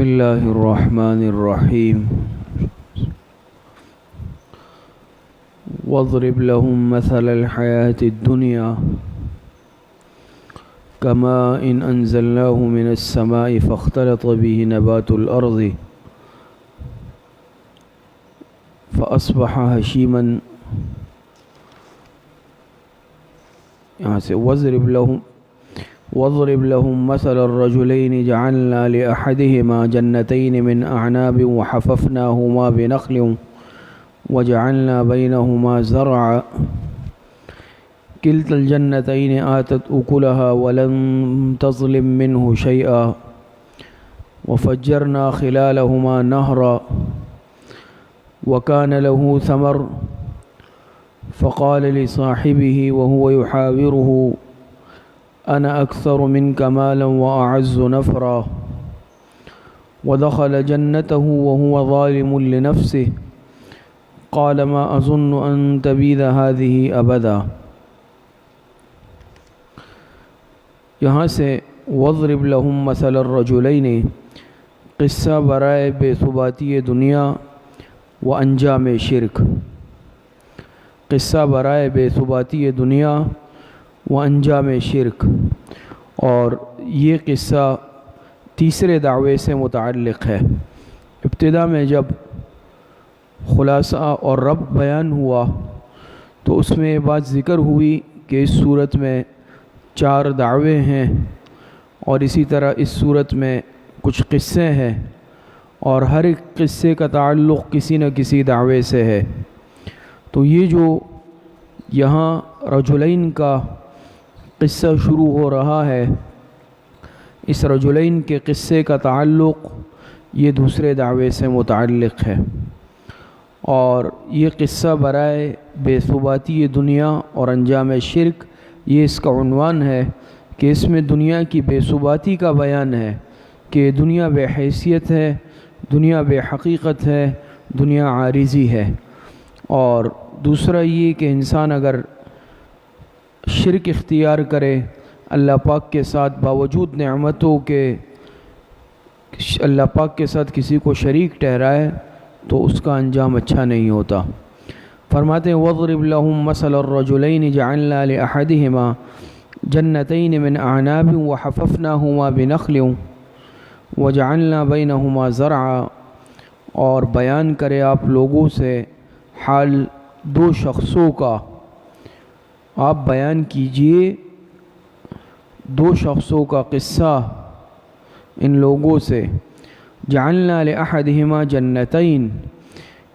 بسم اللہ الرحمن الرحیم واضرب لهم مثل الحياة الدنيا كماء أنزلناه من السماء فاختلط به نبات الأرض فأصبح هشيما واضرب لهم مثل الرجلين جعلنا لأحدهما جنتين من أعناب وحففناهما بنخل وجعلنا بينهما زرعا كلتا الجنتين آتت أكلها ولم تظلم منه شيئا وفجرنا خلالهما نهرا وكان له ثمر فقال لصاحبه وهو يحاوره أنا أكثر منك مالا وأعز نفرا ودخل جنته وهو ظالم لنفسه قال ما أظن أن تبيد هذه أبدا۔ یہاں سے واضرب لهم مثل الرجلین قصہ برائے بے ثباتی دنیا و انجام شرک، قصہ برائے بے ثباتی دنیا و انجام شرک، اور یہ قصہ تیسرے دعوے سے متعلق ہے۔ ابتدا میں جب خلاصہ اور رب بیان ہوا تو اس میں بات ذکر ہوئی کہ اس صورت میں 4 دعوے ہیں، اور اسی طرح اس صورت میں کچھ قصے ہیں، اور ہر ایک قصے کا تعلق کسی نہ کسی دعوے سے ہے۔ تو یہ جو یہاں رجلین کا قصہ شروع ہو رہا ہے، اس رجلین کے قصے کا تعلق یہ دوسرے دعوے سے متعلق ہے، اور یہ قصہ برائے بے ثباتی دنیا اور انجام شرک، یہ اس کا عنوان ہے کہ اس میں دنیا کی بے ثباتی کا بیان ہے کہ دنیا بے حیثیت ہے، دنیا بے حقیقت ہے، دنیا عارضی ہے۔ اور دوسرا یہ کہ انسان اگر شرک اختیار کرے اللہ پاک کے ساتھ، باوجود نعمتوں کے اللہ پاک کے ساتھ کسی کو شریک ٹھہرائے تو اس کا انجام اچھا نہیں ہوتا۔ فرماتے ہیں وَاضْرِبْ لَهُمْ مَثَلَ الرَّجُلَيْنِ جَعَلْنَا لِأَحَدِهِمَا جَنَّتَيْنِ مِنْ أَعْنَابٍ وَحَفَفْنَاهُمَا بِنَخْلٍ وَجَعَلْنَا بَيْنَهُمَا زَرْعًا، اور بیان کرے آپ لوگوں سے حال 2 شخصوں کا، آپ بیان کیجئے 2 شخصوں کا قصہ ان لوگوں سے۔ جعلنا لأحدهما جنتین،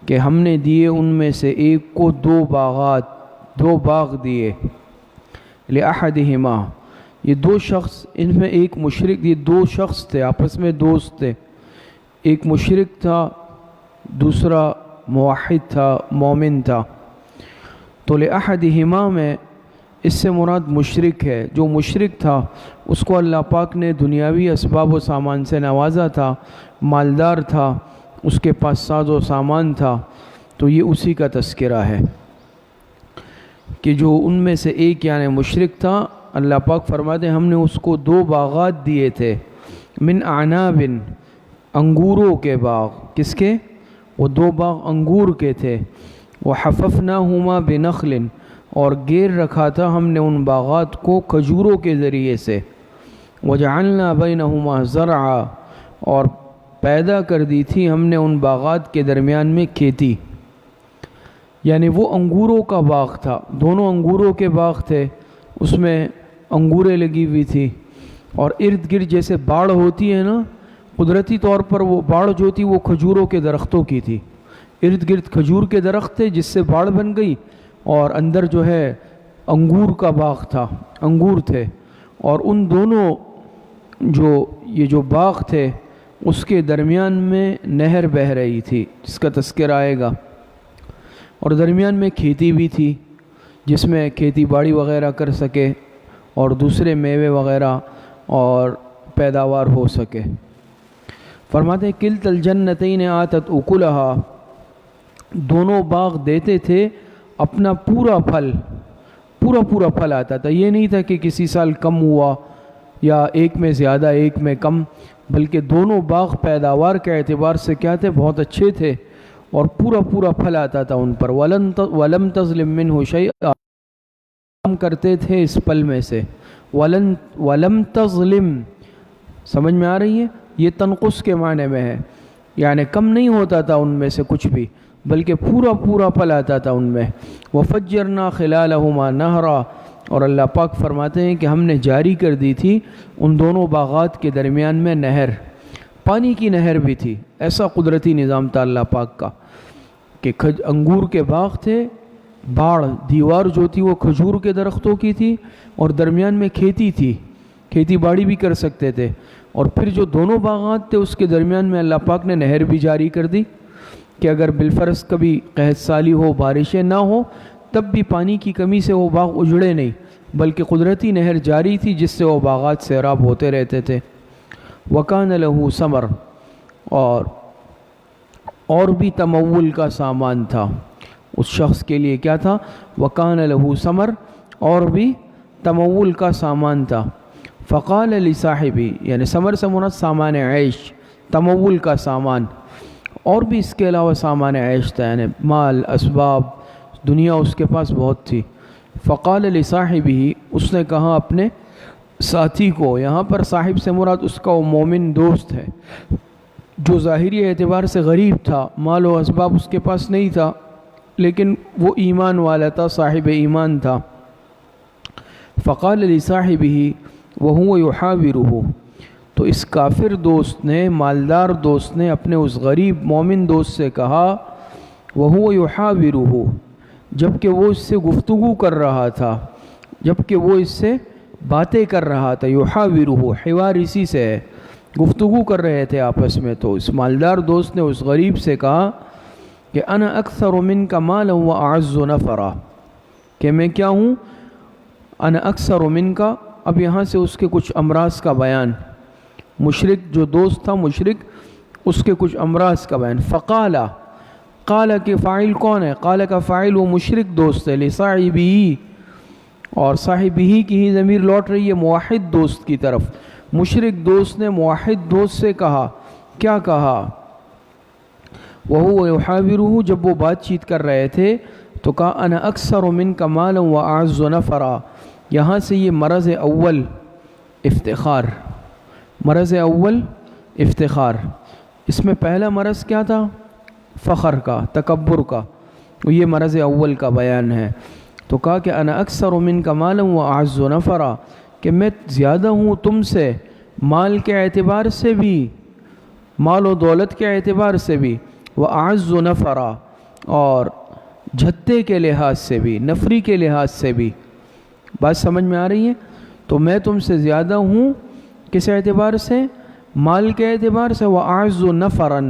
کہ ہم نے دیے ان میں سے ایک کو 2 باغ دیے۔ لأحدهما، یہ 2 شخص، ان میں ایک مشرک، یہ 2 شخص تھے آپس میں دوست تھے، ایک مشرک تھا دوسرا موحد تھا، مومن تھا۔ تو لأحدهما میں اس سے مراد مشرک ہے۔ جو مشرک تھا اس کو اللہ پاک نے دنیاوی اسباب و سامان سے نوازا تھا، مالدار تھا، اس کے پاس ساز و سامان تھا، تو یہ اسی کا تذکرہ ہے کہ جو ان میں سے ایک یعنی مشرک تھا، اللہ پاک فرماتے ہیں ہم نے اس کو 2 باغات دیے تھے، من اعناب، انگوروں کے باغ۔ کس کے؟ وہ 2 باغ انگور کے تھے۔ وحففناہما بنخل، اور گیر رکھا تھا ہم نے ان باغات کو کھجوروں کے ذریعے سے۔ وجعلنا بینہما زرعا، اور پیدا کر دی تھی ہم نے ان باغات کے درمیان میں کھیتی، یعنی وہ انگوروں کا باغ تھا، دونوں انگوروں کے باغ تھے، اس میں انگوریں لگی ہوئی تھی، اور ارد گرد جیسے باڑ ہوتی ہے نا، قدرتی طور پر وہ باڑ جو تھی وہ کھجوروں کے درختوں کی تھی، ارد گرد کھجور کے درخت تھے جس سے باڑ بن گئی، اور اندر جو ہے انگور کا باغ تھا، انگور تھے، اور ان دونوں یہ جو باغ تھے اس کے درمیان میں نہر بہہ رہی تھی جس کا تذکرہ آئے گا، اور درمیان میں کھیتی بھی تھی جس میں کھیتی باڑی وغیرہ کر سکے اور دوسرے میوے وغیرہ اور پیداوار ہو سکے۔ فرماتے ہیں کلتا الجنتین آتت اکلہا، دونوں باغ دیتے تھے اپنا پورا پھل آتا تھا، یہ نہیں تھا کہ کسی سال کم ہوا یا ایک میں زیادہ ایک میں کم، بلکہ دونوں باغ پیداوار کے اعتبار سے کیا تھے؟ بہت اچھے تھے اور پورا پورا پھل آتا تھا ان پر۔ وَلَمْ تَظْلِمْ مِنْهُ شَيْئًا، کم کرتے تھے اس پھل میں سے۔ وَلَمْ تَظْلِمْ، سمجھ میں آ رہی ہے؟ یہ تنقص کے معنی میں ہے، یعنی کم نہیں ہوتا تھا ان میں سے کچھ بھی، بلکہ پورا پورا پھل آتا تھا ان میں۔ وَفَجَّرْنَا خِلَالَهُمَا نَهْرًا، اور اللہ پاک فرماتے ہیں کہ ہم نے جاری کر دی تھی ان دونوں باغات کے درمیان میں نہر، پانی کی نہر بھی تھی۔ ایسا قدرتی نظام تھا اللہ پاک کا کہ انگور کے باغ تھے، باڑ دیوار جو تھی وہ کھجور کے درختوں کی تھی، اور درمیان میں کھیتی تھی، کھیتی باڑی بھی کر سکتے تھے، اور پھر جو دونوں باغات تھے اس کے درمیان میں اللہ پاک نے نہر بھی جاری کر دی کہ اگر بالفرض کبھی قحط سالی ہو، بارشیں نہ ہو، تب بھی پانی کی کمی سے وہ باغ اجڑے نہیں، بلکہ قدرتی نہر جاری تھی جس سے وہ باغات سیراب ہوتے رہتے تھے۔ وَكَانَ لَهُ ثَمَرٌ، اور بھی تمول کا سامان تھا اس شخص کے لیے، کیا تھا؟ وَكَانَ لَهُ ثَمَرٌ، اور بھی تمول کا سامان تھا۔ فَقَالَ لِصَاحِبِهِ، یعنی ثمر سے مراد سامان عیش، تمول کا سامان، اور بھی اس کے علاوہ سامان عیش تھا، یعنی مال اسباب دنیا اس کے پاس بہت تھی۔ فقال لصاحبہ، اس نے کہا اپنے ساتھی کو، یہاں پر صاحب سے مراد اس کا وہ مومن دوست ہے جو ظاہری اعتبار سے غریب تھا، مال و اسباب اس کے پاس نہیں تھا، لیکن وہ ایمان والا تھا، صاحب ایمان تھا۔ فقال لصاحبہ وہو یحاورہ، تو اس کافر دوست نے، مالدار دوست نے اپنے اس غریب مومن دوست سے کہا، وہو یحاورہ، جبکہ وہ اس سے گفتگو کر رہا تھا، جبکہ وہ اس سے باتیں کر رہا تھا۔ یحاورہ، حوار اسی سے ہے، گفتگو کر رہے تھے آپس میں۔ تو اس مالدار دوست نے اس غریب سے کہا کہ انا اکثر منک مالا واعز نفرا، کہ میں کیا ہوں؟ انا اکثر منک، اب یہاں سے اس کے کچھ امراض کا بیان، مشرک جو دوست تھا مشرک، اس کے کچھ امراض کا بیان۔ فقال، قال کے فاعل کون ہے؟ قال کا فاعل وہ مشرک دوست ہے، لصاحبہ، اور صاحبہ کی ہی ضمیر لوٹ رہی ہے موحد دوست کی طرف۔ مشرک دوست نے موحد دوست سے کہا، کیا کہا؟ وہو یحاورہ، جب وہ بات چیت کر رہے تھے تو کہا انا اکثر منک مالا واعز نفرا۔ یہاں سے یہ مرض اول افتخار، مرض اول افتخار، اس میں پہلا مرض کیا تھا؟ فخر کا، تکبر کا، یہ مرض اول کا بیان ہے۔ تو کہا کہ انا اکثر منک مالا واعز نفرا، کہ میں زیادہ ہوں تم سے مال کے اعتبار سے بھی، مال و دولت کے اعتبار سے بھی، واعز نفرا، اور جھتے کے لحاظ سے بھی، نفری کے لحاظ سے بھی۔ بات سمجھ میں آ رہی ہے؟ تو میں تم سے زیادہ ہوں کس اعتبار سے؟ مال کے اعتبار سے، واعز نفرا،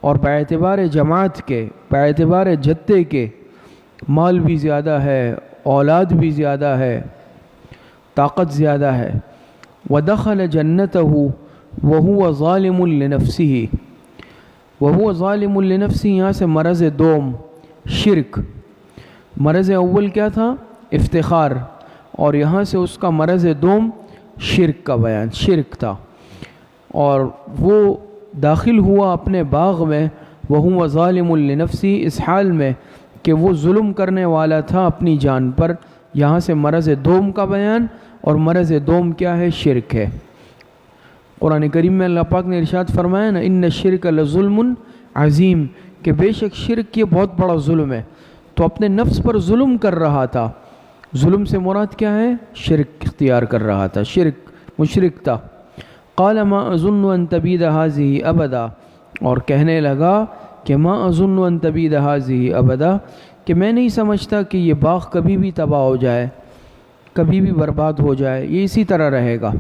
اور باعتبار جماعت کے، باعتبار جھتے کے، مال بھی زیادہ ہے، اولاد بھی زیادہ ہے، طاقت زیادہ ہے۔ وَدَخَلَ جَنَّتَهُ وَهُوَ ظَالِمٌ لِنَفْسِهِ، وَهُوَ ظَالِمٌ لِنَفْسِهِ، یہاں سے مرض دوم شرک، مرض اول کیا تھا؟ افتخار، اور یہاں سے اس کا مرض دوم شرک کا بیان، شرک تھا، اور وہ داخل ہوا اپنے باغ میں، وَهُوَ ظَالِمٌ لِنَفْسِهِ، اس حال میں کہ وہ ظلم کرنے والا تھا اپنی جان پر۔ یہاں سے مرض دوم کا بیان، اور مرض دوم کیا ہے؟ شرک ہے۔ قرآن کریم میں اللہ پاک نے ارشاد فرمایا نا، ان الشرک لظلم عظیم، کہ بے شک شرک یہ بہت بڑا ظلم ہے۔ تو اپنے نفس پر ظلم کر رہا تھا، ظلم سے مراد کیا ہے؟ شرک اختیار کر رہا تھا، شرک، مشرک تھا۔ قال ما اظن ان تبید هذه ابدا، اور کہنے لگا کہ ما اظن ان تبید هذه ابدا، کہ میں نہیں سمجھتا کہ یہ باغ کبھی بھی تباہ ہو جائے، کبھی بھی برباد ہو جائے، یہ اسی طرح رہے گا۔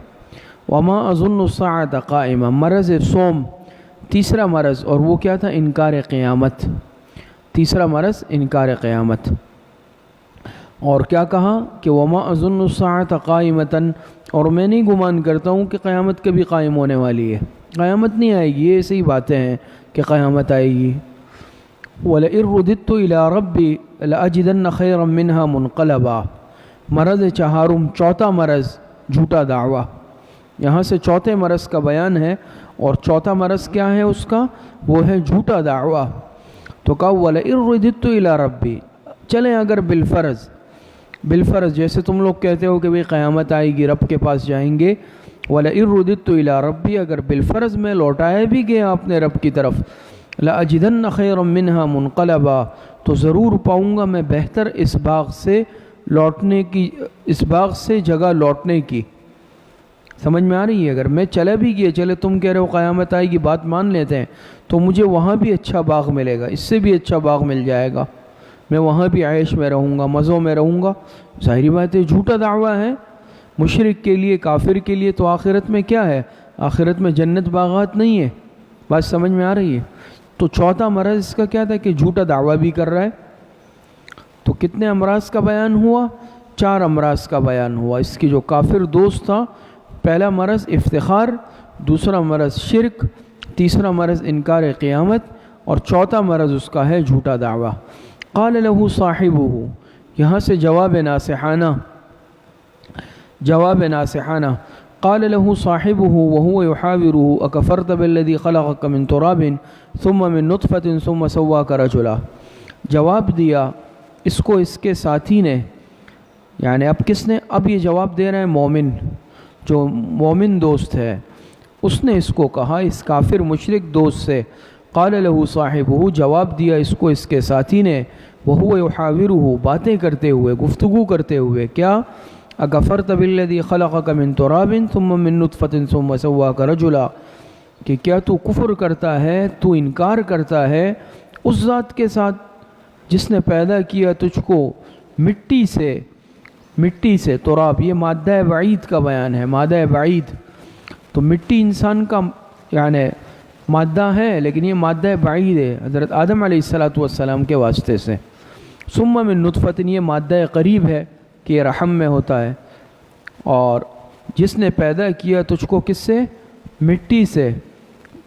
وما اظن الساعة قائمہ، مرض سوم، تیسرا مرض، اور وہ کیا تھا؟ انکار قیامت، تیسرا مرض انکار قیامت۔ اور کیا کہا کہ وما اظن الساعة قائمة، اور میں نہیں گمان کرتا ہوں کہ قیامت کبھی قائم ہونے والی ہے، قیامت نہیں آئے گی، یہ ایسی ہی باتیں ہیں کہ قیامت آئے گی۔ وَلَئِن رُدِدتُّ إِلَىٰ رَبِّي لَأَجِدَنَّ خَيْرًا مِّنْهَا مُنْقَلَبًا، مرض چہارم، چوتھا مرض جھوٹا دعویٰ، یہاں سے چوتھے مرض کا بیان ہے، اور چوتھا مرض کیا ہے اس کا؟ وہ ہے جھوٹا دعویٰ۔ تو کہا وَلَئِن رُدِدتُّ إِلَىٰ رَبِّي، چلیں اگر بالفرض جیسے تم لوگ کہتے ہو کہ بھئی قیامت آئے گی، رب کے پاس جائیں گے، وَلَئِن رُدِدتُّ إِلَىٰ رَبِّي، اگر بالفرض میں لوٹایا بھی گیا اپنے رب کی طرف، لَأَجِدَنَّ خَيْرًا مِّنْهَا مُنْقَلَبًا، تو ضرور پاؤں گا میں بہتر اس باغ سے جگہ لوٹنے کی۔ سمجھ میں آ رہی ہے؟ اگر میں چلا بھی گیا، چلے تم کہہ رہے ہو قیامت آئے گی، بات مان لیتے ہیں، تو مجھے وہاں بھی اچھا باغ ملے گا، اس سے بھی اچھا باغ مل جائے گا، میں وہاں بھی عیش میں رہوں گا، مزوں میں رہوں گا۔ ظاہری بات ہے جھوٹا دعویٰ ہے مشرک کے لیے، کافر کے لیے۔ تو آخرت میں کیا ہے؟ آخرت میں جنت باغات نہیں ہے۔ بات سمجھ میں آ رہی ہے؟ تو چوتھا مرض اس کا کیا تھا کہ جھوٹا دعویٰ بھی کر رہا ہے۔ تو کتنے امراض کا بیان ہوا؟ 4 امراض کا بیان ہوا۔ اس کی جو کافر دوست تھا، پہلا مرض افتخار، دوسرا مرض شرک، تیسرا مرض انکار قیامت، اور چوتھا مرض اس کا ہے جھوٹا دعویٰ۔ قال له صاحبہ، یہاں سے جواب ناصحانہ، قال له صاحبہ وهو يحاوره اکفرت بالذی خلقک من تراب ثم من نطفة ثم سواک رجلا۔ جواب دیا اس کو اس کے ساتھی نے، یعنی اب کس نے؟ اب یہ جواب دے رہے ہیں مومن، جو مومن دوست ہے، اس نے اس کو کہا، اس کافر مشرک دوست سے، قال له صاحبہ، جواب دیا اس کو اس کے ساتھی نے، وهو يحاوره، باتیں کرتے ہوئے، گفتگو کرتے ہوئے، کیا؟ اکفرت بالذی خلقک من تراب ثم من نطفة ثم سواک رجلا، کہ کیا تو کفر کرتا ہے، تو انکار کرتا ہے اس ذات کے ساتھ جس نے پیدا کیا تجھ کو مٹی سے، تراب یہ مادہ بعید کا بیان ہے، مادہ بعید۔ تو مٹی انسان کا یعنی مادہ ہے، لیکن یہ مادہ بعید ہے حضرت آدم علیہ السلام کے واسطے سے۔ ثم من نطفة، یہ مادہ قریب ہے کہ یہ رحم میں ہوتا ہے، اور جس نے پیدا کیا تجھ کو کس سے؟ مٹی سے۔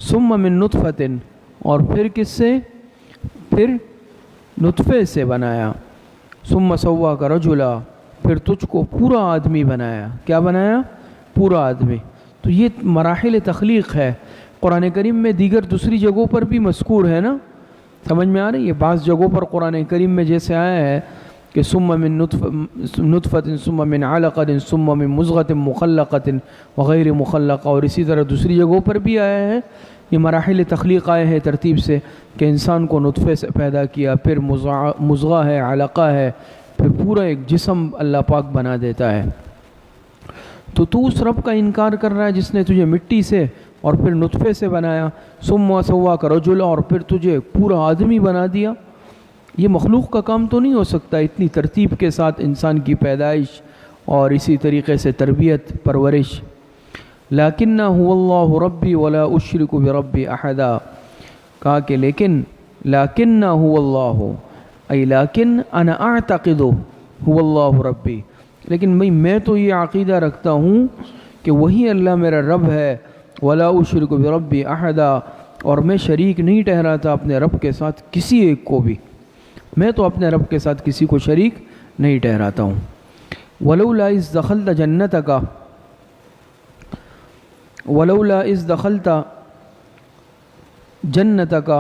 ثم من نطفة، اور پھر کس سے؟ پھر نطفے سے بنایا۔ ثم سواک رجلا، پھر تجھ کو پورا آدمی بنایا۔ کیا بنایا؟ پورا آدمی۔ تو یہ مراحل تخلیق ہے، قرآن کریم میں دیگر دوسری جگہوں پر بھی مذکور ہے نا، سمجھ میں آ رہی ہے؟ بعض جگہوں پر قرآن کریم میں جیسے آیا ہے کہ ثم من نطفة ثم من علقة ثم من مضغة مخلقة وغیر مخلقہ، اور اسی طرح دوسری جگہوں پر بھی آیا ہے، یہ مراحل تخلیق آئے ہیں ترتیب سے کہ انسان کو نطفے سے پیدا کیا، پھر مضغہ ہے، علقہ ہے، پھر پورا ایک جسم اللہ پاک بنا دیتا ہے۔ تو اس رب کا انکار کر رہا ہے جس نے تجھے مٹی سے اور پھر نطفے سے بنایا، ثم سواک رجلا، اور پھر تجھے پورا آدمی بنا دیا۔ یہ مخلوق کا کام تو نہیں ہو سکتا اتنی ترتیب کے ساتھ انسان کی پیدائش اور اسی طریقے سے تربیت، پرورش۔ لیکن هو اللہ ربی ولا اشرک بربی احدا، کہا کہ لیکن هو اللہ، ای لیکن انا اعتقد هو اللہ ربی، لیکن میں تو یہ عقیدہ رکھتا ہوں کہ وہی اللہ میرا رب ہے، ولا اشرک بربی احدا، اور میں شریک نہیں ٹھہراتا اپنے رب کے ساتھ کسی ایک کو بھی، میں تو اپنے رب کے ساتھ کسی کو شریک نہیں ٹھہراتا ہوں۔ ولولا اذ دخلت جنتک، ولولا اذ دخلت جنتک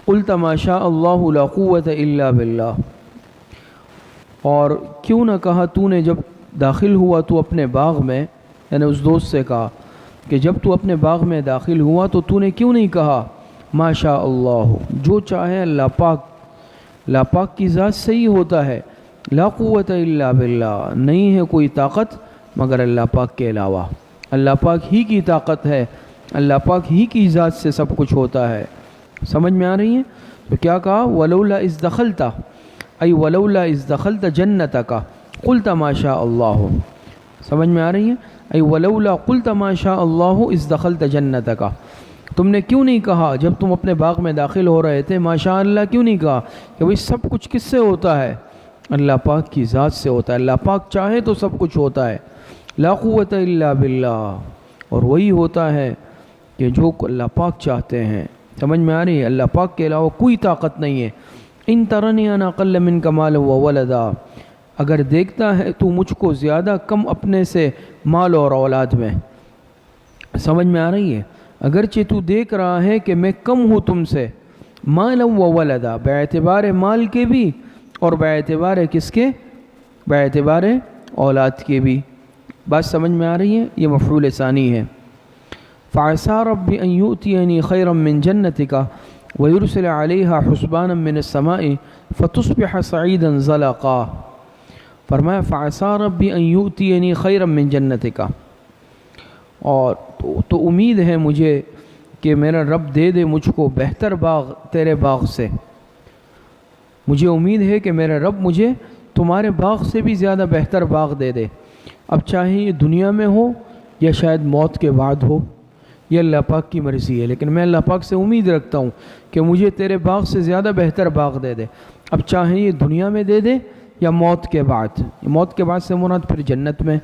قلت ما شاء اللہ لا قوة الا باللہ، اور کیوں نہ کہا تو نے جب داخل ہوا تو اپنے باغ میں، یعنی اس دوست سے کہا کہ جب تو اپنے باغ میں داخل ہوا تو نے کیوں نہیں کہا ما شاء اللہ، جو چاہے اللہ پاک کی ذات سے ہی ہوتا ہے، لا قوت الا باللہ، نہیں ہے کوئی طاقت مگر اللہ پاک کے علاوہ، اللہ پاک ہی کی طاقت ہے، اللہ پاک ہی کی ذات سے سب کچھ ہوتا ہے۔ سمجھ میں آ رہی ہے؟ تو کیا کہا؟ ولولا اذ دخلت، ای ولولا اذ دخلت جنتک قلت ما شاء اللہ، سمجھ میں آ رہی ہے؟ ای ولولا قلت ما شاء اللہ اذ دخلت جنتک، تم نے کیوں نہیں کہا جب تم اپنے باغ میں داخل ہو رہے تھے ما شاء اللہ، کیوں نہیں کہا کہ بھئی سب کچھ کس سے ہوتا ہے؟ اللہ پاک کی ذات سے ہوتا ہے، اللہ پاک چاہے تو سب کچھ ہوتا ہے، لا قوت الا باللہ، اور وہی ہوتا ہے کہ جو اللہ پاک چاہتے ہیں۔ سمجھ میں آ رہی ہے؟ اللہ پاک کے علاوہ کوئی طاقت نہیں ہے۔ ان ترنی انا اقل منک مالا وولدا، اگر دیکھتا ہے تو مجھ کو زیادہ کم اپنے سے مال اور اولاد میں. سمجھ میں آ رہی ہے؟ اگرچہ تو دیکھ رہا ہے کہ میں کم ہوں تم سے، مالا و ولدا، باعتبار مال کے بھی اور باعتبار کس کے؟ باعتبار اولاد کے بھی. بات سمجھ میں آ رہی ہے؟ یہ مفعول ثانی ہے. فعسى ربي أن يؤتيني خيرا من جنتك ويرسل عليها حسبانا من السماء فتصبح سعيدا زلقا. فرمایا فعسى ربي أن يؤتيني خيرا من جنتك، اور تو امید ہے مجھے کہ میرا رب دے دے مجھ کو بہتر باغ تیرے باغ سے. مجھے امید ہے کہ میرا رب مجھے تمہارے باغ سے بھی زیادہ بہتر باغ دے دے. اب چاہے یہ دنیا میں ہو یا شاید موت کے بعد ہو، یہ اللہ پاک کی مرضی ہے، لیکن میں اللہ پاک سے امید رکھتا ہوں کہ مجھے تیرے باغ سے زیادہ بہتر باغ دے دے. اب چاہے یہ دنیا میں دے دے یا موت کے بعد. موت کے بعد سے مراد پھر جنت میں.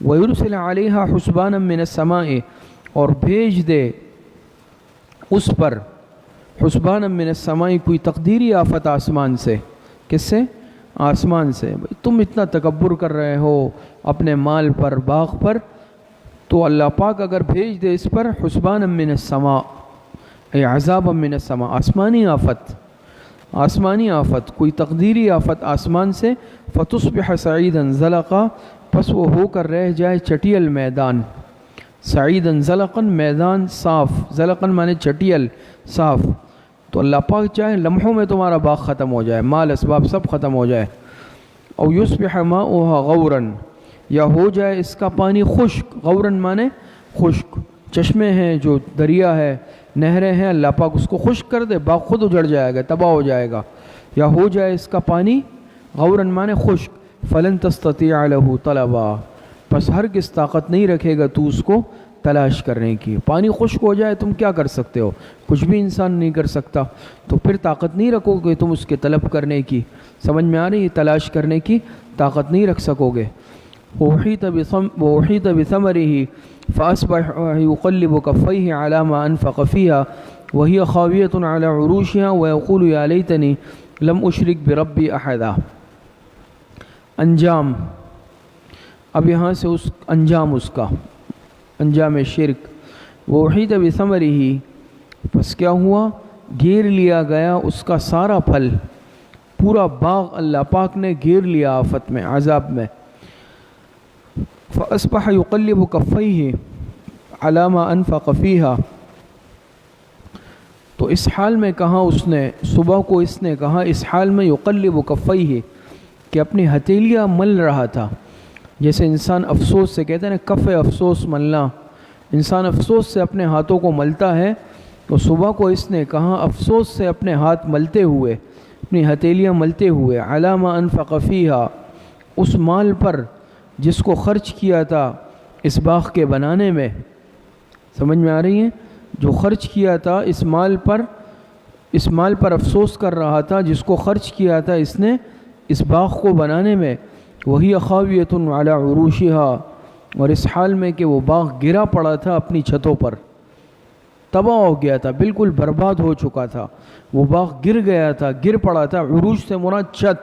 وَيُرْسِلَ عَلَيْهَا حُسْبَانًا مِّنَ السَّمَاءِ، اور بھیج دے اس پر حسبانًا من السماء، کوئی تقدیری آفت آسمان سے. کس سے؟ آسمان سے. تم اتنا تکبر کر رہے ہو اپنے مال پر، باغ پر، تو اللہ پاک اگر بھیج دے اس پر حسبانًا من السماء اے عذابًا من السماء، آسمانی آفت، آسمانی آفت، کوئی تقدیری آفت آسمان سے، فتصبح سعیداً زلقا، پس وہ ہو کر رہ جائے چٹیل میدان. سعیداً زلقاً، میدان صاف، زلقاً مانے چٹیل صاف. تو اللہ پاک چاہے لمحوں میں تمہارا باغ ختم ہو جائے، مال اسباب سب ختم ہو جائے. او یصبح ماؤها غوراً، یا ہو جائے اس کا پانی خشک. غوراً مانے خشک، چشمے ہیں جو دریا ہے، نہریں ہیں، اللہ پاک اس کو خشک کر دے، باغ خود اجڑ جائے گا، تباہ ہو جائے گا. یا ہو جائے اس کا پانی غوراً مانے خشک. فلن تستطيع له طلبا، پس ہرگز طاقت نہیں رکھے گا تو اس کو تلاش کرنے کی. پانی خشک ہو جائے تم کیا کر سکتے ہو؟ کچھ بھی انسان نہیں کر سکتا. تو پھر طاقت نہیں رکھو گے تم اس کے طلب کرنے کی. سمجھ میں آ رہی ہے؟ تلاش کرنے کی طاقت نہیں رکھ سکو گے. وَأُحِيطَ بِثَمَرِهِ فَأَصْبَحَ يُقَلِّبُ كَفَّيْهِ عَلَى مَا أَنفَقَ فِيهَا وَهِيَ خَاوِيَةٌ عَلَى عُرُوشِهَا وَيَقُولُ يَا لَيْتَنِي لَمْ أُشْرِكْ بِرَبِّي أَحَدًا. انجام. اب یہاں سے اس انجام، اس کا انجام شرک. وَأُحِيطَ بِثَمَرِهِ، پس کیا ہوا؟ گھیر لیا گیا اس کا سارا پھل، پورا باغ اللہ پاک نے گھیر لیا آفت میں، عذاب میں. فَأَصْبَحَ يُقَلِّبُ كَفَّيْهِ عَلَى مَا أَنفَقَ فِيهَا، تو اس حال میں کہا اس نے، صبح کو اس نے کہا اس حال میں يُقَلِّبُ كَفَّيْهِ، کہ اپنی ہتھیلیاں مل رہا تھا. جیسے انسان افسوس سے، کہتے ہیں نا کف افسوس ملنا، انسان افسوس سے اپنے ہاتھوں کو ملتا ہے. تو صبح کو اس نے کہا افسوس سے اپنے ہاتھ ملتے ہوئے، اپنی ہتھیلیاں ملتے ہوئے، عَلَى مَا أَنفَقَ فِيهَا، اس مال پر جس کو خرچ کیا تھا اس باغ کے بنانے میں. سمجھ میں آ رہی ہے؟ جو خرچ کیا تھا اس مال پر افسوس کر رہا تھا، جس کو خرچ کیا تھا اس نے اس باغ کو بنانے میں. وَهِيَ خَاوِيَةٌ عَلَى عُرُوشِهَا، اور اس حال میں کہ وہ باغ گرا پڑا تھا اپنی چھتوں پر، تباہ ہو گیا تھا، بالکل برباد ہو چکا تھا. وہ باغ گر گیا تھا، گر پڑا تھا. عروج سے مراد چھت،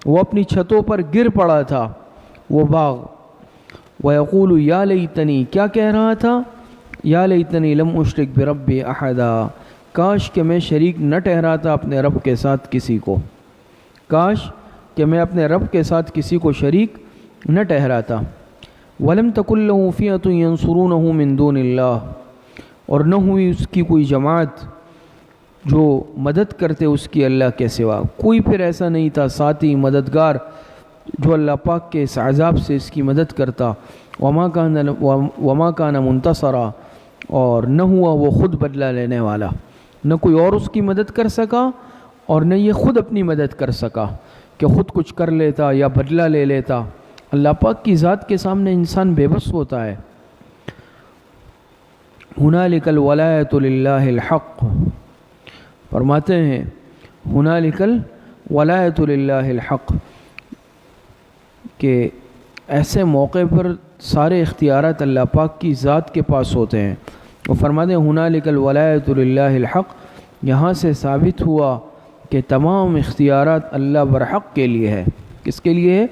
وہ اپنی چھتوں پر گر پڑا تھا وہ باغ. وَيَقُولُ يَا لَيْتَنِي، کیا کہہ رہا تھا؟ یا لیتنی لم اشرک بربی احدا، کاش کہ میں شریک نہ ٹھہراتا اپنے رب کے ساتھ کسی کو، کاش کہ میں اپنے رب کے ساتھ کسی کو شریک نہ ٹھہراتا. وَلَمْ تَكُنْ لَهُ فِئَةٌ يَنْصُرُونَهُ مِنْ دُونِ اللَّهِ، اور نہ ہوئی اس کی کوئی جماعت جو مدد کرتے اس کی اللہ کے سوا. کوئی پھر ایسا نہیں تھا ساتھی مددگار جو اللہ پاک کے اس عذاب سے اس کی مدد کرتا. وَمَا كَانَ مُنْتَصَرًا، اور نہ ہوا وہ خود بدلہ لینے والا، نہ کوئی اور اس کی مدد کر سکا اور نہ یہ خود اپنی مدد کر سکا کہ خود کچھ کر لیتا یا بدلہ لے لیتا. اللہ پاک کی ذات کے سامنے انسان بے بس ہوتا ہے. هُنَالِكَ الْوَلَایَةُ لِلَّهِ الْحَقِّ، فرماتے ہیں هُنَالِكَ الْوَلَایَةُ لِلَّهِ الْحَقِّ، کہ ایسے موقع پر سارے اختیارات اللہ پاک کی ذات کے پاس ہوتے ہیں. وہ فرماتے ہیں هُنَالِكَ الْوَلَایَةُ لِلَّهِ الْحَقِّ، یہاں سے ثابت ہوا کہ تمام اختیارات اللہ برحق کے لیے ہے. کس کے لیے ہے؟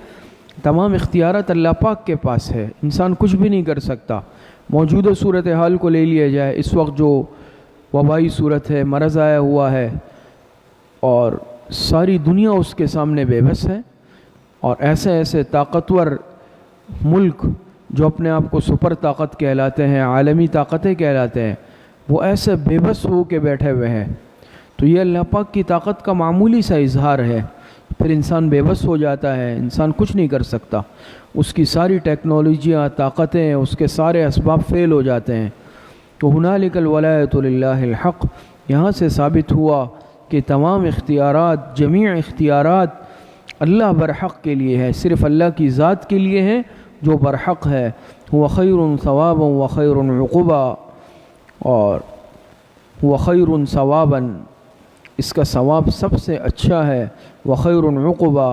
تمام اختیارات اللہ پاک کے پاس ہے، انسان کچھ بھی نہیں کر سکتا۔ موجودہ صورتحال کو لے لیا جائے، اس وقت جو وبائی صورت ہے، مرض آیا ہوا ہے اور ساری دنیا اس کے سامنے بے بس ہے، اور ایسے ایسے طاقتور ملک جو اپنے آپ کو سپر طاقت کہلاتے ہیں، عالمی طاقتیں کہلاتے ہیں، وہ ایسے بے بس ہو کے بیٹھے ہوئے ہیں۔ تو یہ اللہ پاک کی طاقت کا معمولی سا اظہار ہے، پھر انسان بے بس ہو جاتا ہے، انسان کچھ نہیں کر سکتا، اس کی ساری ٹیکنالوجیاں، طاقتیں، اس کے سارے اسباب فیل ہو جاتے ہیں۔ تو ہنالک الولایۃ للہ الحق، یہاں سے ثابت ہوا کہ تمام اختیارات، جمیع اختیارات اللہ برحق کے لیے ہے، صرف اللہ کی ذات کے لیے ہے جو برحق ہے۔ هو خیر ثوابا وخیر عقبا، اور هو خیر ثوابا، اس کا ثواب سب سے اچھا ہے، وخیر عقبا،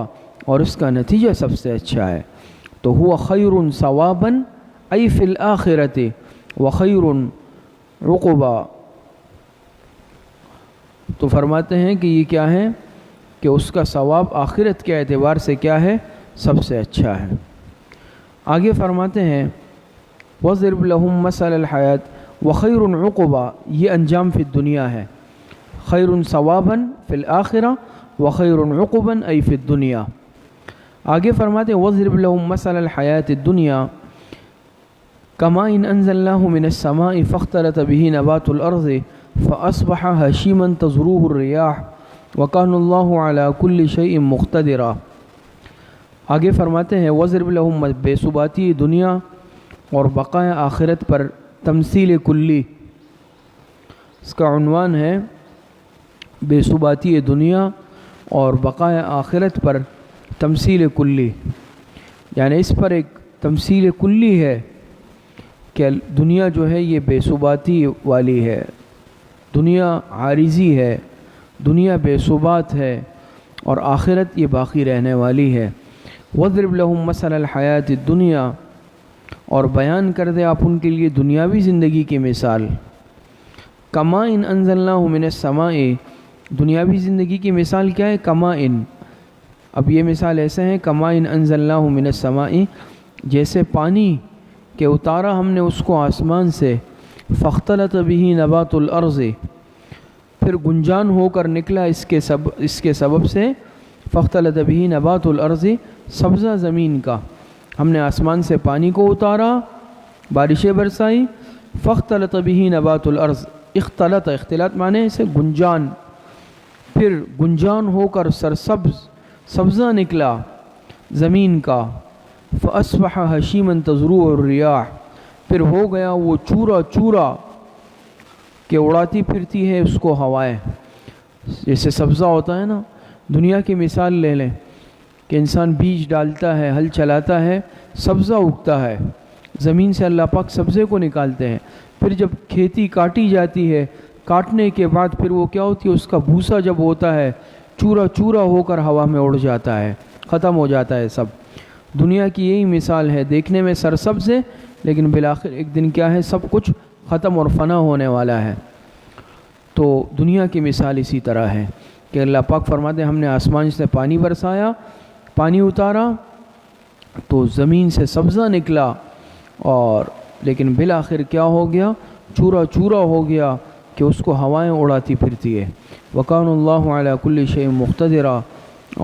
اور اس کا نتیجہ سب سے اچھا ہے۔ تو هو خیر ثوابا ای فی الآخرۃ وخیر عقبا، تو فرماتے ہیں کہ یہ کیا ہے کہ اس کا ثواب آخرت کے اعتبار سے کیا ہے؟ سب سے اچھا ہے۔ آگے فرماتے ہیں وَضْرِبْ لَهُمْ مَثَلَ الْحَيَاةِ وَخَيْرٌ عُقْبَىٰ، یہ انجام فی الدنیا ہے، خیر ثواباً فی الآخرہ وخیر عقباً ای فی الدنیا۔ آگے فرماتے ہیں وَضْرِبْ لَهُمْ مَثَلَ الْحَيَاةِ الدُّنْيَا كَمَاءٍ أَنزَلْنَاهُ مِنَ السَّمَاءِ فَاخْتَلَطَ بِهِ نَبَاتُ الْأَرْضِ فَأَصْبَحَ هَشِيمًا تَذْرُوهُ الرِّيَاحُ وَكَانَ اللَّهُ عَلَى كُلِّ شَيْءٍ مُقْتَدِرًا۔ آگے فرماتے ہیں وَضْرِبْ لَهُمْ، بے ثباتی دنیا اور بقائے آخرت پر تمثیل کلی، اس کا عنوان ہے بے ثباتی دنیا اور بقائے آخرت پر تمثیل کلی، یعنی اس پر ایک تمثیل کلی ہے کہ دنیا جو ہے یہ بے ثباتی والی ہے، دنیا عارضی ہے، دنیا بے ثبات ہے، اور آخرت یہ باقی رہنے والی ہے۔ وَضْرِبْ لَهُمْ مَثَلَ الْحَيَاةِ الدُّنْيَا، اور بیان کر دے آپ ان کے لیے دنیاوی زندگی کی مثال۔ کَمَاءٍ أَنزَلْنَاهُ مِنَ السَّمَاءِ، دنیاوی زندگی کی مثال کیا ہے؟ کَمَاءٍ، اب یہ مثال ایسے ہیں کَمَاءٍ أَنزَلْنَاهُ مِنَ السَّمَاءِ، جیسے پانی کہ اتارا ہم نے اس کو آسمان سے، فاختلط بِهِ نبات الارض، پھر گنجان ہو کر نکلا اس کے سبب سے، فاختلط بِهِ نبات الارض، سبزہ زمین کا، ہم نے آسمان سے پانی کو اتارا، بارشیں برسائی، فاختلط بِهِ نبات الارض، اختلط، اختلاط معنی اسے گنجان، پھر گنجان ہو کر سبزہ نکلا زمین کا، فأصبح ہشیما تذروہ الریاح، پھر ہو گیا وہ چورا چورا کہ اڑاتی پھرتی ہے اس کو ہوائیں، جیسے سبزہ ہوتا ہے نا۔ دنیا کی مثال لے لیں کہ انسان بیج ڈالتا ہے، ہل چلاتا ہے، سبزہ اگتا ہے، زمین سے اللہ پاک سبزے کو نکالتے ہیں، پھر جب کھیتی کاٹی جاتی ہے، کاٹنے کے بعد پھر وہ کیا ہوتی ہے، اس کا بھوسا جب ہوتا ہے چورا چورا ہو کر ہوا میں اڑ جاتا ہے، ختم ہو جاتا ہے سب۔ دنیا کی یہی مثال ہے، دیکھنے میں سرسبز ہے لیکن بالآخر ایک دن کیا ہے، سب کچھ ختم اور فنا ہونے والا ہے۔ تو دنیا کی مثال اسی طرح ہے کہ اللہ پاک فرماتے ہیں ہم نے آسمان سے پانی برسایا، پانی اتارا تو زمین سے سبزہ نکلا، اور لیکن بالآخر کیا ہو گیا، چورا چورا ہو گیا کہ اس کو ہوائیں اڑاتی پھرتی ہے۔ وَكَانَ اللَّهُ عَلَى كُلِّ شَيْءٍ مُقْتَدِرًا،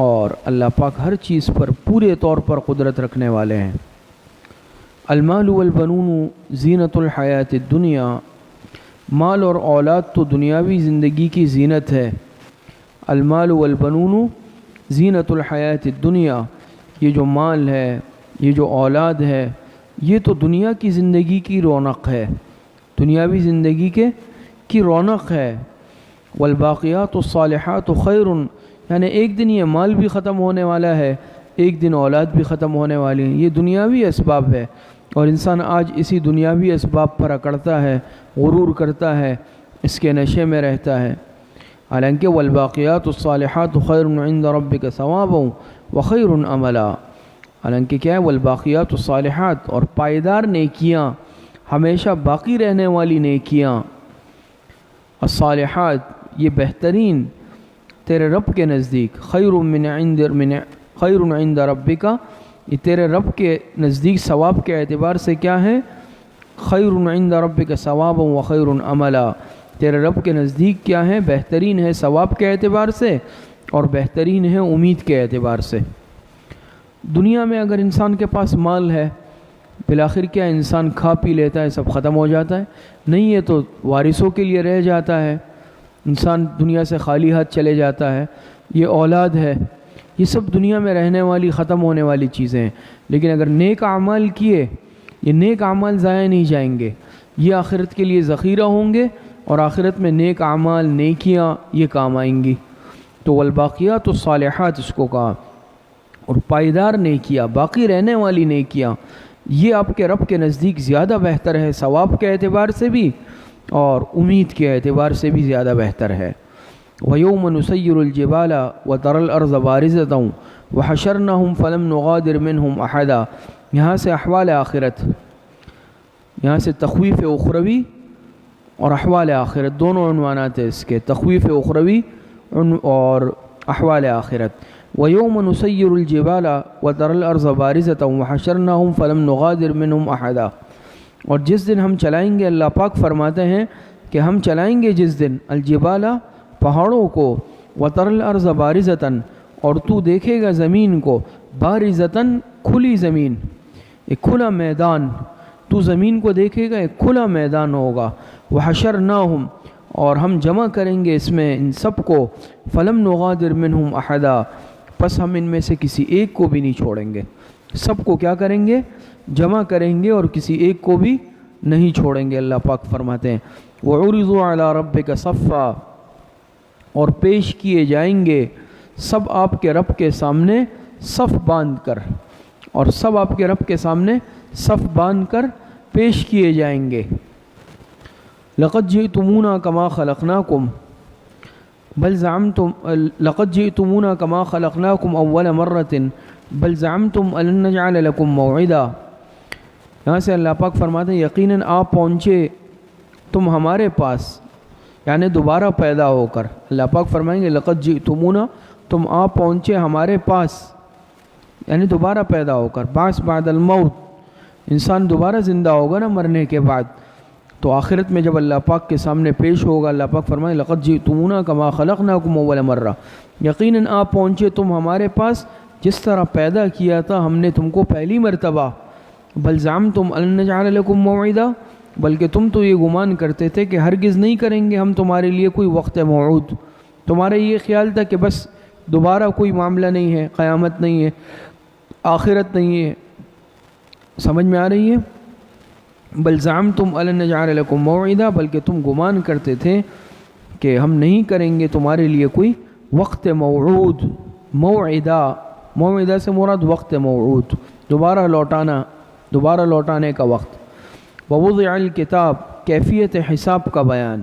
اور اللہ پاک ہر چیز پر پورے طور پر قدرت رکھنے والے ہیں۔ المال والبنون زینت الحیات الدنیا، مال اور اولاد تو دنیاوی زندگی کی زینت ہے۔ المال والبنون زینت الحیات الدنیا، یہ جو مال ہے، یہ جو اولاد ہے، یہ تو دنیا کی زندگی کی رونق ہے، دنیاوی زندگی کی رونق ہے۔ والباقیات الصالحات خیر، یعنی ایک دن یہ مال بھی ختم ہونے والا ہے، ایک دن اولاد بھی ختم ہونے والی ہیں، یہ دنیاوی اسباب ہے، اور انسان آج اسی دنیاوی اسباب پر اکڑتا ہے، غرور کرتا ہے، اس کے نشے میں رہتا ہے۔ حالانکہ والباقیات الصالحات خیر عند ربک ثوابا وخیر عملا، حالانکہ کیا ہے، والباقیات الصالحات، اور پائیدار نیکیاں، ہمیشہ باقی رہنے والی نیکیاں، الصالحات، یہ بہترین تیرے رب کے نزدیک، خیر عند ربک، یہ تیرے رب کے نزدیک ثواب کے اعتبار سے کیا ہے؟ خیر عند ربک ثوابا و خیر عملا، تیرے رب کے نزدیک کیا ہے؟ بہترین ہے ثواب کے اعتبار سے اور بہترین ہے امید کے اعتبار سے۔ دنیا میں اگر انسان کے پاس مال ہے، بالآخر کیا انسان کھا پی لیتا ہے، سب ختم ہو جاتا ہے؟ نہیں، ہے تو وارثوں کے لیے رہ جاتا ہے، انسان دنیا سے خالی ہاتھ چلے جاتا ہے۔ یہ اولاد ہے، یہ سب دنیا میں رہنے والی ختم ہونے والی چیزیں ہیں، لیکن اگر نیک اعمال کیے، یہ نیک اعمال ضائع نہیں جائیں گے، یہ آخرت کے لیے ذخیرہ ہوں گے، اور آخرت میں نیک اعمال، نیکیاں یہ کام آئیں گی۔ تو والباقیات الصالحات اس کو کہا، اور پائیدار نیکیاں، باقی رہنے والی نیکیاں، یہ آپ کے رب کے نزدیک زیادہ بہتر ہے، ثواب کے اعتبار سے بھی اور امید کے اعتبار سے بھی زیادہ بہتر ہے۔ وَيَوْمَ نُسَيِّرُ الْجِبَالَ وَتَرَى الْأَرْضَ بَارِزَةً وَحَشَرْنَاهُمْ فَلَمْ نُغَادِرْ مِنْهُمْ أَحَدًا، یہاں سے احوال آخرت، یہاں سے تخویف اخروی اور احوال آخرت دونوں عنوانات ہیں اس کے، تخویف اخروی اور احوال آخرت۔ وَيَوْمَ نُسَيِّرُ الْجِبَالَ وَتَرَى الْأَرْضَ بَارِزَةً وَحَشَرْنَاهُمْ فَلَمْ نُغَادِرْ مِنْهُمْ أَحَدًا، اور جس دن ہم چلائیں گے، اللہ پاک فرماتے ہیں کہ ہم چلائیں گے جس دن الجبال، پہاڑوں کو، وَتَرَى الْأَرْضَ بَارِزَةً، اور تو دیکھے گا زمین کو، بارزتاً کھلی زمین، ایک کھلا میدان، تو زمین کو دیکھے گا ایک کھلا میدان ہوگا۔ وَحَشَرْنَاهُمْ، اور ہم جمع کریں گے اس میں ان سب کو، فَلَمْ نُغَادِرْ مِنْهُمْ أَحَدًا، پس ہم ان میں سے کسی ایک کو بھی نہیں چھوڑیں گے، سب کو کیا کریں گے؟ جمع کریں گے اور کسی ایک کو بھی نہیں چھوڑیں گے۔ اللہ پاک فرماتے ہیں وَعُرِضُوا عَلَىٰ رَبِّكَ صَفًّا، اور پیش کیے جائیں گے سب آپ کے رب کے سامنے صف باندھ کر، اور سب آپ کے رب کے سامنے صف باندھ کر پیش کیے جائیں گے۔ لَقَدْ جِئْتُمُونَا كَمَا خَلَقْنَاكُمْ بَلْ زَعَمْتُمْ لَقَدْ جِئْتُمُونَا كَمَا خَلَقْنَاكُمْ أَوَّلَ مَرَّةٍ بَلْ زَعَمْتُمْ أَلَن نَّجْعَلَ لَكُمْ مَوْعِدًا، یہاں سے اللہ پاک فرماتے ہیں یقیناً آپ پہنچے تم ہمارے پاس، یعنی دوبارہ پیدا ہو کر۔ اللہ پاک فرمائیں گے لَقَدْ جِئْتُمُونَا، تم آپ پہنچے ہمارے پاس، یعنی دوبارہ پیدا ہو کر۔ بعث بعد الموت، انسان دوبارہ زندہ ہوگا نا مرنے کے بعد، تو آخرت میں جب اللہ پاک کے سامنے پیش ہوگا، اللہ پاک فرمائے لَقَدْ جِئْتُمُونَا كَمَا خَلَقْنَاكُمْ أَوَّلَ مَرَّةٍ، یقیناً آپ پہنچے تم ہمارے پاس جس طرح پیدا کیا تھا ہم نے تم کو پہلی مرتبہ۔ بَلْ زَعَمْتُمْ أَلَن نَّجْعَلَ لَكُمْ مَوْعِدًا، بلکہ تم تو یہ گمان کرتے تھے کہ ہرگز نہیں کریں گے ہم تمہارے لیے کوئی وقت موعود، تمہارے یہ خیال تھا کہ بس دوبارہ کوئی معاملہ نہیں ہے، قیامت نہیں ہے، آخرت نہیں ہے۔ سمجھ میں آ رہی ہے؟ بل زعمتم ألن نجعل لكم موعدا، بلکہ تم گمان کرتے تھے کہ ہم نہیں کریں گے تمہارے لیے کوئی وقت موعود۔ موعدہ، موعدہ سے مراد وقت موعود، دوبارہ لوٹانا، دوبارہ لوٹانے کا وقت۔ ووضع الکتاب، کیفیت حساب کا بیان۔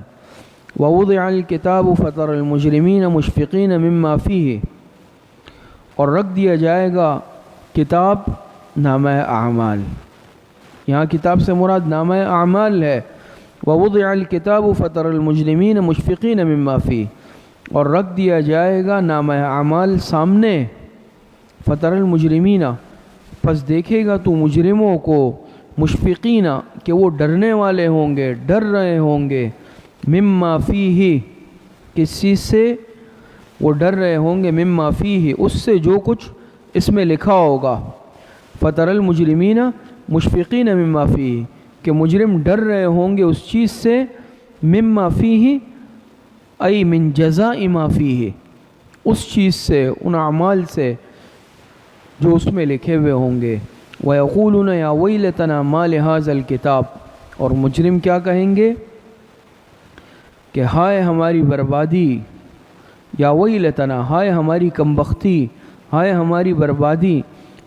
ووضع الکتاب فترى المجرمین مشفقین مما فیہ، اور رکھ دیا جائے گا کتاب، نامہ اعمال، یہاں کتاب سے مراد نامہ اعمال ہے۔ ووضع الکتاب فترى المجرمین مشفقین مما فیہ، اور رکھ دیا جائے گا نامہ اعمال سامنے، فترى المجرمین، پس دیکھے گا تو مجرموں کو، مشفقین کہ وہ ڈرنے والے ہوں گے، ڈر رہے ہوں گے، مما فیہ کس چیز سے؟ وہ ڈر رہے ہوں گے مما فیہ اس سے جو کچھ اس میں لکھا ہوگا۔ فترى المجرمین مشفقین مما فیہ کہ مجرم ڈر رہے ہوں گے اس چیز سے، مما فیہ ای من جزاء ما فیہ، اس چیز سے، ان اعمال سے جو اس میں لکھے ہوئے ہوں گے۔ وَيَقُولُونَ يَا وَيْلَتَنَا مَا لِهَذَا الْكِتَابِ، اور مجرم کیا کہیں گے کہ ہائے ہماری بربادی، یا ویلتنا، ہائے ہماری کمبختی، ہائے ہماری بربادی،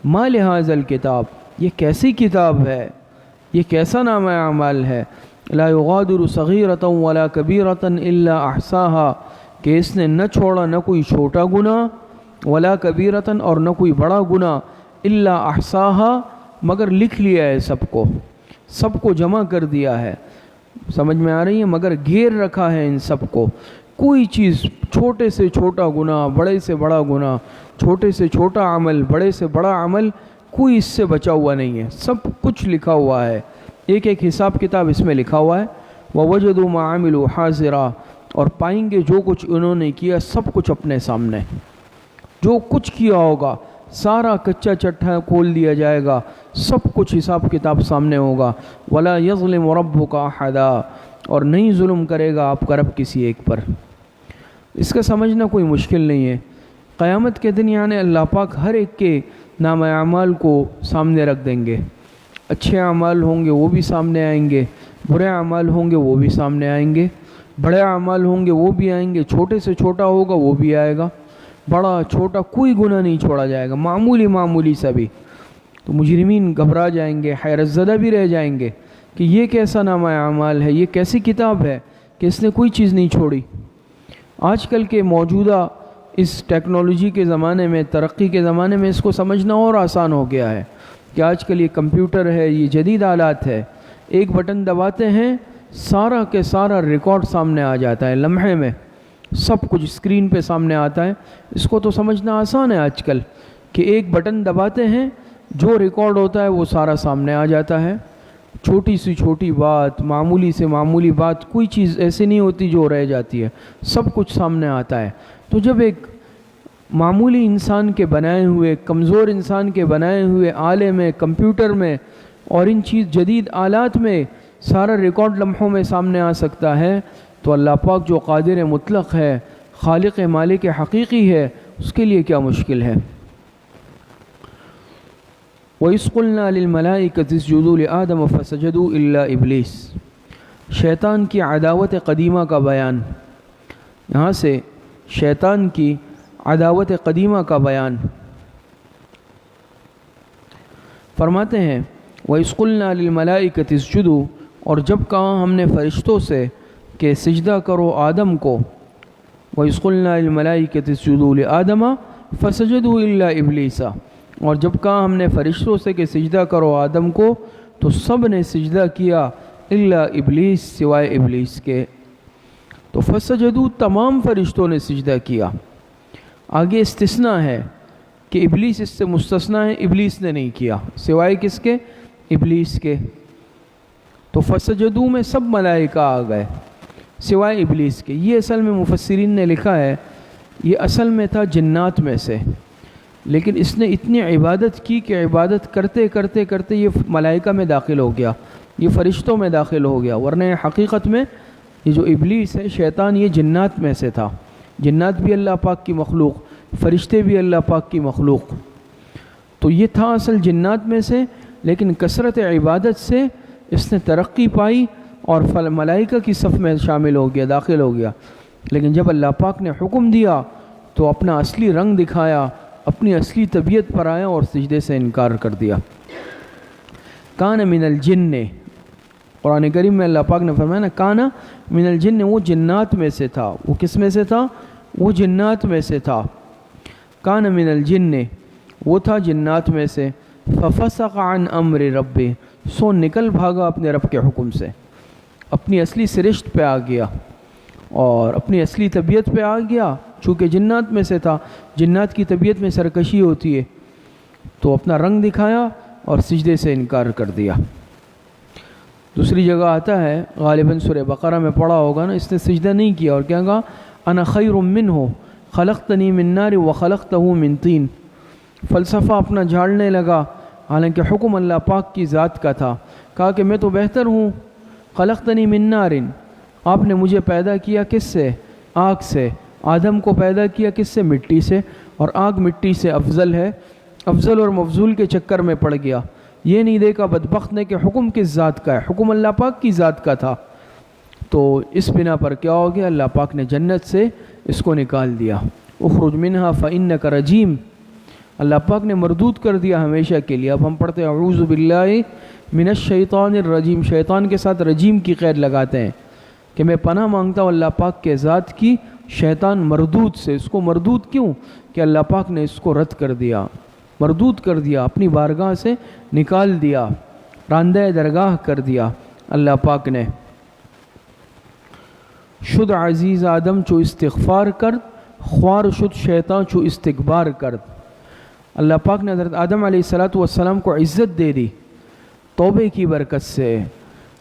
ما لِهَذَا الْكِتَابِ، یہ کیسی کتاب ہے، یہ کیسا نامہ اعمال ہے، لا يغادر صغیرة ولا کبیرة الا احصاها، کہ اس نے نہ چھوڑا نہ کوئی چھوٹا گناہ، ولا کبیرة اور نہ کوئی بڑا گناہ، الا احصاها مگر لکھ لیا ہے سب کو، سب کو جمع کر دیا ہے۔ سمجھ میں آ رہی ہے؟ مگر گھیر رکھا ہے ان سب کو، کوئی چیز چھوٹے سے چھوٹا گناہ، بڑے سے بڑا گناہ، چھوٹے سے چھوٹا عمل، بڑے سے بڑا عمل، کوئی اس سے بچا ہوا نہیں ہے، سب کچھ لکھا ہوا ہے، ایک ایک حساب کتاب اس میں لکھا ہوا ہے۔ وَوَجَدُوا مَا عَمِلُوا حَاضِرًا، اور پائیں گے جو کچھ انہوں نے کیا سب کچھ اپنے سامنے، جو کچھ کیا ہوگا سارا کچا چٹھا کھول دیا جائے گا، سب کچھ حساب کتاب سامنے ہوگا۔ وَلَا يَظْلِمُ رَبُّكَ أَحَدًا، اور نہیں ظلم کرے گا آپ کا رب کسی ایک پر۔ اس کا سمجھنا کوئی مشکل نہیں ہے۔ قیامت کے دن یعنی اللہ پاک ہر ایک کے نام اعمال کو سامنے رکھ دیں گے، اچھے اعمال ہوں گے وہ بھی سامنے آئیں گے، برے اعمال ہوں گے وہ بھی سامنے آئیں گے، بڑے اعمال ہوں گے وہ بھی آئیں گے، چھوٹے سے چھوٹا ہوگا وہ بھی آئے گا، بڑا چھوٹا کوئی گناہ نہیں چھوڑا جائے گا، معمولی سا بھی۔ تو مجرمین گھبرا جائیں گے، حیرت زدہ بھی رہ جائیں گے کہ یہ کیسا نامہ اعمال ہے، یہ کیسی کتاب ہے کہ اس نے کوئی چیز نہیں چھوڑی۔ آج کل کے موجودہ اس ٹیکنالوجی کے زمانے میں، ترقی کے زمانے میں اس کو سمجھنا اور آسان ہو گیا ہے کہ آج کل یہ کمپیوٹر ہے، یہ جدید آلات ہے، ایک بٹن دباتے ہیں سارا کے سارا ریکارڈ سامنے آ جاتا ہے، لمحے میں سب کچھ اسکرین پہ سامنے آتا ہے۔ اس کو تو سمجھنا آسان ہے آج کل کہ ایک بٹن دباتے ہیں جو ریکارڈ ہوتا ہے وہ سارا سامنے آ جاتا ہے، چھوٹی سی چھوٹی بات، معمولی سے معمولی بات، کوئی چیز ایسی نہیں ہوتی جو رہ جاتی ہے، سب کچھ سامنے آتا ہے۔ تو جب ایک معمولی انسان کے بنائے ہوئے، کمزور انسان کے بنائے ہوئے آلے میں، کمپیوٹر میں اور ان جدید آلات میں سارا ریکارڈ لمحوں میں سامنے آ سکتا ہے، تو اللہ پاک جو قادر مطلق ہے، خالق مالک حقیقی ہے، اس کے لیے کیا مشکل ہے۔ وَإِذْ قُلْنَا لِلْمَلَائِكَةِ اسْجُدُوا لِآدَمَ فَسَجَدُوا إِلَّا إِبْلِيسَ، شیطان کی عداوت قدیمہ کا بیان، یہاں سے شیطان کی عداوت قدیمہ کا بیان فرماتے ہیں۔ وَإِذْ قُلْنَا لِلْمَلَائِكَةِ اسْجُدُوا، اور جب کہا ہم نے فرشتوں سے کہ سجدہ کرو آدم کو، وَإِذْ قُلْنَا لِلْمَلَائِكَةِ اسْجُدُوا لِآدَمَ فَسَجَدُوا إِلَّا إِبْلِيسَ، اور جب کہا ہم نے فرشتوں سے کہ سجدہ کرو آدم کو تو سب نے سجدہ کیا الا ابلیس، سوائے ابلیس کے۔ تو فسجدوا، تمام فرشتوں نے سجدہ کیا۔ آگے استثناء ہے کہ ابلیس اس سے مستثنیٰ ہے، ابلیس نے نہیں کیا، سوائے کس کے؟ ابلیس کے۔ تو فسجدوا میں سب ملائکہ آ گئے سوائے ابلیس کے۔ یہ اصل میں مفسرین نے لکھا ہے یہ اصل میں تھا جنات میں سے، لیکن اس نے اتنی عبادت کی کہ عبادت کرتے کرتے کرتے یہ ملائکہ میں داخل ہو گیا، یہ فرشتوں میں داخل ہو گیا، ورنہ حقیقت میں یہ جو ابلیس ہے، شیطان، یہ جنات میں سے تھا۔ جنات بھی اللہ پاک کی مخلوق، فرشتے بھی اللہ پاک کی مخلوق، تو یہ تھا اصل جنات میں سے، لیکن کثرت عبادت سے اس نے ترقی پائی اور ملائکہ کی صف میں شامل ہو گیا، داخل ہو گیا۔ لیکن جب اللہ پاک نے حکم دیا تو اپنا اصلی رنگ دکھایا، اپنی اصلی طبیعت پر آیا اور سجدے سے انکار کر دیا۔ کان من الجن، قرآن کریم میں اللہ پاک نے فرمایا نا، کان من الجن، وہ جنات میں سے تھا۔ وہ کس میں سے تھا؟ وہ جنات میں سے تھا۔ کان من الجن، وہ تھا جنات میں سے۔ ففسق عن امر ربہ، سو نکل بھاگا اپنے رب کے حکم سے، اپنی اصلی سرشت پہ آ گیا اور اپنی اصلی طبیعت پہ آ گیا۔ چونکہ جنات میں سے تھا، جنات کی طبیعت میں سرکشی ہوتی ہے، تو اپنا رنگ دکھایا اور سجدے سے انکار کر دیا۔ دوسری جگہ آتا ہے، غالباً سورہ بقرہ میں پڑھا ہوگا نا، اس نے سجدہ نہیں کیا اور کیا کہا؟ انا خیر منہ خلقتنی من نار وخلقتہ من طین۔ فلسفہ اپنا جھاڑنے لگا، حالانکہ حکم اللہ پاک کی ذات کا تھا۔ کہا کہ میں تو بہتر ہوں، خلقتنی من نار، آپ نے مجھے پیدا کیا کس سے؟ آگ سے۔ آدم کو پیدا کیا کس سے؟ مٹی سے، اور آگ مٹی سے افضل ہے۔ افضل اور مفضول کے چکر میں پڑ گیا، یہ نہیں دیکھا بدبخت نے کہ حکم کس ذات کا ہے، حکم اللہ پاک کی ذات کا تھا۔ تو اس بنا پر کیا ہو گیا؟ اللہ پاک نے جنت سے اس کو نکال دیا۔ اخرج منہا فإنک رجیم، اللہ پاک نے مردود کر دیا ہمیشہ کے لیے۔ اب ہم پڑھتے ہیں اعوذ باللہ من الشیطان الرجیم، شیطان کے ساتھ رجیم کی قید لگاتے ہیں کہ میں پناہ مانگتا ہوں اللہ پاک کے ذات کی شیطان مردود سے۔ اس کو مردود کیوں؟ کہ اللہ پاک نے اس کو رد کر دیا، مردود کر دیا، اپنی بارگاہ سے نکال دیا، راندہ درگاہ کر دیا اللہ پاک نے۔ شد عزیز آدم چو استغفار کرد، خوار شد شیطان چو استکبار کرد۔ اللہ پاک نے حضرت آدم علیہ السلام کو عزت دے دی توبے کی برکت سے،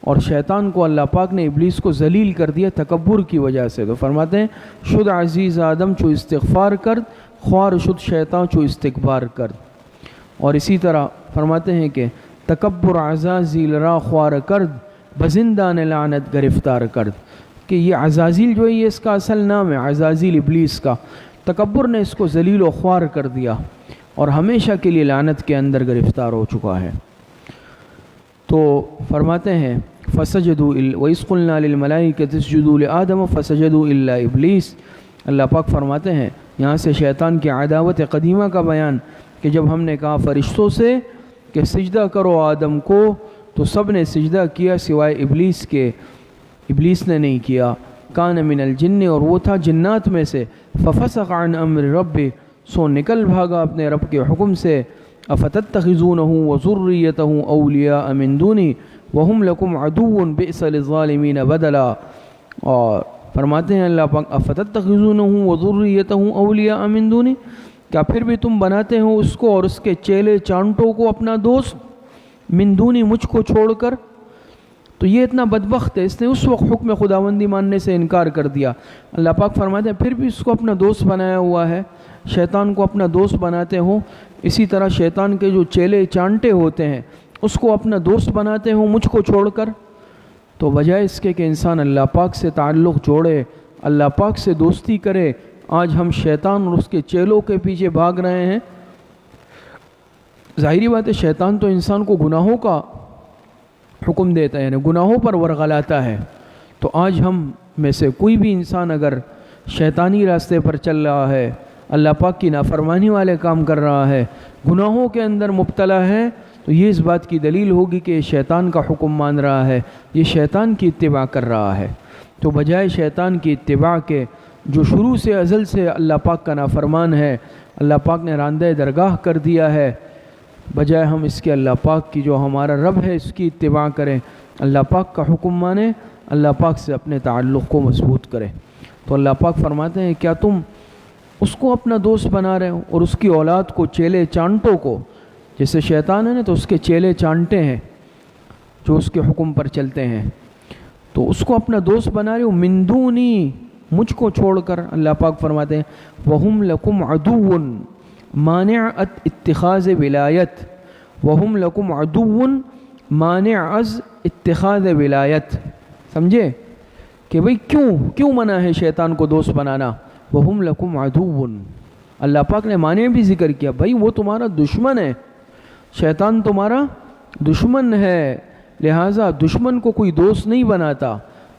اور شیطان کو اللہ پاک نے ابلیس کو ذلیل کر دیا تکبر کی وجہ سے۔ تو فرماتے ہیں شد عزیز آدم چو استغفار کرد، خوار شد شیطان چو استکبار کرد۔ اور اسی طرح فرماتے ہیں کہ تکبر عزازیل را خوار کرد، بزندان لعنت گرفتار کرد، کہ یہ عزازیل جو ہے یہ اس کا اصل نام ہے، عزازیل ابلیس کا۔ تکبر نے اس کو ذلیل و خوار کر دیا اور ہمیشہ کے لیے لعنت کے اندر گرفتار ہو چکا ہے۔ تو فرماتے ہیں فسجدوا وَإِذْ قُلْنَا لِلْمَلَائِكَةِ اسْجُدُوا لِآدَمَ فَسَجَدُوا إِلَّا إِبْلِيسَ۔ اللہ پاک فرماتے ہیں یہاں سے شیطان کی عداوت قدیمہ کا بیان، کہ جب ہم نے کہا فرشتوں سے کہ سجدہ کرو آدم کو تو سب نے سجدہ کیا سوائے ابلیس کے، ابلیس نے نہیں کیا۔ کان من الجن، اور وہ تھا جنات میں سے، ففسق عن امر رب، سو نکل بھاگا اپنے رب کے حکم سے۔ افتتخذونہ وذریتہ اولیاء من دونی وہم لکم عدو بئس للظالمین بدلا۔ اور فرماتے ہیں اللہ پاک افتتخذونہ وذریتہ اولیاء من دونی، کیا پھر بھی تم بناتے ہو اس کو اور اس کے چیلے چانٹوں کو اپنا دوست، من دونی مجھ کو چھوڑ کر۔ تو یہ اتنا بدبخت ہے، اس نے اس وقت حکم خداوندی ماننے سے انکار کر دیا۔ اللہ پاک فرماتے ہیں پھر بھی اس کو اپنا دوست بنایا ہوا ہے، شیطان کو اپنا دوست بناتے ہو، اسی طرح شیطان کے جو چیلے چانٹے ہوتے ہیں اس کو اپنا دوست بناتے ہو مجھ کو چھوڑ کر۔ تو بجائے اس کے کہ انسان اللہ پاک سے تعلق جوڑے، اللہ پاک سے دوستی کرے، آج ہم شیطان اور اس کے چیلوں کے پیچھے بھاگ رہے ہیں۔ ظاہری بات ہے شیطان تو انسان کو گناہوں کا حکم دیتا ہے، یعنی گناہوں پر ورغلاتا ہے۔ تو آج ہم میں سے کوئی بھی انسان اگر شیطانی راستے پر چل رہا ہے، اللہ پاک کی نافرمانی والے کام کر رہا ہے، گناہوں کے اندر مبتلا ہے، تو یہ اس بات کی دلیل ہوگی کہ یہ شیطان کا حکم مان رہا ہے، یہ شیطان کی اتباع کر رہا ہے۔ تو بجائے شیطان کی اتباع کے، جو شروع سے ازل سے اللہ پاک کا نافرمان ہے، اللہ پاک نے راندہ درگاہ کر دیا ہے، بجائے ہم اس کے اللہ پاک کی جو ہمارا رب ہے اس کی اتباع کریں، اللہ پاک کا حکم مانیں، اللہ پاک سے اپنے تعلق کو مضبوط کریں۔ تو اللہ پاک فرماتے ہیں کیا تم اس کو اپنا دوست بنا رہے ہو اور اس کی اولاد کو، چیلے چانٹوں کو، جیسے شیطان ہے نا تو اس کے چیلے چانٹے ہیں جو اس کے حکم پر چلتے ہیں، تو اس کو اپنا دوست بنا رہے ہو، من دونی مجھ کو چھوڑ کر۔ اللہ پاک فرماتے ہیں وَهُمْ لَكُمْ عَدُوٌ مانع اتخاذ ولایت، وَهُمْ لَكُمْ عَدُوٌ مانع از اتخاذ ولایت۔ سمجھے کہ بھئی کیوں منع ہے شیطان کو دوست بنانا؟ وَهُمْ لَكُمْ عَدُوٌ، اللہ پاک نے معنی بھی ذکر کیا، بھئی وہ تمہارا دشمن ہے، شیطان تمہارا دشمن ہے، لہٰذا دشمن کو کوئی دوست نہیں بناتا،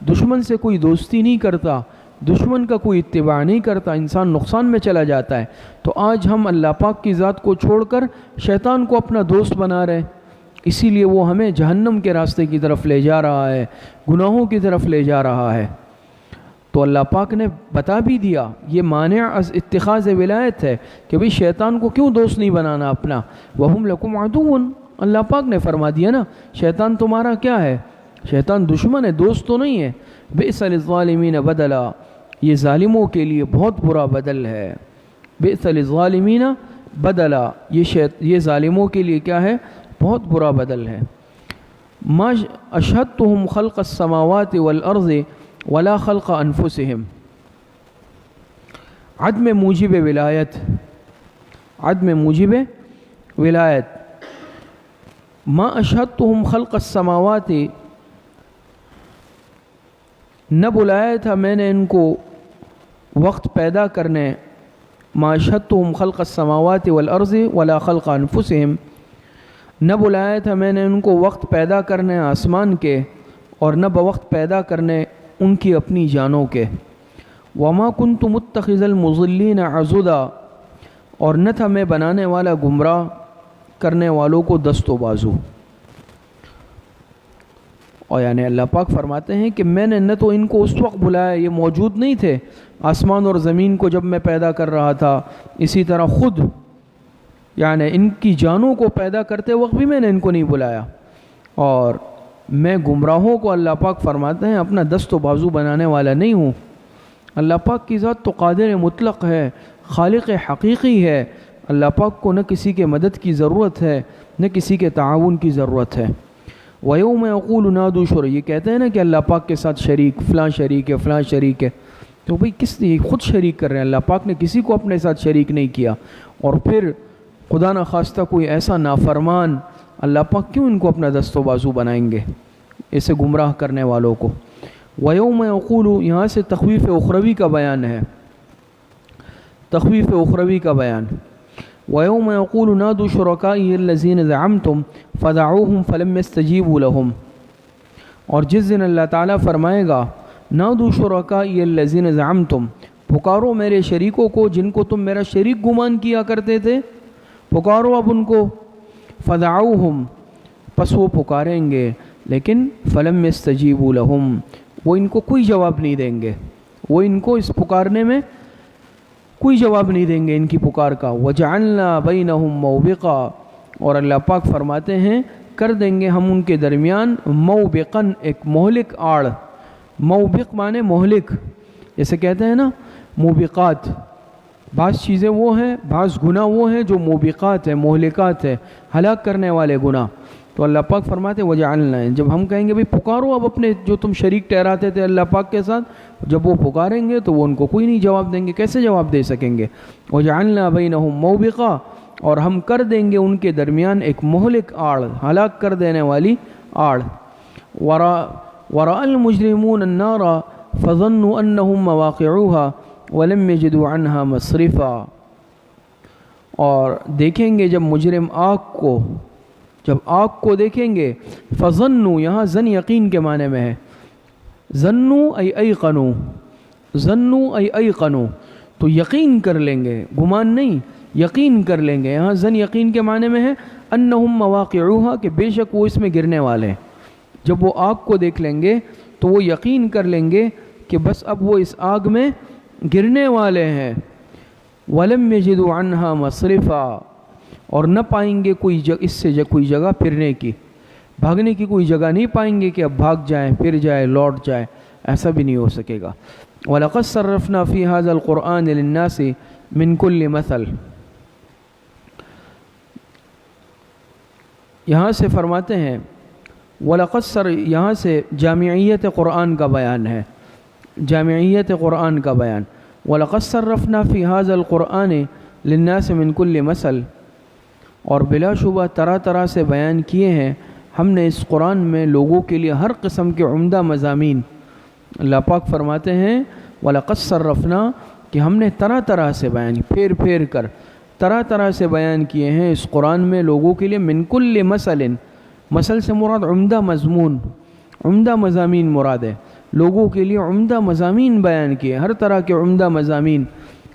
دشمن سے کوئی دوستی نہیں کرتا، دشمن کا کوئی اتباع نہیں کرتا، انسان نقصان میں چلا جاتا ہے۔ تو آج ہم اللہ پاک کی ذات کو چھوڑ کر شیطان کو اپنا دوست بنا رہے ہیں، اسی لیے وہ ہمیں جہنم کے راستے کی طرف لے جا رہا ہے، گناہوں کی طرف لے جا رہا ہے۔ تو اللہ پاک نے بتا بھی دیا یہ مانع از اتخاذ ولایت ہے کہ بھئی شیطان کو کیوں دوست نہیں بنانا اپنا۔ وَهُمْ لَكُمْ عَدُوٌ، اللہ پاک نے فرما دیا نا شیطان تمہارا کیا ہے، شیطان دشمن ہے، دوست تو نہیں ہے۔ بئس للظالمین بدلا، یہ ظالموں کے لیے بہت برا بدل ہے۔ بئس للظالمین بدلا، یہ ظالموں کے لیے کیا ہے، بہت برا بدل ہے۔ ما اشہدتہم خلق السماوات والارض ولا خلق انفسہم، عدم موجب ولایت، عدم موجب ولایت۔ ما اشہدتہم خلق السماوات، نہ بلایا تھا میں نے ان کو وقت پیدا کرنے، ما اشہدتہم خلق السماوات والارض ولا خلق انفسہم، نہ بلایا تھا میں نے ان کو وقت پیدا کرنے آسمان کے اور نہ بوقت پیدا کرنے ان کی اپنی جانوں کے۔ وما كنت متخذ المضلین عضدا، اور نہ تھا میں بنانے والا گمراہ کرنے والوں کو دست و بازو۔ اور یعنی اللہ پاک فرماتے ہیں کہ میں نے نہ تو ان کو اس وقت بلایا، یہ موجود نہیں تھے آسمان اور زمین کو جب میں پیدا کر رہا تھا، اسی طرح خود یعنی ان کی جانوں کو پیدا کرتے وقت بھی میں نے ان کو نہیں بلایا، اور میں گمراہوں کو اللہ پاک فرماتے ہیں اپنا دست و بازو بنانے والا نہیں ہوں۔ اللہ پاک کی ذات تو قادر مطلق ہے، خالق حقیقی ہے۔ اللہ پاک کو نہ کسی کے مدد کی ضرورت ہے نہ کسی کے تعاون کی ضرورت ہے۔ وَيَوْمَ يَقُولُ نَادُوا شُرَكَائِيَ، یہ کہتے ہیں نا کہ اللہ پاک کے ساتھ شریک، فلاں شریک ہے، فلاں شریک ہے، تو بھئی کس نے خود شریک کر رہے ہیں، اللہ پاک نے کسی کو اپنے ساتھ شریک نہیں کیا۔ اور پھر خدا نہ خواستہ کوئی ایسا نافرمان، اللہ پاک کیوں ان کو اپنا دست و بازو بنائیں گے، اسے گمراہ کرنے والوں کو۔ وَيَوْمَ يَقُولُ، یہاں سے تخویف اخروی کا بیان ہے، تخویف اخروی کا بیان۔ وَيَوْمَ يَقُولُ نَادُوا شُرَكَائِيَ الَّذِينَ زَعَمْتُمْ فَدَعُوهُمْ فَلَمْ يَسْتَجِيبُوا لَهُمْ، اور جس دن اللہ تعالیٰ فرمائے گا نَادُوا شُرَكَائِيَ الَّذِينَ زَعَمْتُمْ، پکارو میرے شریکوں کو جن کو تم میرا شریک گمان کیا کرتے تھے، پکارو اب ان کو۔ فَدَعُوهُمْ، پس وہ پکاریں گے، لیکن فَلَمْ يَسْتَجِيبُوا لَهُمْ، وہ ان کو کوئی جواب نہیں دیں گے، وہ ان کو اس پکارنے میں کوئی جواب نہیں دیں گے ان کی پکار کا۔ وَجَعَلْنَا بَيْنَهُمْ مَوْبِقًا، اور اللہ پاک فرماتے ہیں کر دیں گے ہم ان کے درمیان موبقاً، ایک مہلک آڑ۔ موبق مانے مہلک، جیسے کہتے ہیں نا موبقات، بعض چیزیں وہ ہیں، بعض گناہ وہ ہیں جو موبقات ہیں، مہلکات ہیں، ہلاک کرنے والے گناہ۔ تو اللہ پاک فرماتے وجعلنا، جب ہم کہیں گے بھئی پکارو اب اپنے جو تم شریک ٹھہراتے تھے اللہ پاک کے ساتھ، جب وہ پکاریں گے تو وہ ان کو کوئی نہیں جواب دیں گے، کیسے جواب دے سکیں گے؟ وجعلنا بینہم موبقا، اور ہم کر دیں گے ان کے درمیان ایک مہلک آڑ، ہلاک کر دینے والی آڑ۔ ورأى المجرمون النار فظنوا انہم مواقعوها ولم يجدوا عنها مصرفا، اور دیکھیں گے جب مجرم آگ کو، جب آگ کو دیکھیں گے، فظنوا، یہاں ظن یقین کے معنی میں ہے، ظنوا ای ایقنوا، ظنوا ای ایقنوا، تو یقین کر لیں گے، گمان نہیں، یقین کر لیں گے۔ یہاں ظن یقین کے معنی میں ہے انہم مواقعوها، کہ بے شک وہ اس میں گرنے والے ہیں۔ جب وہ آگ کو دیکھ لیں گے تو وہ یقین کر لیں گے کہ بس اب وہ اس آگ میں گرنے والے ہیں۔ وَلَمْ يَجِدُوا عَنْهَا مَصْرِفًا، اور نہ پائیں گے کوئی اس سے کوئی جگہ پھرنے کی، بھاگنے کی کوئی جگہ نہیں پائیں گے کہ اب بھاگ جائیں، پھر جائیں، لوٹ جائیں، ایسا بھی نہیں ہو سکے گا۔ وَلَقَدْ صَرَّفْنَا فِي هَذَا الْقُرْآنِ لِلنَّاسِ مِنْ كُلِّ مَثَلٍ، یہاں سے فرماتے ہیں یہاں سے جامعیت قرآن کا بیان ہے، جامعیت قرآن کا بیان۔ وَلَقَدْ صَرَّفْنَا فِي هَذَا الْقُرْآنِ لِلنَّاسِ مِنْ كُلِّ مَثَلٍ، اور بلا شبہ طرح طرح سے بیان کیے ہیں ہم نے اس قرآن میں لوگوں کے لیے ہر قسم کے عمدہ مضامین۔ اللہ پاک فرماتے ہیں وَلَقَدْ صَرَّفْنَا، کہ ہم نے طرح طرح سے بیان، پھیر پھیر کر طرح طرح سے بیان کیے ہیں اس قرآن میں لوگوں کے لیے، من کل مثل، مثل سے مراد عمدہ مضمون، عمدہ مضامین مراد ہے، لوگوں کے لیے عمدہ مضامین بیان کیے، ہر طرح کے عمدہ مضامین۔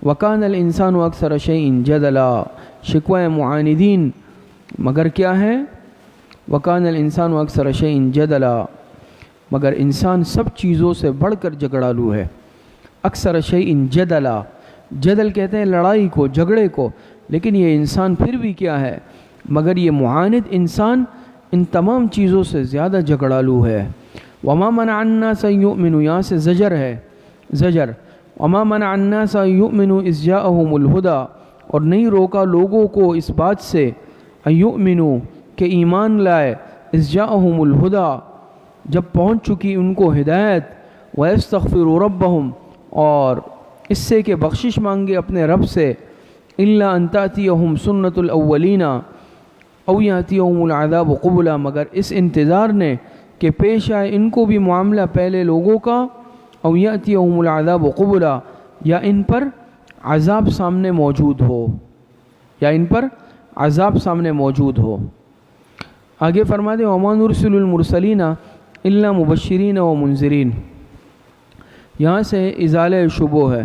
وَكَانَ الْإِنسَانُ أَكْثَرَ شَيْءٍ جَدَلًا، شکوہ معاندین مگر کیا ہے؟ وَكَانَ الْإِنسَانُ أَكْثَرَ شَيْءٍ جَدَلًا، مگر انسان سب چیزوں سے بڑھ کر جھگڑالو ہے۔ اکثر شیء جدلا، جدل کہتے ہیں لڑائی کو، جھگڑے کو، لیکن یہ انسان پھر بھی کیا ہے؟ مگر یہ معاند انسان ان تمام چیزوں سے زیادہ جھگڑالو ہے۔ وَمَا مَنَعَ النَّاسَ أَن يُؤْمِنُوا، یہاں سے زجر ہے، زجر۔ وَمَا مَنَعَ النَّاسَ أَن يُؤْمِنُوا إِذْ جَاءَهُمُ الْهُدَى، اور نہیں روکا لوگوں کو اس بات سے أن يُؤْمِنُوا، کہ ایمان لائے، إِذْ جَاءَهُمُ الْهُدَى، جب پہنچ چکی ان کو ہدایت، وَيَسْتَغْفِرُوا رَبَّهُمْ، اور اس سے کہ بخشش مانگے اپنے رب سے، إِلَّا أَن تَأْتِيَهُمْ سُنَّةُ الْأَوَّلِينَ أَوْ يَأْتِيَهُمُ الْعَذَابُ قُبُلًا، مگر اس انتظار نے کہ پیش آئے ان کو بھی معاملہ پہلے لوگوں کا، أَوْ يَأْتِيَهُمُ الْعَذَابُ قُبُلًا، یا ان پر عذاب سامنے موجود ہو، یا ان پر عذاب سامنے موجود ہو۔ آگے فرماتے ہیں وَمَا نُرْسِلُ الْمُرْسَلِينَ إِلَّا مُبَشِّرِينَ وَمُنذِرِينَ، یہاں سے ازالہ شبہ ہے،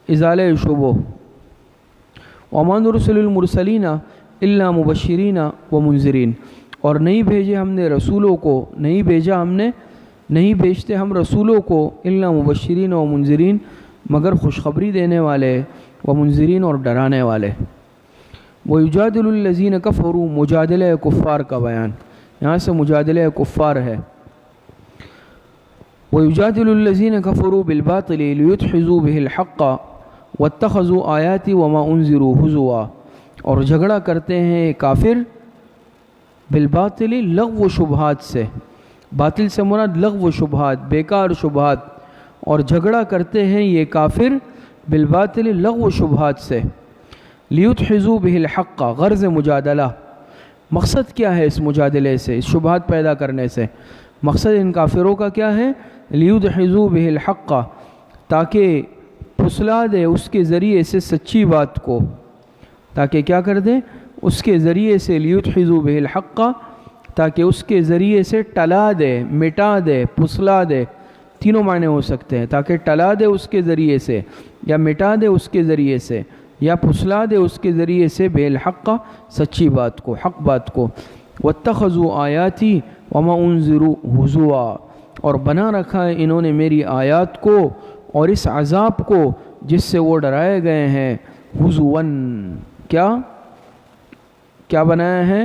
ازالہ شبہ۔ وَمَا نُرْسِلُ الْمُرْسَلِينَ إِلَّا مُبَشِّرِينَ وَمُنذِرِينَ، اور نہیں بھیجے ہم نے رسولوں کو، نہیں بھیجا ہم نے، نہیں بھیجتے ہم رسولوں کو، إِلَّا مُبَشِّرِينَ وَمُنذِرِينَ، مگر خوشخبری دینے والے، ومنذرین، اور ڈرانے والے۔ وَيُجَادِلُ الَّذِينَ كَفَرُوا، مجادلہ کفار کا بیان، یہاں سے مجادلہ کفار ہے۔ وَيُجَادِلُ الَّذِينَ كَفَرُوا بِالْبَاطِلِ لِيُدْحِضُوا بِهِ الْحَقَّ وَاتَّخَذُوا آيَاتِي وَمَا أُنذِرُوا هُزُوًا، اور جھگڑا کرتے ہیں یہ کافر بالباطل لغو و شبہات سے، باطل سے مراد لغو و شبہات، بیکار شبہات، اور جھگڑا کرتے ہیں یہ کافر بالباطل لغو و شبہات سے، لیُدْحِضُوا بِهِ الْحَقَّ، غرض مجادلہ، مقصد کیا ہے اس مجادلے سے، اس شبہات پیدا کرنے سے؟ مقصد ان کافروں کا کیا ہے؟ لیُدْحِضُوا بِهِ الْحَقَّ، تاکہ پھسلا دے اس کے ذریعے سے سچی بات کو، تاکہ کیا کر دے اس کے ذریعے سے، لیُدْحِضُوا بِهِ الْحَقَّ، تاکہ اس کے ذریعے سے ٹلا دے، مٹا دے، پھسلا دے، تینوں معنی ہو سکتے ہیں، تاکہ ٹلا دے اس کے ذریعے سے، یا مٹا دے اس کے ذریعے سے، یا پھسلا دے اس کے ذریعے سے، بالحق، سچی بات کو، حق بات کو۔ وَاتَّخَذُوا آیَاتِي وَمَا أُنذِرُوا هُزُوًا، اور بنا رکھا ہے انہوں نے میری آیات کو اور اس عذاب کو جس سے وہ ڈرائے گئے ہیں، ہزواً، کیا بنایا ہے؟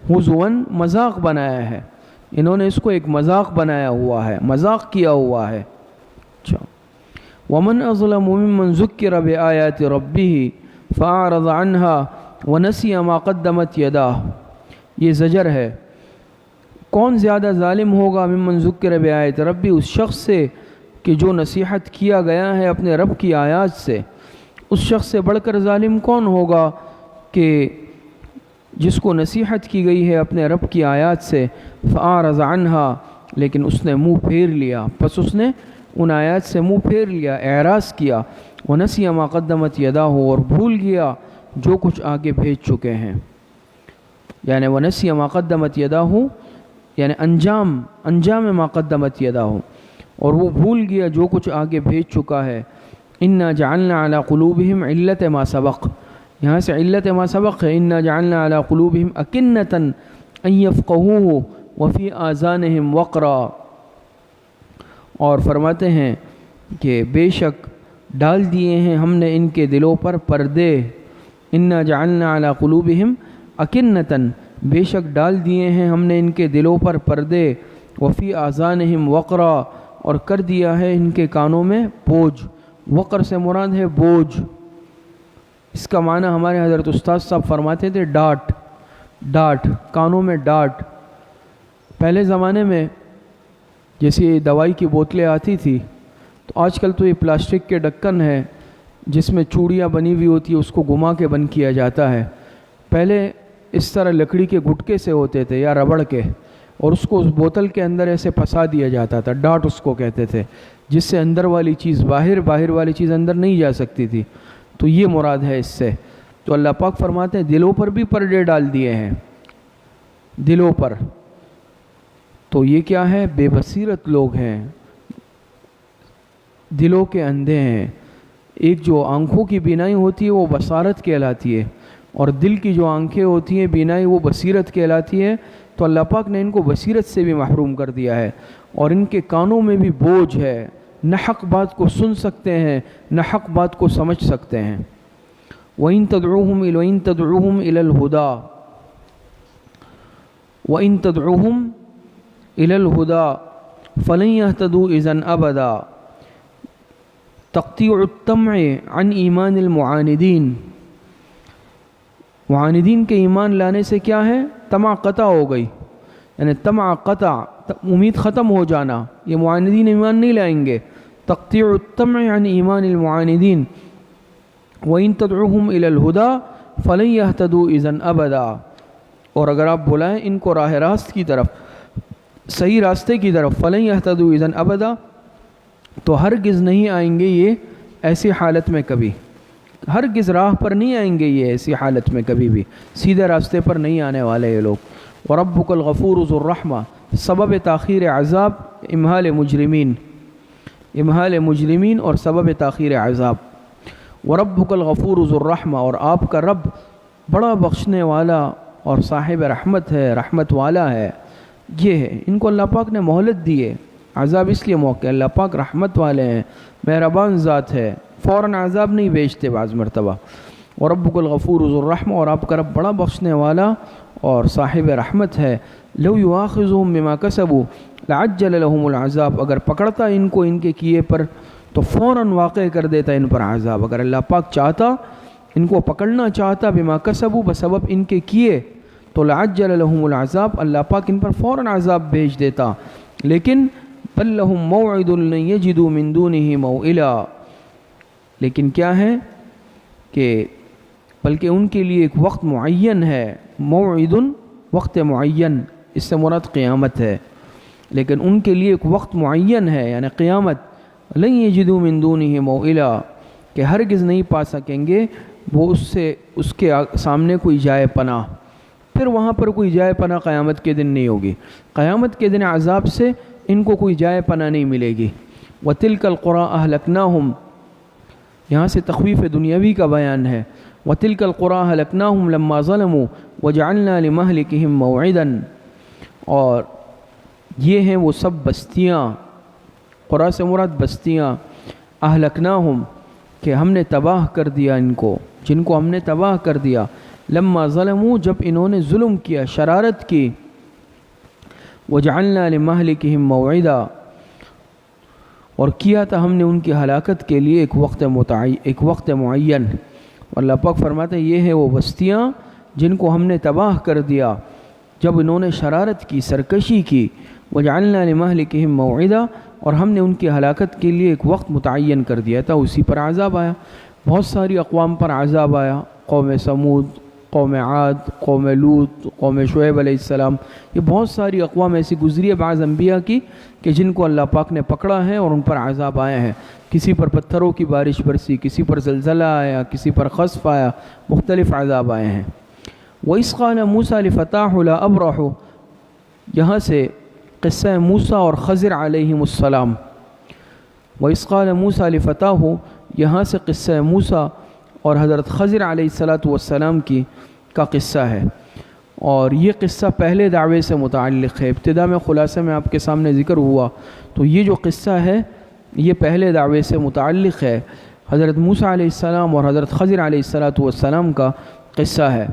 ہزواً، مذاق بنایا ہے، انہوں نے اس کو ایک مذاق بنایا ہوا ہے، مذاق کیا ہوا ہے۔ اچھا، وَمَنْ أَظْلَمُ مِمَّنْ ذُكِّرَ بِآيَاتِ رَبِّهِ فَأَعْرَضَ عَنْهَا وَنَسِيَ مَا قَدَّمَتْ يَدَاهُ، یہ زجر ہے۔ کون زیادہ ظالم ہوگا؟ ممن ذکر بآیات ربی، اس شخص سے کہ جو نصیحت کیا گیا ہے اپنے رب کی آیات سے، اس شخص سے بڑھ کر ظالم کون ہوگا کہ جس کو نصیحت کی گئی ہے اپنے رب کی آیات سے، فأعرض عنها، لیکن اس نے منہ پھیر لیا، پس اس نے ان آیات سے منہ پھیر لیا، اعراض کیا، ونسی ما قدمت یداہ، اور بھول گیا جو کچھ آگے بھیج چکے ہیں، یعنی ونسی ما قدمت یداہ یعنی انجام ما قدمت یداہ، اور وہ بھول گیا جو کچھ آگے بھیج چکا ہے۔ انا جعلنا علی قلوبہم علت ما سبق، یہاں سے علت ما سبق ہے، انا جعلنا علی قلوبہم اکنۃ ان یفقہوہ وفی آذانہم وقرا، اور فرماتے ہیں کہ بے شک ڈال دیے ہیں ہم نے ان کے دلوں پر پردے، انا جعلنا علی قلوبہم اکنۃ، بے شک ڈال دیے ہیں ہم نے ان کے دلوں پر پردے، وفی آذانہم وقرا، اور کر دیا ہے ان کے کانوں میں بوجھ، وقر سے مراد ہے بوجھ، اس کا معنی ہمارے حضرت استاد صاحب فرماتے تھے ڈاٹ، کانوں میں ڈاٹ۔ پہلے زمانے میں جیسے دوائی کی بوتلیں آتی تھی، تو آج کل تو یہ پلاسٹک کے ڈھکن ہے جس میں چوڑیاں بنی ہوئی ہوتی ہے، اس کو گھما کے بند کیا جاتا ہے۔ پہلے اس طرح لکڑی کے گٹکے سے ہوتے تھے یا ربڑ کے، اور اس کو اس بوتل کے اندر ایسے پھنسا دیا جاتا تھا، ڈاٹ اس کو کہتے تھے، جس سے اندر والی چیز باہر والی چیز اندر نہیں جا سکتی تھی، تو یہ مراد ہے اس سے۔ تو اللہ پاک فرماتے ہیں دلوں پر بھی پردے ڈال دیے ہیں، دلوں پر، تو یہ کیا ہے؟ بے بصیرت لوگ ہیں، دلوں کے اندھے ہیں۔ ایک جو آنکھوں کی بینائی ہوتی ہے وہ بصارت کہلاتی ہے، اور دل کی جو آنکھیں ہوتی ہیں بینائی وہ بصیرت کہلاتی ہے۔ تو اللہ پاک نے ان کو بصیرت سے بھی محروم کر دیا ہے، اور ان کے کانوں میں بھی بوجھ ہے، نہ حق بات کو سن سکتے ہیں نہ حق بات کو سمجھ سکتے ہیں۔ وَإِن تَدْعُوهُمْ إِلَى الْهُدَىٰ وَإِن تَدْعُوهُمْ إِلَى الْهُدَىٰ فَلَن يَهْتَدُوا إِذًا أَبَدًا تَقْطِيعُ الطَّمْعِ عَنْ إِيمَانِ الْمُعَانِدِينَ، معاندین کے ایمان لانے سے کیا ہے؟ طمع قطع ہو گئی، یعنی طمع قطع، امید ختم ہو جانا، یہ معاندین ایمان نہیں لائیں گے۔ تقطیع الطمع عن ایمان المعاندین، وَإِن تَدْعُوهُمْ إِلَى الْهُدَىٰ فَلَن يَهْتَدُوا إِذًا أَبَدًا، اور اگر آپ بلائیں ان کو راہ راست کی طرف، صحیح راستے کی طرف، فَلَن يَهْتَدُوا إِذًا أَبَدًا، تو ہرگز نہیں آئیں گے یہ ایسی حالت میں کبھی، ہرگز راہ پر نہیں آئیں گے یہ ایسی حالت میں کبھی بھی، سیدھے راستے پر نہیں آنے والے یہ لوگ۔ وَرَبُّكَ الْغَفُورُ ذُو الرَّحْمَةِ، سبب تاخیر عذاب امہال مجرمین اور سبب تاخیر عذاب۔ وَرَبُّكَ الْغَفُورُ ذُو الرَّحْمَةِ، اور آپ کا رب بڑا بخشنے والا اور صاحب رحمت ہے، رحمت والا ہے۔ یہ ہے، ان کو اللہ پاک نے مہلت دی ہے، عذاب اس لیے موقع، اللہ پاک رحمت والے ہیں، مہربان ذات ہے، فوراً عذاب نہیں بھیجتے بعض مرتبہ۔ وربک الغفور ذو الرحمہ، اور آپ کا رب بڑا بخشنے والا اور صاحب رحمت ہے۔ لو یؤاخذہم بما کسبوا لعجل لهم العذاب، اگر پکڑتا ان کو ان کے کیے پر تو فوراً واقع کر دیتا ان پر عذاب۔ اگر اللہ پاک چاہتا، ان کو پکڑنا چاہتا بما کسبوا بسبب ان کے کیے، تو لعجل لهم العذاب، اللہ پاک ان پر فوراً عذاب بھیج دیتا۔ لیکن بل لهم موعد لن یجدوا من دونه موئلا، لیکن کیا ہے کہ بلکہ ان کے لیے ایک وقت معین ہے، موعد وقت معین، اس سے مراد قیامت ہے، لیکن ان کے لیے ایک وقت معین ہے یعنی قیامت۔ لن یجدوا من دونه موئلا، کہ ہرگز نہیں پا سکیں گے وہ اس کے سامنے کوئی جائے پناہ، پھر وہاں پر کوئی جائے پناہ قیامت کے دن نہیں ہوگی۔ قیامت کے دن عذاب سے ان کو کوئی جائے پناہ نہیں ملے گی۔ وَتِلْكَ الْقُرَىٰ أَهْلَكْنَاهُمْ، یہاں سے تخویف دنیاوی کا بیان ہے۔ وَتِلْكَ الْقُرَىٰ أَهْلَكْنَاهُمْ لَمَّا ظَلَمُوا وَجَعَلْنَا لِمَهْلِكِهِمْ مَوْعِدًا، اور یہ ہیں وہ سب بستیاں، قرآ سے مراد بستیاں، اہلکناہم کہ ہم نے تباہ کر دیا ان کو، جن کو ہم نے تباہ کر دیا، لما ظلموا جب انہوں نے ظلم کیا، شرارت کی، وجعلنا لمہلکہم موعدا اور کیا تھا ہم نے ان کی ہلاکت کے لیے ایک وقت معین۔ اللہ پاک فرماتے ہیں یہ ہے وہ بستیاں جن کو ہم نے تباہ کر دیا جب انہوں نے شرارت کی، سرکشی کی، وجعلنا لمہلکہم موعدا اور ہم نے ان کی ہلاکت کے لیے ایک وقت متعین کر دیا تھا، اسی پر عذاب آیا۔ بہت ساری اقوام پر عذاب آیا، قوم سمود، قوم عاد، قوم لوط، قوم شعیب علیہ السلام، یہ بہت ساری اقوام ایسی گزری ہے بعض انبیاء کی کہ جن کو اللہ پاک نے پکڑا ہے اور ان پر عذاب آئے ہیں۔ کسی پر پتھروں کی بارش برسی، کسی پر زلزلہ آیا، کسی پر خسف آیا، مختلف عذاب آئے ہیں۔ وَإِذْ قَالَ مُوسَىٰ لِفَتَاهُ لَا أَبْرَحُ، یہاں سے قصہ موسیٰ اور خضر علیہم السلام۔ وَإِذْ قَالَ مُوسَىٰ لِفَتَاهُ، یہاں سے قصہ موسیٰ اور حضرت خضر علیہ السلام کا قصہ ہے، اور یہ قصہ پہلے دعوے سے متعلق ہے۔ ابتدا میں خلاصے میں آپ کے سامنے ذکر ہوا، تو یہ جو قصہ ہے یہ پہلے دعوے سے متعلق ہے، حضرت موسیٰ علیہ السلام اور حضرت خضر علیہ السلام کا قصہ ہے۔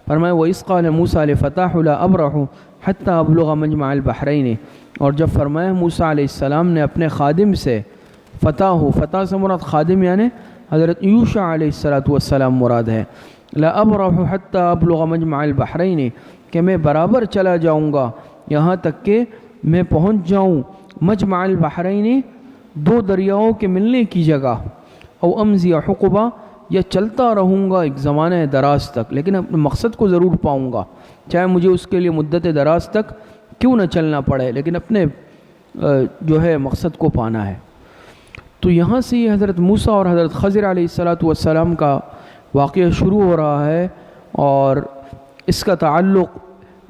فرمایا وَإِذْ قَالَ مُوسَىٰ لِفَتَاهُ لَا أَبْرَحُ حَتَّىٰ أَبْلُغَ مَجْمَعَ الْبَحْرَيْنِ، اور جب فرمایا موسیٰ علیہ السلام نے اپنے خادم سے، فتح سے مراد خادم یعنی حضرت یوشع علیہ السلام مراد ہے، لا ابرح حتی ابلغ مجمع البحرین، کہ میں برابر چلا جاؤں گا یہاں تک کہ میں پہنچ جاؤں مجمع البحرین، دو دریاؤں کے ملنے کی جگہ، او امضی حقبہ، یا چلتا رہوں گا ایک زمانہ دراز تک، لیکن اپنے مقصد کو ضرور پاؤں گا، چاہے مجھے اس کے لیے مدت دراز تک کیوں نہ چلنا پڑے، لیکن اپنے جو ہے مقصد کو پانا ہے۔ تو یہاں سے یہ حضرت موسیٰ اور حضرت خضر علیہ السلام کا واقعہ شروع ہو رہا ہے، اور اس کا تعلق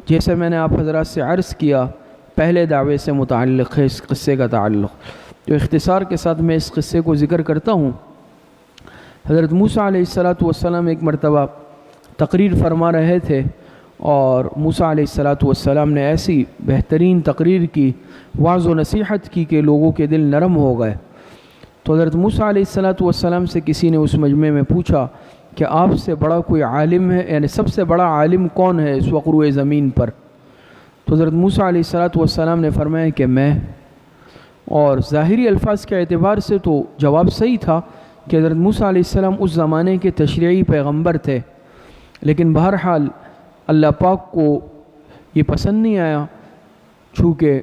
جیسے میں نے آپ حضرات سے عرض کیا پہلے دعوے سے متعلق ہے اس قصے کا تعلق۔ تو اختصار کے ساتھ میں اس قصے کو ذکر کرتا ہوں۔ حضرت موسیٰ علیہ السلام ایک مرتبہ تقریر فرما رہے تھے، اور موسیٰ علیہ السلام نے ایسی بہترین تقریر کی، وعظ و نصیحت کی کہ لوگوں کے دل نرم ہو گئے۔ تو حضرت موسیٰ علیہ السلام سے کسی نے اس مجمع میں پوچھا کہ آپ سے بڑا کوئی عالم ہے، یعنی سب سے بڑا عالم کون ہے اس وقت روئے زمین پر؟ تو حضرت موسیٰ علیہ السلام نے فرمایا کہ میں، اور ظاہری الفاظ کے اعتبار سے تو جواب صحیح تھا کہ حضرت موسیٰ علیہ السلام اس زمانے کے تشریعی پیغمبر تھے، لیکن بہرحال اللہ پاک کو یہ پسند نہیں آیا، چونکہ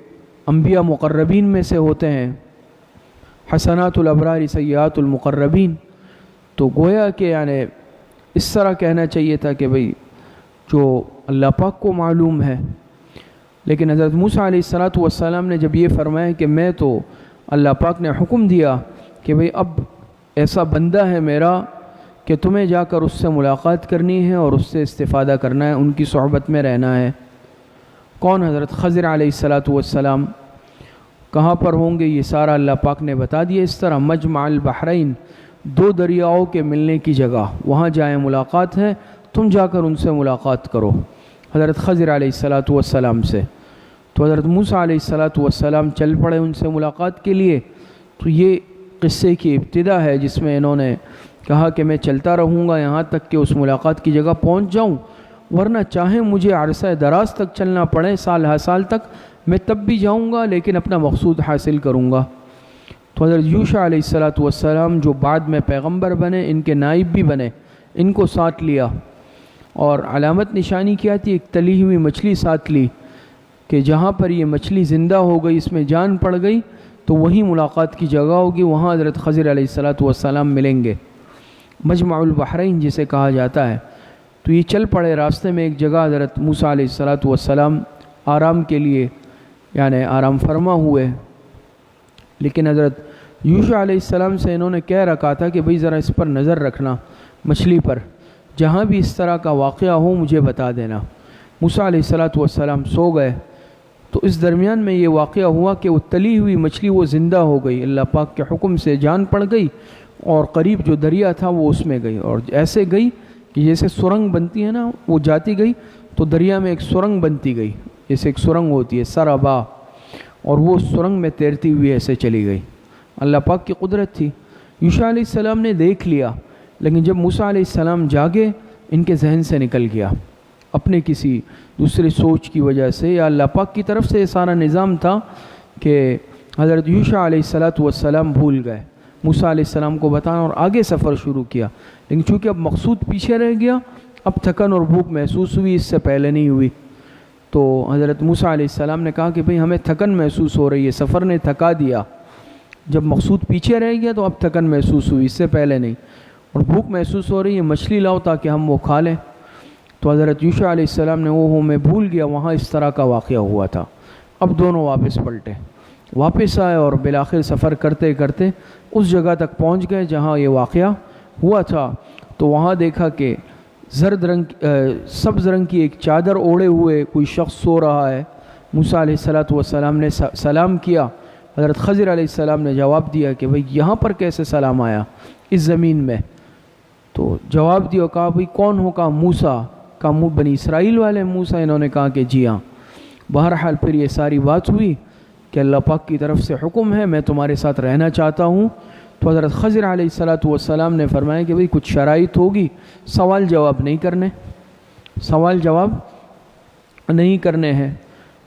انبیاء مقربین میں سے ہوتے ہیں، حسنات الابرار سیئات المقربین، تو گویا کہ یعنی اس طرح کہنا چاہیے تھا کہ بھئی جو اللہ پاک کو معلوم ہے، لیکن حضرت موسیٰ علیہ السلام نے جب یہ فرمایا کہ میں تو اللہ پاک نے حکم دیا کہ بھئی اب ایسا بندہ ہے میرا کہ تمہیں جا کر اس سے ملاقات کرنی ہے اور اس سے استفادہ کرنا ہے، ان کی صحبت میں رہنا ہے۔ کون؟ حضرت خضر علیہ السلام۔ کہاں پر ہوں گے یہ سارا اللہ پاک نے بتا دیا، اس طرح مجمع البحرین، دو دریاؤں کے ملنے کی جگہ، وہاں جائیں، ملاقات ہے، تم جا کر ان سے ملاقات کرو، حضرت خضر علیہ السلام سے۔ تو حضرت موسیٰ علیہ السلام چل پڑے ان سے ملاقات کے لیے۔ تو یہ قصے کی ابتدا ہے جس میں انہوں نے کہا کہ میں چلتا رہوں گا یہاں تک کہ اس ملاقات کی جگہ پہنچ جاؤں، ورنہ چاہے مجھے عرصہ دراز تک چلنا پڑے، سال ہر سال تک، میں تب بھی جاؤں گا لیکن اپنا مقصود حاصل کروں گا۔ تو حضرت یوشع علیہ السلام جو بعد میں پیغمبر بنے، ان کے نائب بھی بنے، ان کو ساتھ لیا، اور علامت نشانی کیا تھی؟ ایک تلی ہوئی مچھلی ساتھ لی کہ جہاں پر یہ مچھلی زندہ ہو گئی، اس میں جان پڑ گئی، تو وہی ملاقات کی جگہ ہوگی، وہاں حضرت خضر علیہ السلام ملیں گے، مجمع البحرین جسے کہا جاتا ہے۔ تو یہ چل پڑے، راستے میں ایک جگہ حضرت موسیٰ علیہ السلام آرام کے لیے یعنی آرام فرما ہوئے، لیکن حضرت یوشع علیہ السلام سے انہوں نے کہہ رکھا تھا کہ بھئی ذرا اس پر نظر رکھنا، مچھلی پر، جہاں بھی اس طرح کا واقعہ ہو مجھے بتا دینا۔ موسیٰ علیہ السلام سو گئے، تو اس درمیان میں یہ واقعہ ہوا کہ وہ تلی ہوئی مچھلی وہ زندہ ہو گئی، اللہ پاک کے حکم سے جان پڑ گئی، اور قریب جو دریا تھا وہ اس میں گئی، اور ایسے گئی کہ جیسے سرنگ بنتی ہے نا، وہ جاتی گئی تو دریا میں ایک سرنگ بنتی گئی، جیسے ایک سرنگ ہوتی ہے سرابا، اور وہ سرنگ میں تیرتی ہوئی ایسے چلی گئی۔ اللہ پاک کی قدرت تھی۔ یوشع علیہ السلام نے دیکھ لیا، لیکن جب موسیٰ علیہ السلام جاگے، ان کے ذہن سے نکل گیا، اپنے کسی دوسرے سوچ کی وجہ سے، یا اللہ پاک کی طرف سے یہ سارا نظام تھا کہ حضرت یوشع علیہ السلام بھول گئے موسیٰ علیہ السلام کو بتانا، اور آگے سفر شروع کیا، لیکن چونکہ اب مقصود پیچھے رہ گیا، اب تھکن اور بھوک محسوس ہوئی، اس سے پہلے نہیں ہوئی، تو حضرت موسیٰ علیہ السلام نے کہا کہ بھئی ہمیں تھکن محسوس ہو رہی ہے، سفر نے تھکا دیا، جب مقصود پیچھے رہ گیا تو اب تھکن محسوس ہوئی، اس سے پہلے نہیں، اور بھوک محسوس ہو رہی ہے، مچھلی لاؤ تاکہ ہم وہ کھا لیں۔ تو حضرت یوشع علیہ السلام نے میں بھول گیا وہاں اس طرح کا واقعہ ہوا تھا۔ اب دونوں واپس پلٹے، واپس آئے، اور بالآخر سفر کرتے کرتے اس جگہ تک پہنچ گئے جہاں یہ واقعہ ہوا تھا، تو وہاں دیکھا کہ سبز رنگ کی ایک چادر اوڑھے ہوئے کوئی شخص سو رہا ہے۔ موسیٰ علیہ السلام نے سلام کیا، حضرت خضر علیہ السلام نے جواب دیا کہ بھئی یہاں پر کیسے سلام آیا اس زمین میں؟ تو جواب دیا، کہا بھئی کون ہو؟ کہا موسیٰ۔ کہا بنی اسرائیل والے موسیٰ؟ انہوں نے کہا کہ جی ہاں۔ بہرحال پھر یہ ساری بات ہوئی کہ اللہ پاک کی طرف سے حکم ہے، میں تمہارے ساتھ رہنا چاہتا ہوں۔ تو حضرت خضر علیہ السلام نے فرمایا کہ بھئی کچھ شرائط ہوگی، سوال جواب نہیں کرنے، سوال جواب نہیں کرنے ہیں۔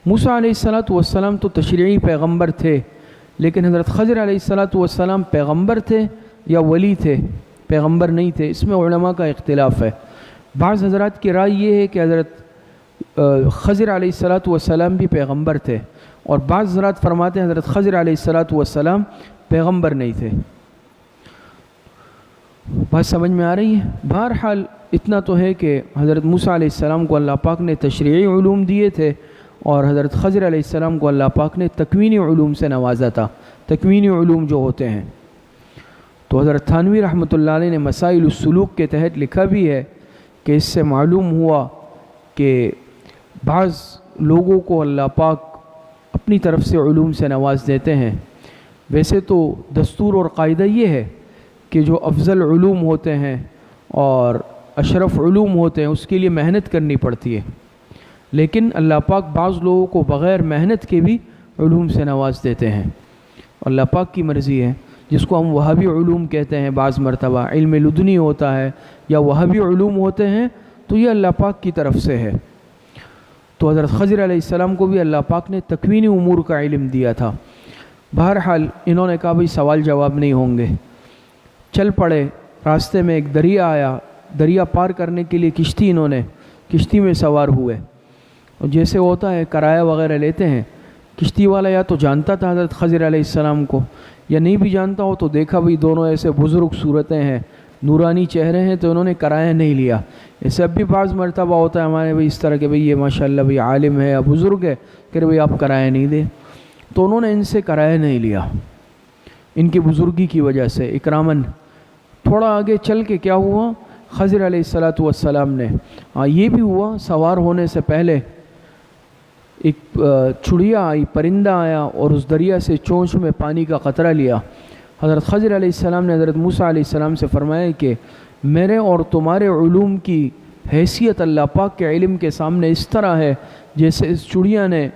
موسیٰ علیہ السلام تو تشریعی پیغمبر تھے، لیکن حضرت خضر علیہ السلام پیغمبر تھے یا ولی تھے؟ پیغمبر نہیں تھے، اس میں علماء کا اختلاف ہے۔ بعض حضرات کی رائے یہ ہے کہ حضرت خضر علیہ السلام بھی پیغمبر تھے، اور بعض حضرات فرماتے ہیں حضرت خضر علیہ السلام پیغمبر نہیں تھے۔ بات سمجھ میں آ رہی ہے؟ بہرحال اتنا تو ہے کہ حضرت موسیٰ علیہ السلام کو اللہ پاک نے تشریعی علوم دیے تھے، اور حضرت خضر علیہ السلام کو اللہ پاک نے تکوینی علوم سے نوازا تھا، تکوینی علوم جو ہوتے ہیں۔ تو حضرت تھانوی رحمۃ اللہ علیہ نے مسائل السلوک کے تحت لکھا بھی ہے کہ اس سے معلوم ہوا کہ بعض لوگوں کو اللہ پاک اپنی طرف سے علوم سے نواز دیتے ہیں۔ ویسے تو دستور اور قاعدہ یہ ہے کہ جو افضل علوم ہوتے ہیں اور اشرف علوم ہوتے ہیں اس کے لیے محنت کرنی پڑتی ہے، لیکن اللہ پاک بعض لوگوں کو بغیر محنت کے بھی علوم سے نواز دیتے ہیں، اللہ پاک کی مرضی ہے۔ جس کو ہم وہابی علوم کہتے ہیں، بعض مرتبہ علم لدنی ہوتا ہے یا وہابی علوم ہوتے ہیں، تو یہ اللہ پاک کی طرف سے ہے۔ تو حضرت خضر علیہ السلام کو بھی اللہ پاک نے تکوینی امور کا علم دیا تھا۔ بہرحال انہوں نے کہا بھئی سوال جواب نہیں ہوں گے، چل پڑے۔ راستے میں ایک دریا آیا، دریا پار کرنے کے لیے کشتی میں سوار ہوئے، اور جیسے ہوتا ہے کرایہ وغیرہ لیتے ہیں، کشتی والا یا تو جانتا تھا حضرت خضر علیہ السلام کو، یا نہیں بھی جانتا ہو تو دیکھا بھئی دونوں ایسے بزرگ صورتیں ہیں، نورانی چہرے ہیں، تو انہوں نے کرایہ نہیں لیا۔ ایسے اب بھی بعض مرتبہ ہوتا ہے ہمارے بھئی اس طرح کے، بھئی یہ ماشاءاللہ بھئی عالم ہے یا بزرگ ہے، کہ بھئی آپ کرایہ نہیں دیں، تو انہوں نے ان سے کرایہ نہیں لیا، ان کی بزرگی کی وجہ سے اکراماً۔ تھوڑا آگے چل کے کیا ہوا، خضر علیہ السلام نے یہ بھی ہوا، سوار ہونے سے پہلے ایک چڑیا آئی، پرندہ آیا، اور اس دریا سے چونچ میں پانی کا قطرہ لیا۔ حضرت خضر علیہ السلام نے حضرت موسیٰ علیہ السلام سے فرمایا کہ میرے اور تمہارے علوم کی حیثیت اللہ پاک کے علم کے سامنے اس طرح ہے جیسے اس چڑیا نے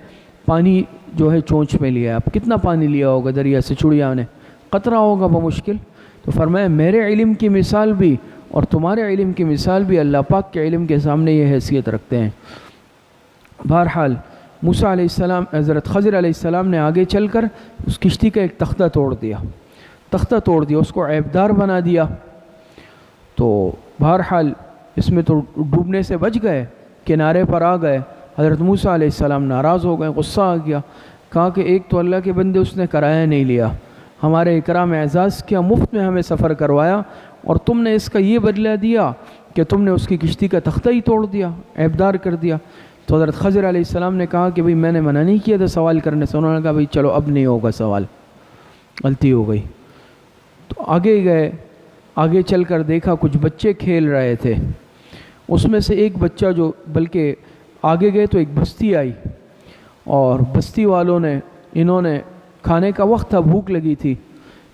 پانی جو ہے چونچ میں لیا ہے۔ اب کتنا پانی لیا ہوگا دریا سے چڑیا نے؟ قطرہ ہوگا بمشکل، تو فرمایا میرے علم کی مثال بھی اور تمہارے علم کی مثال بھی اللہ پاک کے علم کے سامنے یہ حیثیت رکھتے ہیں۔ بہرحال موسیٰ علیہ السلام حضرت خضر علیہ السلام نے آگے چل کر اس کشتی کا ایک تختہ توڑ دیا، اس کو عیبدار بنا دیا۔ تو بہرحال اس میں تو ڈوبنے سے بچ گئے، کنارے پر آ گئے۔ حضرت موسیٰ علیہ السلام ناراض ہو گئے، غصہ آ گیا، کہا کہ ایک تو اللہ کے بندے اس نے کرایہ نہیں لیا، ہمارے اکرام اعزاز کیا، مفت میں ہمیں سفر کروایا، اور تم نے اس کا یہ بدلہ دیا کہ تم نے اس کی کشتی کا تختہ ہی توڑ دیا، عیبدار کر دیا۔ تو حضرت خضر علیہ السلام نے کہا کہ بھئی میں نے منع نہیں کیا تھا سوال کرنے سے۔ انہوں نے کہا بھئی چلو اب نہیں ہوگا سوال، غلطی ہو گئی۔ تو آگے گئے، آگے چل کر دیکھا کچھ بچے کھیل رہے تھے، اس میں سے ایک بچہ جو بلکہ آگے گئے تو ایک بستی آئی، اور بستی والوں نے انہوں نے کھانے کا وقت تھا، بھوک لگی تھی،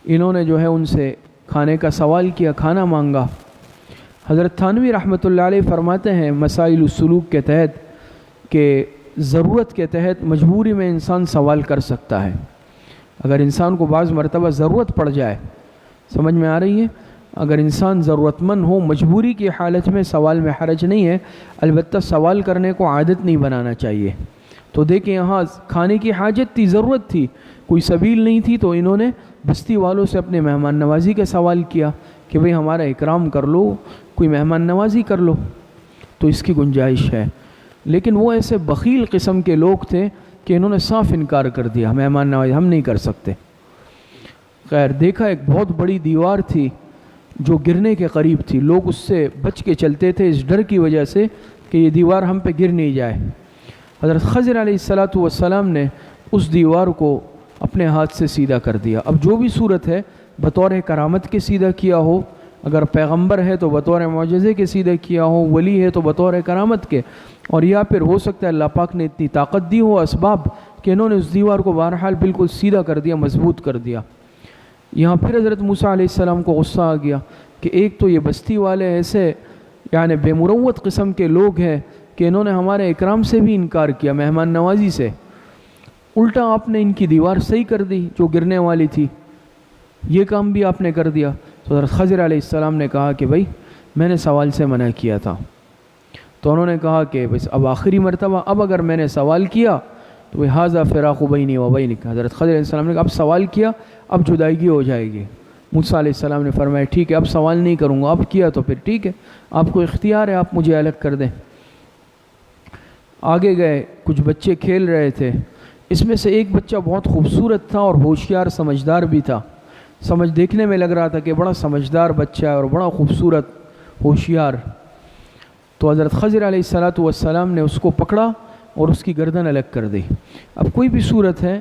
انہوں نے جو ہے ان سے کھانے کا سوال کیا، کھانا مانگا۔ حضرت تھانوی رحمۃ اللہ علیہ فرماتے ہیں مسائل السلوک کے تحت کہ ضرورت کے تحت مجبوری میں انسان سوال کر سکتا ہے۔ اگر انسان کو بعض مرتبہ ضرورت پڑ جائے، سمجھ میں آ رہی ہے، اگر انسان ضرورت مند ہو مجبوری کی حالت میں سوال میں حرج نہیں ہے، البتہ سوال کرنے کو عادت نہیں بنانا چاہیے۔ تو دیکھیں یہاں کھانے کی حاجت تھی، ضرورت تھی، کوئی سبیل نہیں تھی، تو انہوں نے بستی والوں سے اپنے مہمان نوازی کا سوال کیا کہ بھئی ہمارا اکرام کر لو، کوئی مہمان نوازی کر لو، تو اس کی گنجائش ہے۔ لیکن وہ ایسے بخیل قسم کے لوگ تھے کہ انہوں نے صاف انکار کر دیا، مہمان نوازی ہم نہیں کر سکتے۔ خیر دیکھا ایک بہت بڑی دیوار تھی جو گرنے کے قریب تھی، لوگ اس سے بچ کے چلتے تھے اس ڈر کی وجہ سے کہ یہ دیوار ہم پہ گر نہیں جائے۔ حضرت خضر علیہ السلام نے اس دیوار کو اپنے ہاتھ سے سیدھا کر دیا۔ اب جو بھی صورت ہے بطور کرامت کے سیدھا کیا ہو، اگر پیغمبر ہے تو بطور معجزے کے سیدھا کیا ہو، ولی ہے تو بطور کرامت کے، اور یا پھر ہو سکتا ہے اللہ پاک نے اتنی طاقت دی ہو اسباب کہ انہوں نے اس دیوار کو بہرحال بالکل سیدھا کر دیا، مضبوط کر دیا۔ یہاں پھر حضرت موسیٰ علیہ السلام کو غصہ آ گیا کہ ایک تو یہ بستی والے ایسے یعنی بے مروت قسم کے لوگ ہیں کہ انہوں نے ہمارے اکرام سے بھی انکار کیا، مہمان نوازی سے، الٹا آپ نے ان کی دیوار صحیح کر دی جو گرنے والی تھی، یہ کام بھی آپ نے کر دیا۔ تو حضرت خضر علیہ السلام نے کہا کہ بھئی میں نے سوال سے منع کیا تھا۔ تو انہوں نے کہا کہ بس اب آخری مرتبہ، اب اگر میں نے سوال کیا تو ھذا فراق بینی و بینک، حضرت خضر علیہ السلام نے کہا اب سوال کیا اب جدائیگی ہو جائے گی۔ موسیٰ علیہ السلام نے فرمایا ٹھیک ہے اب سوال نہیں کروں گا، اب کیا تو پھر ٹھیک ہے، آپ کو اختیار ہے، آپ مجھے الگ کر دیں۔ آگے گئے، کچھ بچے کھیل رہے تھے، اس میں سے ایک بچہ بہت خوبصورت تھا اور ہوشیار سمجھدار بھی تھا، دیکھنے میں لگ رہا تھا کہ بڑا سمجھدار بچہ ہے اور بڑا خوبصورت ہوشیار۔ تو حضرت خضر علیہ السلام نے اس کو پکڑا اور اس کی گردن الگ کر دی۔ اب کوئی بھی صورت ہے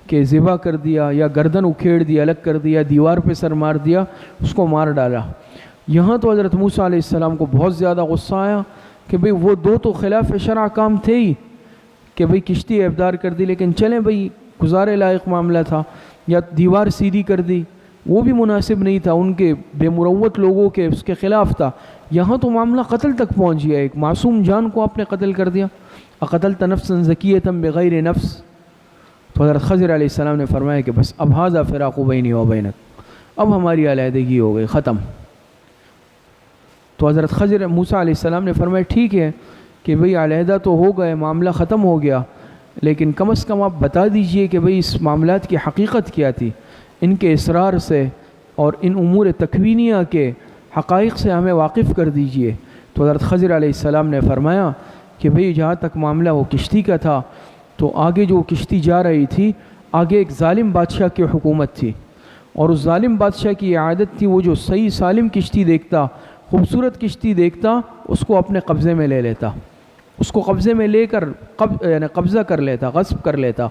کہ ذبح کر دیا یا گردن اکھیڑ دیا، الگ کر دیا، دیوار پہ سر مار دیا، اس کو مار ڈالا۔ یہاں تو حضرت موسیٰ علیہ السلام کو بہت زیادہ غصہ آیا کہ بھئی وہ دو تو خلاف شرع کام تھے ہی کہ بھئی کشتی عیبدار کر دی، لیکن چلیں بھئی گزارے لائق معاملہ تھا، یا دیوار سیدھی کر دی وہ بھی مناسب نہیں تھا، ان کے بے مروت لوگوں کے اس کے خلاف تھا۔ یہاں تو معاملہ قتل تک پہنچ گیا، ایک معصوم جان کو آپ نے قتل کر دیا، اقتلت نفسا زکیۃ بغیر نفس۔ تو حضرت خضر علیہ السلام نے فرمایا کہ بس اب ھذا فراق بینی و بینک، اب ہماری علیحدگی ہو گئی، ختم۔ تو حضرت خضر موسیٰ علیہ السلام نے فرمایا ٹھیک ہے کہ بھئی علیحدہ تو ہو گئے، معاملہ ختم ہو گیا، لیکن کم از کم آپ بتا دیجئے کہ بھئی اس معاملات کی حقیقت کیا تھی، ان کے اسرار سے اور ان امور تکوینیہ کے حقائق سے ہمیں واقف کر دیجئے۔ تو حضرت خضر علیہ السلام نے فرمایا کہ بھئی جہاں تک معاملہ وہ کشتی کا تھا، تو آگے جو کشتی جا رہی تھی، آگے ایک ظالم بادشاہ کی حکومت تھی، اور اس ظالم بادشاہ کی عادت تھی وہ جو صحیح سالم کشتی دیکھتا، خوبصورت کشتی دیکھتا، اس کو اپنے قبضے میں لے لیتا، اس کو قبضے میں لے کر یعنی قبضہ کر لیتا، غصب کر لیتا۔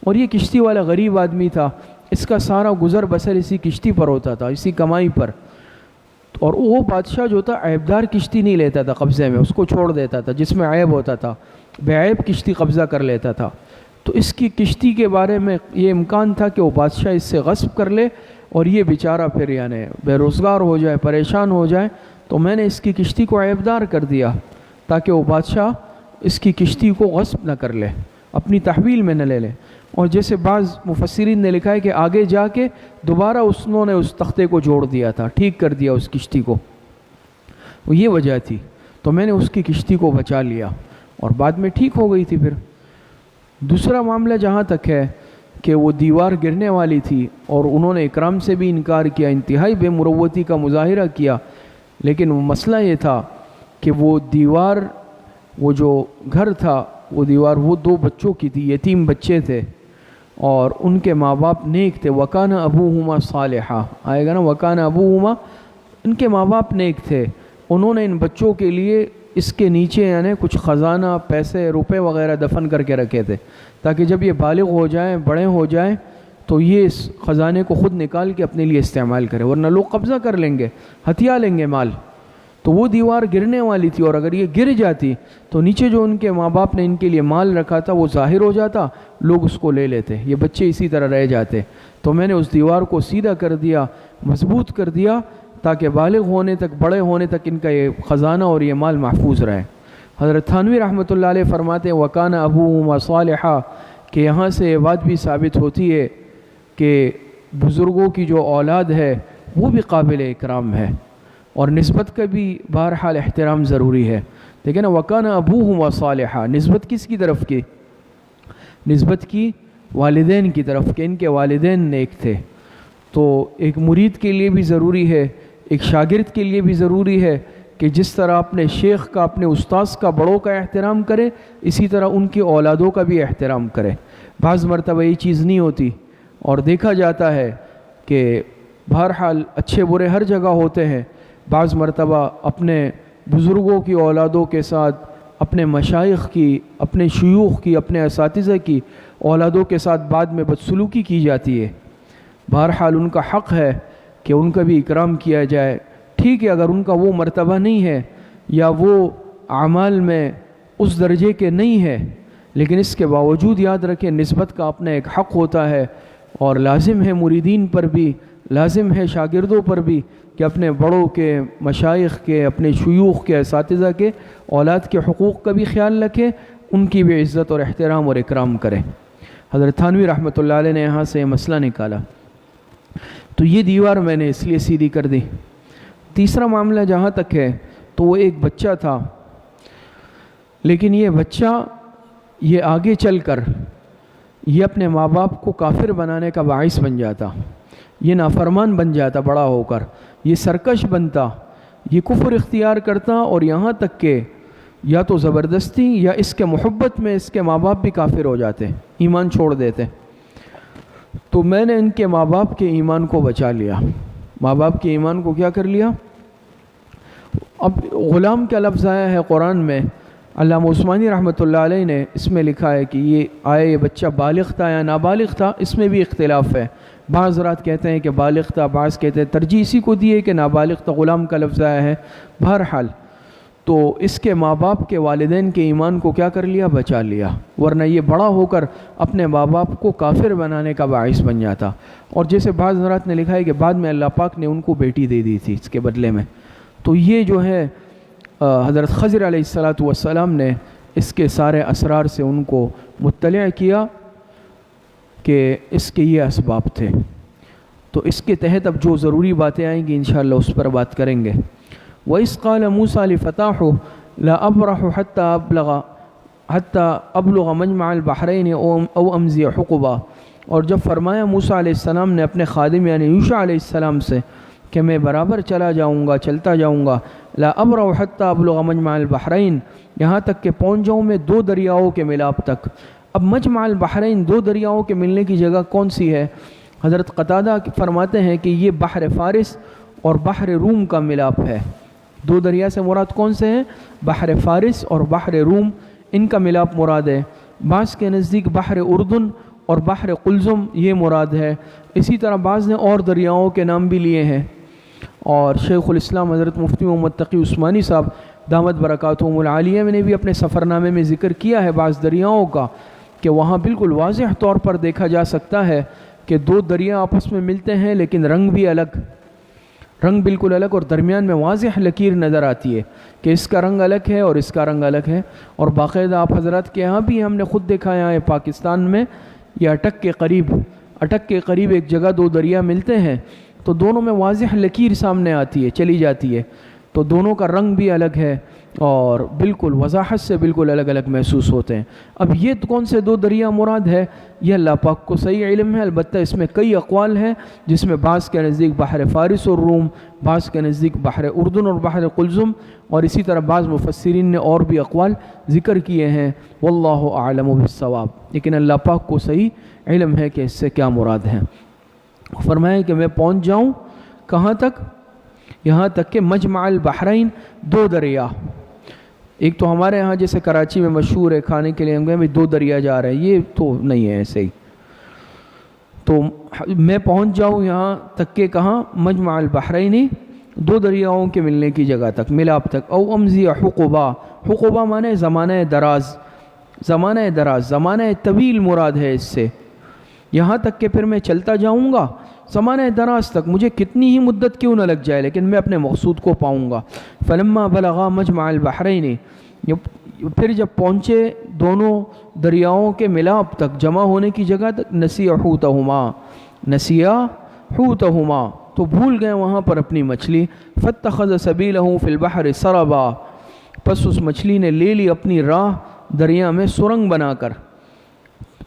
اور یہ کشتی والا غریب آدمی تھا، اس کا سارا گزر بسر اسی کشتی پر ہوتا تھا، اسی کمائی پر۔ اور وہ بادشاہ جو تھا عیبدار کشتی نہیں لیتا تھا قبضے میں، اس کو چھوڑ دیتا تھا، جس میں عیب ہوتا تھا بے عیب کشتی قبضہ کر لیتا تھا۔ تو اس کی کشتی کے بارے میں یہ امکان تھا کہ وہ بادشاہ اس سے غصب کر لے اور یہ بیچارہ پھر یعنی بے روزگار ہو جائے، پریشان ہو جائے۔ تو میں نے اس کی کشتی کو عیبدار کر دیا تاکہ وہ بادشاہ اس کی کشتی کو غصب نہ کر لے، اپنی تحویل میں نہ لے لے۔ اور جیسے بعض مفسرین نے لکھا ہے کہ آگے جا کے دوبارہ انہوں نے اس تختے کو جوڑ دیا تھا، ٹھیک کر دیا اس کشتی کو، وہ یہ وجہ تھی۔ تو میں نے اس کی کشتی کو بچا لیا اور بعد میں ٹھیک ہو گئی تھی۔ پھر دوسرا معاملہ جہاں تک ہے کہ وہ دیوار گرنے والی تھی اور انہوں نے اکرام سے بھی انکار کیا، انتہائی بے مروتی کا مظاہرہ کیا، لیکن وہ مسئلہ یہ تھا کہ وہ دیوار، وہ جو گھر تھا، وہ دیوار وہ 2 بچوں کی تھی، یتیم بچے تھے اور ان کے ماں باپ نیک تھے۔ وَكَانَ أَبُوهُمَا صَالِحًا، آئے گا نا، وَكَانَ أَبُوهُمَا، ان کے ماں باپ نیک تھے۔ انہوں نے ان بچوں کے لیے اس کے نیچے یعنی کچھ خزانہ، پیسے، روپے وغیرہ دفن کر کے رکھے تھے، تاکہ جب یہ بالغ ہو جائیں، بڑے ہو جائیں، تو یہ اس خزانے کو خود نکال کے اپنے لیے استعمال کرے، ورنہ لوگ قبضہ کر لیں گے، ہتھیا لیں گے مال۔ تو وہ دیوار گرنے والی تھی، اور اگر یہ گر جاتی تو نیچے جو ان کے ماں باپ نے ان کے لیے مال رکھا تھا وہ ظاہر ہو جاتا، لوگ اس کو لے لیتے، یہ بچے اسی طرح رہ جاتے۔ تو میں نے اس دیوار کو سیدھا کر دیا، مضبوط کر دیا، تاکہ بالغ ہونے تک، بڑے ہونے تک ان کا یہ خزانہ اور یہ مال محفوظ رہے۔ حضرت تھانوی رحمۃ اللہ علیہ فرماتے ہیں وَكَانَ أَبُوهُمَا صَالِحًا، کہ یہاں سے یہ بات بھی ثابت ہوتی ہے کہ بزرگوں کی جو اولاد ہے وہ بھی قابل اکرام ہے، اور نسبت کا بھی بہرحال احترام ضروری ہے۔ دیکھیں نا، وَكَانَ أَبُوهُمَا صَالِحًا، نسبت کس کی طرف کی؟ نسبت کی والدین کی طرف، کہ ان کے والدین نیک تھے۔ تو ایک مرید کے لیے بھی ضروری ہے، ایک شاگرد کے لیے بھی ضروری ہے کہ جس طرح اپنے شیخ کا، اپنے استاذ کا، بڑوں کا احترام کرے، اسی طرح ان کی اولادوں کا بھی احترام کرے۔ بعض مرتبہ یہ چیز نہیں ہوتی، اور دیکھا جاتا ہے کہ بہرحال اچھے برے ہر جگہ ہوتے ہیں، بعض مرتبہ اپنے بزرگوں کی اولادوں کے ساتھ، اپنے مشائخ کی، اپنے شیوخ کی، اپنے اساتذہ کی اولادوں کے ساتھ بعد میں بدسلوکی کی جاتی ہے۔ بہرحال ان کا حق ہے کہ ان کا بھی اکرام کیا جائے۔ ٹھیک ہے، اگر ان کا وہ مرتبہ نہیں ہے یا وہ اعمال میں اس درجے کے نہیں ہے، لیکن اس کے باوجود یاد رکھیں نسبت کا اپنا ایک حق ہوتا ہے، اور لازم ہے مریدین پر بھی، لازم ہے شاگردوں پر بھی کہ اپنے بڑوں کے، مشائخ کے، اپنے شیوخ کے، اساتذہ کے، اولاد کے حقوق کا بھی خیال رکھیں، ان کی بھی عزت اور احترام اور اکرام کریں۔ حضرت تھانوی رحمۃ اللہ علیہ نے یہاں سے مسئلہ نکالا۔ تو یہ دیوار میں نے اس لیے سیدھی کر دی۔ تیسرا معاملہ جہاں تک ہے تو وہ ایک بچہ تھا، لیکن یہ بچہ یہ آگے چل کر یہ اپنے ماں باپ کو کافر بنانے کا باعث بن جاتا، یہ نافرمان بن جاتا، بڑا ہو کر یہ سرکش بنتا، یہ کفر اختیار کرتا، اور یہاں تک کہ یا تو زبردستی یا اس کے محبت میں اس کے ماں باپ بھی کافر ہو جاتے، ایمان چھوڑ دیتے۔ تو میں نے ان کے ماں باپ کے ایمان کو بچا لیا، ماں باپ کے ایمان کو کیا کر لیا؟ اب غلام کا لفظ آیا ہے قرآن میں، علامہ عثمانی رحمۃ اللہ علیہ نے اس میں لکھا ہے کہ یہ بچہ بالغ تھا یا نابالغ تھا، اس میں بھی اختلاف ہے۔ بعض حضرات کہتے ہیں کہ بالغ تھا، بعض کہتے ہیں، ترجیح اسی کو دی ہے کہ نابالغ تھا، غلام کا لفظ آیا ہے۔ بہرحال تو اس کے ماں باپ کے، والدین کے ایمان کو کیا کر لیا؟ بچا لیا، ورنہ یہ بڑا ہو کر اپنے ماں باپ کو کافر بنانے کا باعث بن جاتا۔ اور جیسے بعض حضرات نے لکھا ہے کہ بعد میں اللہ پاک نے ان کو بیٹی دے دی تھی اس کے بدلے میں۔ تو یہ جو ہے حضرت خضر علیہ السلام نے اس کے سارے اسرار سے ان کو مطلع کیا کہ اس کے یہ اسباب تھے۔ تو اس کے تحت اب جو ضروری باتیں آئیں گی انشاءاللہ اس پر بات کریں گے۔ وَإِذْ قَالَ مُوسَىٰ لِفَتَاحُهُ لَا أَبْرَحُ حَتَّى أَبْلُغَ مَجْمَعَ الْبَحْرَيْنِ أَوْ أَمْضِيَ حُقُبًا، اور جب فرمایا موسیٰ علیہ السلام نے اپنے خادم یعنی یوشع علیہ السلام سے کہ میں برابر چلا جاؤں گا، چلتا جاؤں گا، لا ابرح حتی ابلغ مجمع البحرین، یہاں تک کہ پہنچ جاؤں میں 2 دریاؤں کے ملاپ تک۔ اب مجمع البحرین، 2 دریاؤں کے ملنے کی جگہ کون سی ہے؟ حضرت قتادہ فرماتے ہیں کہ یہ بحر فارس اور بحر روم کا ملاپ ہے۔ 2 دریا سے مراد کون سے ہیں؟ بحر فارس اور بحر روم، ان کا ملاپ مراد ہے۔ بعض کے نزدیک بحر اردن اور بحر قلزم یہ مراد ہے۔ اسی طرح بعض نے اور دریاؤں کے نام بھی لیے ہیں، اور شیخ الاسلام حضرت مفتی محمد تقی عثمانی صاحب دامت برکاتہم العالیہ نے بھی اپنے سفرنامے میں ذکر کیا ہے بعض دریاؤں کا، کہ وہاں بالکل واضح طور پر دیکھا جا سکتا ہے کہ 2 دریا آپس میں ملتے ہیں لیکن رنگ بھی الگ، رنگ بالکل الگ، اور درمیان میں واضح لکیر نظر آتی ہے کہ اس کا رنگ الگ ہے اور اس کا رنگ الگ ہے۔ اور باقاعدہ آپ حضرات کے یہاں بھی ہم نے خود دیکھا ہے پاکستان میں یا اٹک کے قریب ایک جگہ دو دریا ملتے ہیں تو دونوں میں واضح لکیر سامنے آتی ہے، چلی جاتی ہے، تو دونوں کا رنگ بھی الگ ہے اور بالکل وضاحت سے بالکل الگ الگ محسوس ہوتے ہیں۔ اب یہ کون سے دو دریا مراد ہے، یہ اللہ پاک کو صحیح علم ہے، البتہ اس میں کئی اقوال ہیں، جس میں بعض کے نزدیک بحر فارس اور روم، بعض کے نزدیک بحر اردن اور بحر قلزم، اور اسی طرح بعض مفسرین نے اور بھی اقوال ذکر کیے ہیں، واللہ اعلم بالصواب، لیکن اللہ پاک کو صحیح علم ہے کہ اس سے کیا مراد ہے۔ فرمایا کہ میں پہنچ جاؤں کہاں تک، یہاں تک کہ مجمع البحرین، دو دریا، ایک تو ہمارے ہاں جیسے کراچی میں مشہور ہے کھانے کے لیے ہم گئے دو دریا جا رہے ہیں، یہ تو نہیں ہے ایسے ہی، تو میں پہنچ جاؤں یہاں تک کہ کہاں، مجمع البحرین، دو دریاؤں کے ملنے کی جگہ تک، ملاپ تک، او امضی حقبہ، حقبہ مانے زمانہ دراز، زمانہ طویل مراد ہے اس سے، یہاں تک کہ پھر میں چلتا جاؤں گا زمانہ دراز تک، مجھے کتنی ہی مدت کیوں نہ لگ جائے لیکن میں اپنے مقصود کو پاؤں گا۔ فلما بلغا مجمع البحرین، پھر جب پہنچے دونوں دریاؤں کے ملاپ تک، جمع ہونے کی جگہ تک، نسیا حوتہما، تو بھول گئے وہاں پر اپنی مچھلی، فاتخذ سبیلہ فی البحر سربا، پس اس مچھلی نے لے لی اپنی راہ دریا میں سرنگ بنا کر۔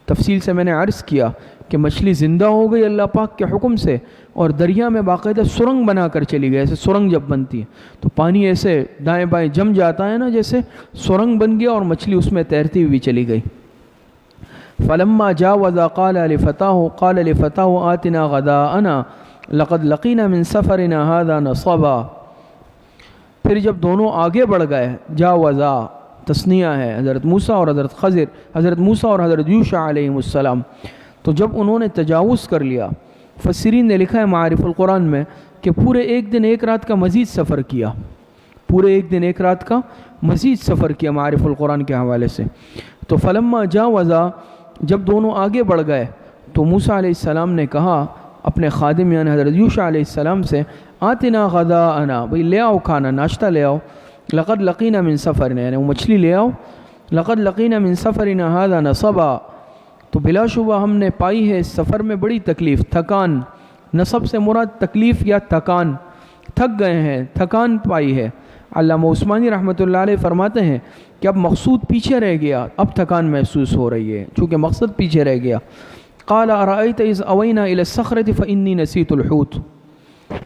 تفصیل سے میں نے عرض کیا کہ مچھلی زندہ ہو گئی اللہ پاک کے حکم سے، اور دریا میں باقاعدہ سرنگ بنا کر چلی گئی، ایسے سرنگ جب بنتی ہے تو پانی ایسے دائیں بائیں جم جاتا ہے نا، جیسے سرنگ بن گیا اور مچھلی اس میں تیرتی ہوئی چلی گئی۔ فلما جاوزا قال لفتاه آتنا غداءنا لقد لقينا من سفرنا هذا نصبا، پھر جب دونوں آگے بڑھ گئے، جاوزا تثنیہ ہے، حضرت موسیٰ اور حضرت خضر، حضرت موسیٰ اور حضرت یوشع علیہ السلام، تو جب انہوں نے تجاوز کر لیا، مفسرین نے لکھا ہے معارف القرآن میں کہ پورے ایک دن ایک رات کا مزید سفر کیا، پورے ایک دن ایک رات کا مزید سفر کیا معارف القرآن کے حوالے سے۔ تو فلما جاوزا، جب دونوں آگے بڑھ گئے تو موسیٰ علیہ السلام نے کہا اپنے خادم یعنی حضرت یوشع علیہ السلام سے، آتنا غداءنا، بھئی لے آؤ کھانا، ناشتہ لے آؤ، لقد لقینا من سفرنا، یعنی وہ مچھلی لے آؤ، لقد لقینا من سفرنا هذا نصبا، تو بلا شبہ ہم نے پائی ہے اس سفر میں بڑی تکلیف، تھکان، نصب سے مراد تکلیف یا تھکان، تھک گئے ہیں، تھکان پائی ہے۔ علامہ عثمانی رحمۃ اللہ علیہ فرماتے ہیں کہ اب مقصود پیچھے رہ گیا، اب تھکان محسوس ہو رہی ہے چونکہ مقصد پیچھے رہ گیا۔ قال ارأيت اذ اوینا الى الصخرة فانی نسیت الحوت،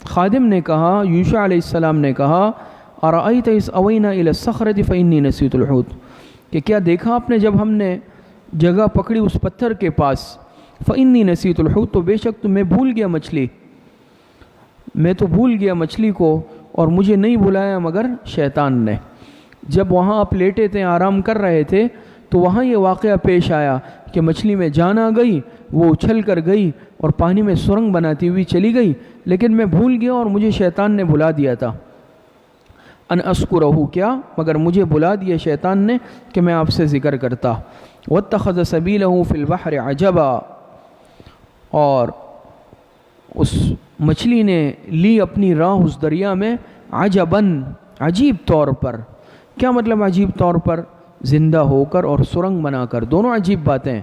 خادم نے کہا، یوشع علیہ السلام نے کہا، ارأيت اذ اوینا الى الصخرة فانی نسیت الحوت، کہ کیا دیکھا آپ نے جب ہم نے جگہ پکڑی اس پتھر کے پاس، فانی نسیت الحوت، تو بے شک تو میں بھول گیا مچھلی، میں تو بھول گیا مچھلی کو، اور مجھے نہیں بلایا مگر شیطان نے۔ جب وہاں آپ لیٹے تھے آرام کر رہے تھے تو وہاں یہ واقعہ پیش آیا کہ مچھلی میں جان آ گئی، وہ اچھل کر گئی اور پانی میں سرنگ بناتی ہوئی چلی گئی، لیکن میں بھول گیا اور مجھے شیطان نے بلا دیا تھا، ان اذکرہ، کیا مگر مجھے بلا دیا شیطان نے کہ میں آپ سے ذکر کرتا۔ واتخذ سبیلہ فی البحر عجبا، اور اس مچھلی نے لی اپنی راہ اس دریا میں عجباً، عجیب طور پر، کیا مطلب عجیب طور پر؟ زندہ ہو کر اور سرنگ بنا کر، دونوں عجیب باتیں،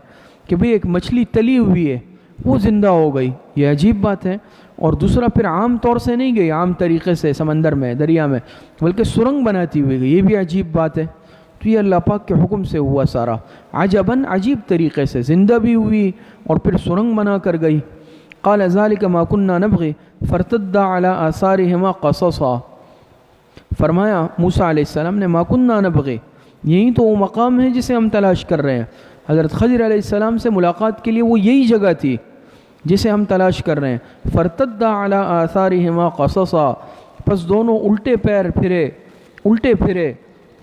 کہ بھئی ایک مچھلی تلی ہوئی ہے وہ زندہ ہو گئی، یہ عجیب بات ہے، اور دوسرا پھر عام طور سے نہیں گئی عام طریقے سے سمندر میں دریا میں، بلکہ سرنگ بناتی ہوئی گئی، یہ بھی عجیب بات ہے۔ تو یہ اللہ پاک کے حکم سے ہوا سارا، عجباً، عجیب طریقے سے زندہ بھی ہوئی اور پھر سرنگ بنا کر گئی۔ قال ذلك ما كنا نبغي فارتد على آثارهما قصصا، فرمایا موسیٰ علیہ السلام نے، ما كنا نبغي، یہی تو وہ مقام ہے جسے ہم تلاش کر رہے ہیں، حضرت خضر علیہ السلام سے ملاقات کے لیے وہ یہی جگہ تھی جسے ہم تلاش کر رہے ہیں۔ فارتد على آثارهما قصصا، پس دونوں الٹے پھرے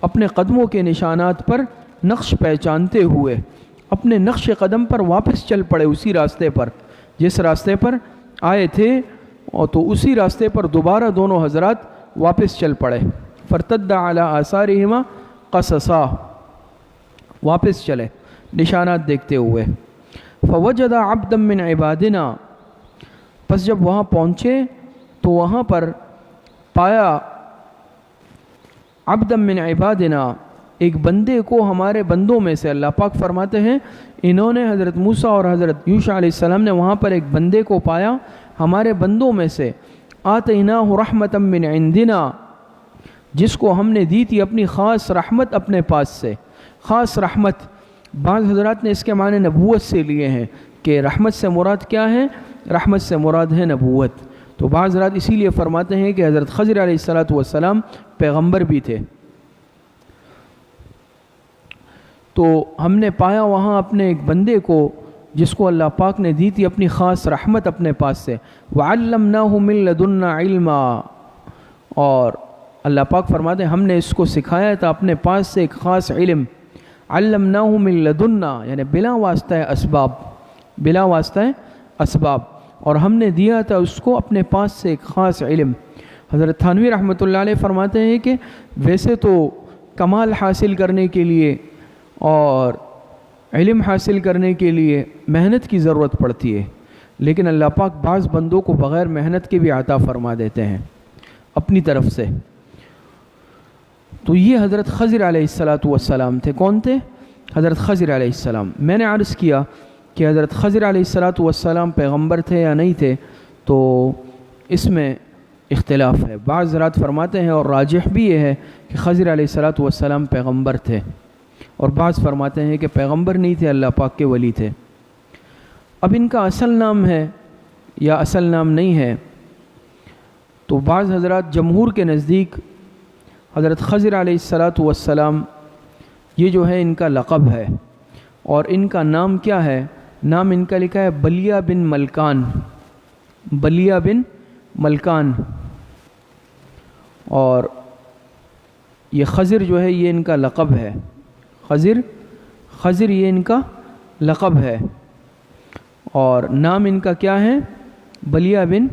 اپنے قدموں کے نشانات پر نقش پہچانتے ہوئے، اپنے نقش قدم پر واپس چل پڑے، اسی راستے پر جس راستے پر آئے تھے، اور تو اسی راستے پر دوبارہ دونوں حضرات واپس چل پڑے۔ فرتد علی آثارہما قصصا، واپس چلے نشانات دیکھتے ہوئے۔ فوجد عبدا من عبادنا، پس جب وہاں پہنچے تو وہاں پر پایا عبدا من عبادنا، ایک بندے کو ہمارے بندوں میں سے، اللہ پاک فرماتے ہیں انہوں نے حضرت موسیٰ اور حضرت یوشع علیہ السلام نے وہاں پر ایک بندے کو پایا ہمارے بندوں میں سے، آتیناہ رحمتا من عندنا، جس کو ہم نے دی تھی اپنی خاص رحمت اپنے پاس سے۔ خاص رحمت، بعض حضرات نے اس کے معنی نبوت سے لیے ہیں کہ رحمت سے مراد کیا ہے؟ رحمت سے مراد ہے نبوت۔ تو بعض حضرات اسی لیے فرماتے ہیں کہ حضرت خضر علیہ السلام پیغمبر بھی تھے۔ تو ہم نے پایا وہاں اپنے ایک بندے کو جس کو اللہ پاک نے دی تھی اپنی خاص رحمت اپنے پاس سے، وَعَلَّمْنَاهُ مِن لَدُنَّا عِلْمًا، اور اللہ پاک فرماتے ہیں ہم نے اس کو سکھایا تھا اپنے پاس سے ایک خاص علم۔ عَلَّمْنَاهُ مِن لَدُنَّا یعنی بلا واسطہ اسباب، بلا واسطہ اسباب، اور ہم نے دیا تھا اس کو اپنے پاس سے ایک خاص علم۔ حضرت تھانوی رحمۃ اللہ علیہ فرماتے ہیں کہ ویسے تو کمال حاصل کرنے کے لیے اور علم حاصل کرنے کے لیے محنت کی ضرورت پڑتی ہے، لیکن اللہ پاک بعض بندوں کو بغیر محنت کے بھی عطا فرما دیتے ہیں اپنی طرف سے۔ تو یہ حضرت خضر علیہ السلام تھے۔ کون تھے؟ حضرت خضر علیہ السلام۔ میں نے عرض کیا کہ حضرت خضر علیہ السلام پیغمبر تھے یا نہیں تھے، تو اس میں اختلاف ہے۔ بعض حضرات فرماتے ہیں اور راجح بھی یہ ہے کہ خضر علیہ السلام پیغمبر تھے، اور بعض فرماتے ہیں کہ پیغمبر نہیں تھے، اللہ پاک کے ولی تھے۔ اب ان کا اصل نام ہے یا اصل نام نہیں ہے، تو بعض حضرات جمہور کے نزدیک حضرت خضر علیہ السلام یہ جو ہے ان کا لقب ہے، اور ان کا نام کیا ہے؟ نام ان کا لکھا ہے بلیہ بن ملکان، بلیہ بن ملکان، اور یہ خضر جو ہے یہ ان کا لقب ہے۔ خضر یہ ان کا لقب ہے، اور نام ان کا کیا ہے؟ بلیہ بن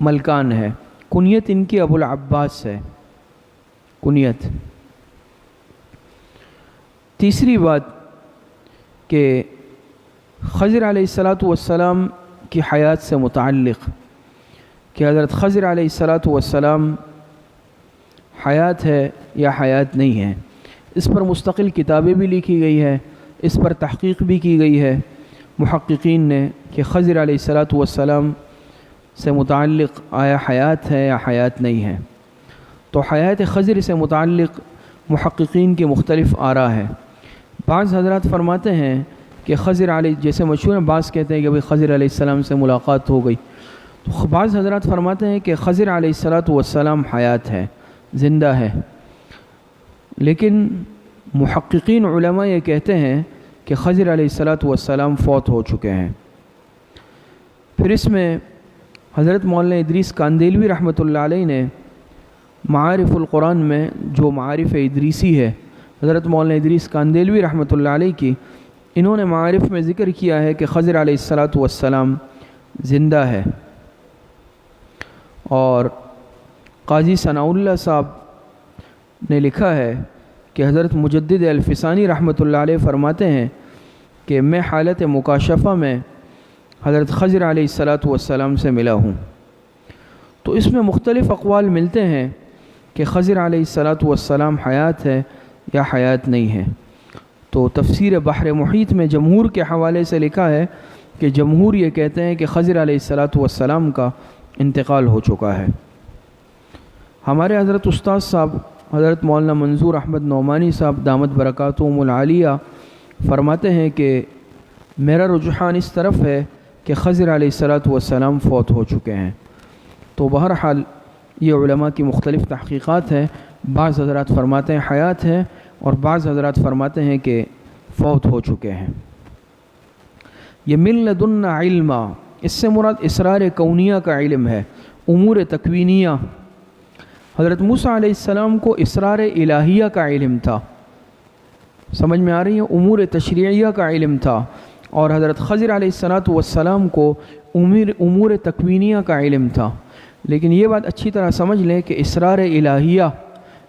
ملکان ہے۔ کنیت ان کی ابو العباس ہے، کنیت۔ تیسری بات کہ خضر علیہ السلام کی حیات سے متعلق کہ حضرت خضر علیہ السلام حیات ہے یا حیات نہیں ہے، اس پر مستقل کتابیں بھی لکھی گئی ہے، اس پر تحقیق بھی کی گئی ہے محققین نے کہ خضر علیہ السلام سے متعلق آیا حیات ہے یا حیات نہیں ہے۔ تو حیات خضر سے متعلق محققین کی مختلف آراء ہے۔ بعض حضرات فرماتے ہیں کہ خضر علیہ، جیسے مشہور ہیں، بعض کہتے ہیں کہ خضر علیہ السلام سے ملاقات ہو گئی، تو بعض حضرات فرماتے ہیں کہ خضر علیہ السلام حیات ہے، زندہ ہے، لیکن محققین علماء یہ کہتے ہیں کہ خضر علیہ السلام فوت ہو چکے ہیں۔ پھر اس میں حضرت مولانا ادریس کاندیلوی رحمۃ اللہ علیہ نے معارف القرآن میں جو معارف ادریسی ہے حضرت مولانا ادریس کاندیلوی رحمۃ اللہ علیہ کی، انہوں نے معارف میں ذکر کیا ہے کہ خضر علیہ السلام زندہ ہے، اور قاضی ثناء اللہ صاحب نے لکھا ہے کہ حضرت مجدد الفسانی رحمۃ اللہ علیہ فرماتے ہیں کہ میں حالت مکاشفہ میں حضرت خضر علیہ السلام سے ملا ہوں۔ تو اس میں مختلف اقوال ملتے ہیں کہ خضر علیہ السلام حیات ہے یا حیات نہیں ہے۔ تو تفسیر بحر محیط میں جمہور کے حوالے سے لکھا ہے کہ جمہور یہ کہتے ہیں کہ خضر علیہ السلام کا انتقال ہو چکا ہے۔ ہمارے حضرت استاد صاحب حضرت مولانا منظور احمد نعمانی صاحب دامت برکاتہم العالیہ فرماتے ہیں کہ میرا رجحان اس طرف ہے کہ خضر علیہ السلام فوت ہو چکے ہیں۔ تو بہرحال یہ علماء کی مختلف تحقیقات ہیں، بعض حضرات فرماتے ہیں حیات ہے اور بعض حضرات فرماتے ہیں کہ فوت ہو چکے ہیں۔ یہ من لدنا علما، اس سے مراد اسرار کونیہ کا علم ہے، امور تکوینیہ۔ حضرت موسیٰ علیہ السلام کو اسرار الہیہ کا علم تھا، سمجھ میں آ رہی ہے، امور تشریعیہ کا علم تھا، اور حضرت خضر علیہ السلام کو امور تکوینیہ کا علم تھا۔ لیکن یہ بات اچھی طرح سمجھ لیں کہ اسرار الہیہ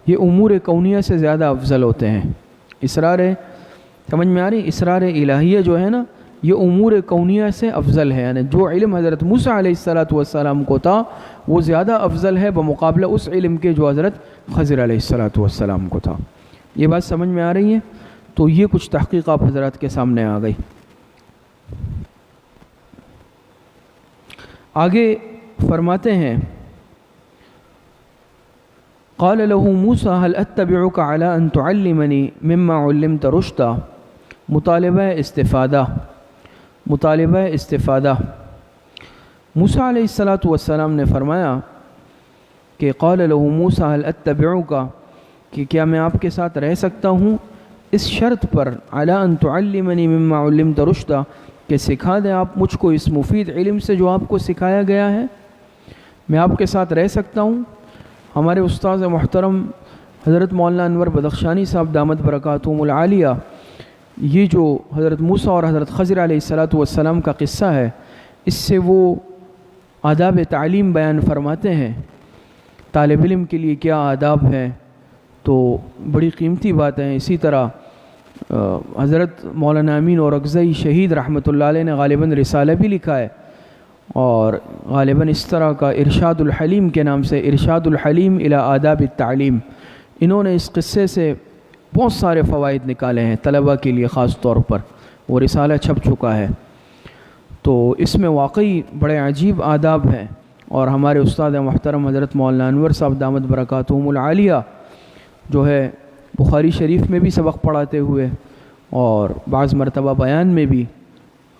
یہ امور کونیہ سے زیادہ افضل ہوتے ہیں۔ اسرار، سمجھ میں آ رہی، اسرار الہیہ جو ہے نا یہ امور کونیہ سے افضل ہے، یعنی جو علم حضرت موسیٰ علیہ السلام کو تھا وہ زیادہ افضل ہے بمقابلہ اس علم کے جو حضرت خضر علیہ السلام کو تھا۔ یہ بات سمجھ میں آ رہی ہے؟ تو یہ کچھ تحقیق آپ حضرات کے سامنے آ گئی۔ آگے فرماتے ہیں قال له موسیٰ هل اتبعک علی ان تعلمنی مما علمت رشدا۔ مطالبہ استفادہ۔ موسیٰ علیہ السلام نے فرمایا کہ قال له موسیٰ هل اتبعک، کہ کیا میں آپ کے ساتھ رہ سکتا ہوں اس شرط پر علی ان تعلمنی مما علمت رشدا، کہ سکھا دیں آپ مجھ کو اس مفید علم سے جو آپ کو سکھایا گیا ہے، میں آپ کے ساتھ رہ سکتا ہوں۔ ہمارے استاذ محترم حضرت مولانا انور بدخشانی صاحب دامت برکاتہم العالیہ، یہ جو حضرت موسیٰ اور حضرت خضر علیہ السلام کا قصہ ہے، اس سے وہ آداب تعلیم بیان فرماتے ہیں، طالب علم کے لیے کیا آداب ہیں، تو بڑی قیمتی باتیں ہیں۔ اسی طرح حضرت مولانا امین اورکزئی شہید رحمۃ اللہ علیہ نے غالباً رسالہ بھی لکھا ہے، اور غالباً اس طرح کا ارشاد الحلیم کے نام سے، ارشاد الحلیم الی آداب التعلیم، انہوں نے اس قصے سے بہت سارے فوائد نکالے ہیں طلباء کے لیے خاص طور پر، وہ رسالہ چھپ چکا ہے۔ تو اس میں واقعی بڑے عجیب آداب ہیں، اور ہمارے استاد محترم حضرت مولانا انور صاحب دامت برکاتہم العالیہ جو ہے بخاری شریف میں بھی سبق پڑھاتے ہوئے، اور بعض مرتبہ بیان میں بھی،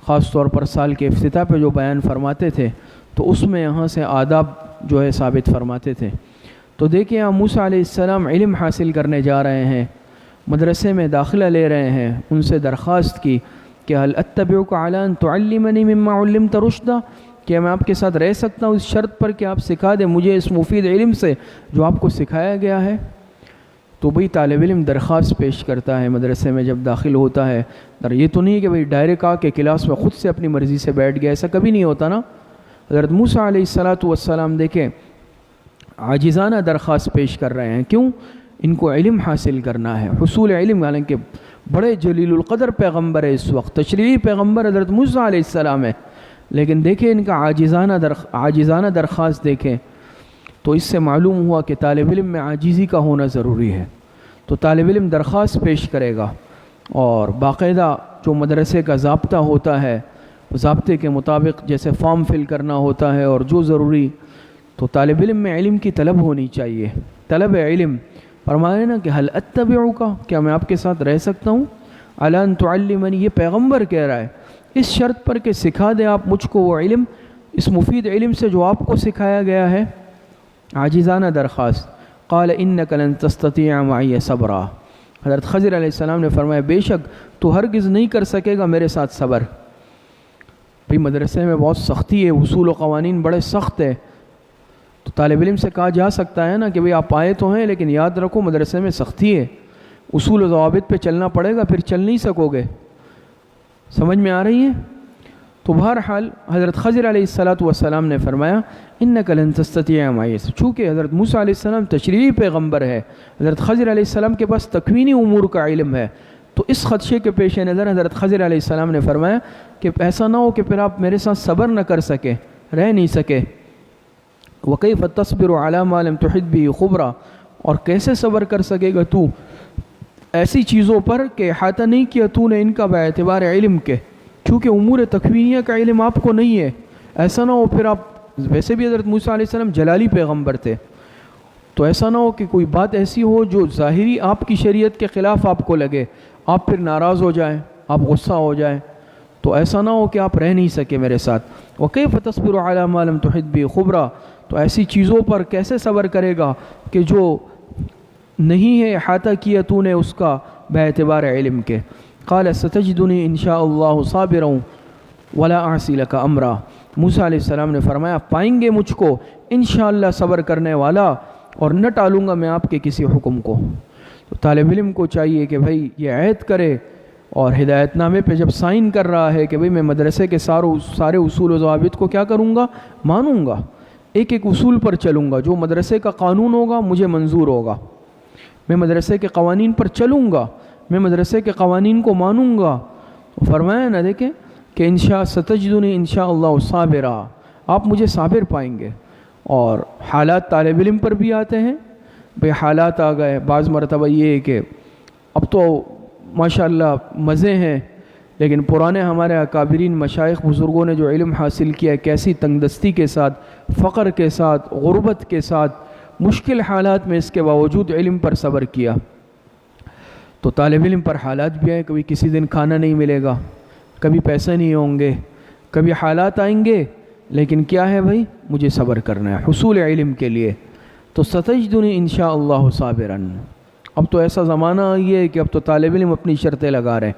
خاص طور پر سال کے افتتاح پہ جو بیان فرماتے تھے تو اس میں یہاں سے آداب جو ہے ثابت فرماتے تھے۔ تو دیکھیں آپ موسیٰ علیہ السلام علم حاصل کرنے جا رہے ہیں، مدرسے میں داخلہ لے رہے ہیں، ان سے درخواست کی کہ هل اتبعک علی ان تعلمنی مما علمت رشدا، کیا میں آپ کے ساتھ رہ سکتا ہوں اس شرط پر کہ آپ سکھا دیں مجھے اس مفید علم سے جو آپ کو سکھایا گیا ہے۔ تو بھئی طالب علم درخواست پیش کرتا ہے مدرسے میں جب داخل ہوتا ہے، یہ تو نہیں کہ بھئی ڈائریکٹ آ کے کلاس میں خود سے اپنی مرضی سے بیٹھ گیا، ایسا کبھی نہیں ہوتا نا۔ حضرت موسیٰ علیہ السلام دیکھیں عاجزانہ درخواست پیش کر رہے ہیں، کیوں؟ ان کو علم حاصل کرنا ہے، حصول علم، حالانکہ بڑے جلیل القدر پیغمبر ہے، اس وقت تشریعی پیغمبر حضرت موسیٰ علیہ السلام ہے، لیکن دیکھیں ان کا عاجزانہ درخواست دیکھیں، تو اس سے معلوم ہوا کہ طالب علم میں عاجزی کا ہونا ضروری ہے۔ تو طالب علم درخواست پیش کرے گا، اور باقاعدہ جو مدرسے کا ضابطہ ہوتا ہے، ضابطے کے مطابق جیسے فارم فل کرنا ہوتا ہے، اور جو ضروری، تو طالب علم میں علم کی طلب ہونی چاہیے، طلب علم۔ فرمایا نا کہ هل اتبعک، کیا میں آپ کے ساتھ رہ سکتا ہوں، علی ان تعلمنی، یہ پیغمبر کہہ رہا ہے، اس شرط پر کہ سکھا دیں آپ مجھ کو وہ علم، اس مفید علم سے جو آپ کو سکھایا گیا ہے۔ عاجزانہ درخواست۔ قال انک لن تستطیع معی صبرا، حضرت خضر علیہ السلام نے فرمایا بے شک تو ہرگز نہیں کر سکے گا میرے ساتھ صبر۔ بھئی مدرسے میں بہت سختی ہے، اصول و قوانین بڑے سخت ہے، تو طالب علم سے کہا جا سکتا ہے نا کہ بھئی آپ آئے تو ہیں لیکن یاد رکھو مدرسے میں سختی ہے، اصول و ضوابط پہ چلنا پڑے گا، پھر چل نہیں سکو گے۔ سمجھ میں آ رہی ہے؟ تو بہرحال حضرت خضر علیہ السلام نے فرمایا انک لن تستطیع معی، چونکہ حضرت موسیٰ علیہ السلام تشریعی پیغمبر ہے، حضرت خضر علیہ السلام کے پاس تکوینی امور کا علم ہے، تو اس خدشے کے پیش نظر حضرت خضر علیہ السلام نے فرمایا کہ ایسا نہ ہو کہ پھر آپ میرے ساتھ صبر نہ کر سکے، رہ نہیں سکے۔ وَكَيْفَ تَصْبِرُ عَلَى مَا لَمْ تُحِطْ بِهِ خُبْرًا، اور کیسے صبر کر سکے گا تو ایسی چیزوں پر کہ احاطہ نہیں کیا تو نے ان کا باعتبار علم کے، چونکہ امور تکوینیہ کا علم آپ کو نہیں ہے، ایسا نہ ہو پھر آپ، ویسے بھی حضرت موسیٰ علیہ السلام جلالی پیغمبر تھے، تو ایسا نہ ہو کہ کوئی بات ایسی ہو جو ظاہری آپ کی شریعت کے خلاف آپ کو لگے، آپ پھر ناراض ہو جائیں، آپ غصہ ہو جائیں، تو ایسا نہ ہو کہ آپ رہ نہیں سکے میرے ساتھ۔ وَكَيْفَ تَصْبِرُ عَلَى مَا لَمْ تُحِطْ بِهِ خُبْرًا، تو ایسی چیزوں پر کیسے صبر کرے گا کہ جو نہیں ہے احاطہ کیا تو نے اس کا باعتبار علم کے۔ قال ستجدنی ان شاء اللہ صابرا ولا اعصی لک امرا، موسیٰ علیہ السلام نے فرمایا پائیں گے مجھ کو انشاءاللہ صبر کرنے والا، اور نہ ٹالوں گا میں آپ کے کسی حکم کو۔ تو طالب علم کو چاہیے کہ بھائی یہ عہد کرے، اور ہدایت نامے پہ جب سائن کر رہا ہے کہ بھئی میں مدرسے کے سارے اصول و ضوابط کو کیا کروں گا، مانوں گا، ایک ایک اصول پر چلوں گا، جو مدرسے کا قانون ہوگا مجھے منظور ہوگا، میں مدرسے کے قوانین پر چلوں گا، میں مدرسے کے قوانین کو مانوں گا۔ فرمایا نہ دیکھیں کہ ستجدنی انشاءاللہ صابرا، آپ مجھے صابر پائیں گے۔ اور حالات طالب علم پر بھی آتے ہیں، بھئی حالات آ گئے، بعض مرتبہ یہ ہے کہ اب تو ماشاءاللہ مزے ہیں، لیکن پرانے ہمارے اکابرین مشائخ بزرگوں نے جو علم حاصل کیا ہے، کیسی تنگ دستی کے ساتھ، فقر کے ساتھ، غربت کے ساتھ، مشکل حالات میں اس کے باوجود علم پر صبر کیا۔ تو طالب علم پر حالات بھی آئے، کبھی کسی دن کھانا نہیں ملے گا، کبھی پیسے نہیں ہوں گے، کبھی حالات آئیں گے، لیکن کیا ہے بھائی، مجھے صبر کرنا ہے حصول علم کے لیے۔ تو ستجدنی انشاءاللہ صابرا، اب تو ایسا زمانہ آئی ہے کہ اب تو طالب علم اپنی شرطیں لگا رہے،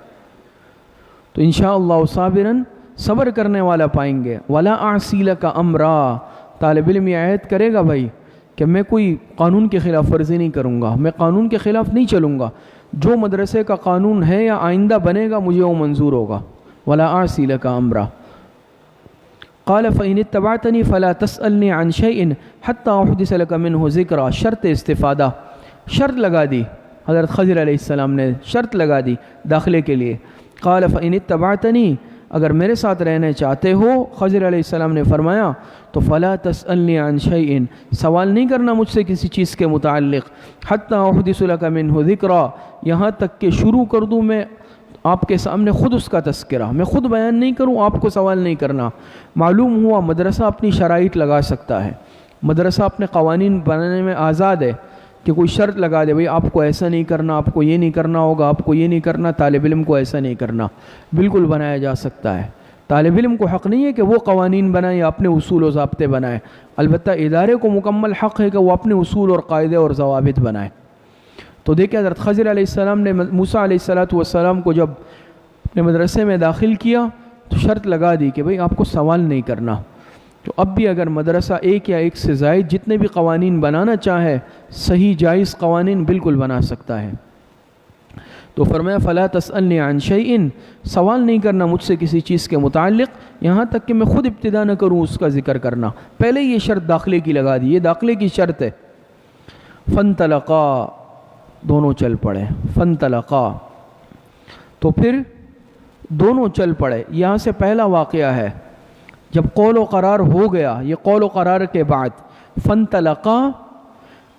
تو انشاءاللہ صابرا، صبر کرنے والا پائیں گے۔ ولا اعصی لک امرا، طالب علم یہ عہد کرے گا بھائی کہ میں کوئی قانون کی خلاف ورزی نہیں کروں گا، میں قانون کے خلاف نہیں چلوں گا، جو مدرسے کا قانون ہے یا آئندہ بنے گا مجھے وہ منظور ہوگا۔ ولا اعصی لک امرا۔ قال فإن اتبعتنی فلا تسألنی عن شیء حتی احدث لک منہ ذکرا، شرط استفادہ، شرط لگا دی حضرت خضر علیہ السلام نے، شرط لگا دی داخلے کے لیے۔ قال فإن اتبعتنی، اگر میرے ساتھ رہنے چاہتے ہو، خضر علیہ السلام نے فرمایا، تو فلا تسألنی عن شیء، سوال نہیں کرنا مجھ سے کسی چیز کے متعلق، حتی احدث لک منہ ذکرا، یہاں تک کہ شروع کر دوں میں آپ کے سامنے خود اس کا تذکرہ، میں خود بیان نہیں کروں، آپ کو سوال نہیں کرنا۔ معلوم ہوا مدرسہ اپنی شرائط لگا سکتا ہے، مدرسہ اپنے قوانین بنانے میں آزاد ہے کہ کوئی شرط لگا دے، بھئی آپ کو ایسا نہیں کرنا، آپ کو یہ نہیں کرنا ہوگا، آپ کو یہ نہیں کرنا، طالب علم کو ایسا نہیں کرنا، بالکل بنایا جا سکتا ہے۔ طالب علم کو حق نہیں ہے کہ وہ قوانین بنائے یا اپنے اصول و ضابطے بنائے، البتہ ادارے کو مکمل حق ہے کہ وہ اپنے اصول اور قاعدے اور ضوابط بنائے۔ تو دیکھیں حضرت خضر علیہ السلام نے موسیٰ علیہ السلام کو جب اپنے مدرسے میں داخل کیا تو شرط لگا دی کہ بھئی آپ کو سوال نہیں کرنا۔ تو اب بھی اگر مدرسہ ایک یا ایک سے زائد جتنے بھی قوانین بنانا چاہے، صحیح جائز قوانین بالکل بنا سکتا ہے۔ تو فرمایا فلا تسألنی عن شیء، سوال نہیں کرنا مجھ سے کسی چیز کے متعلق یہاں تک کہ میں خود ابتدا نہ کروں اس کا ذکر کرنا، پہلے یہ شرط داخلے کی لگا دی، یہ داخلے کی شرط ہے۔ فانطلقا، دونوں چل پڑے، فانطلقا، تو پھر دونوں چل پڑے۔ یہاں سے پہلا واقعہ ہے جب قول و قرار ہو گیا، یہ قول و قرار کے بعد، فانطلقا،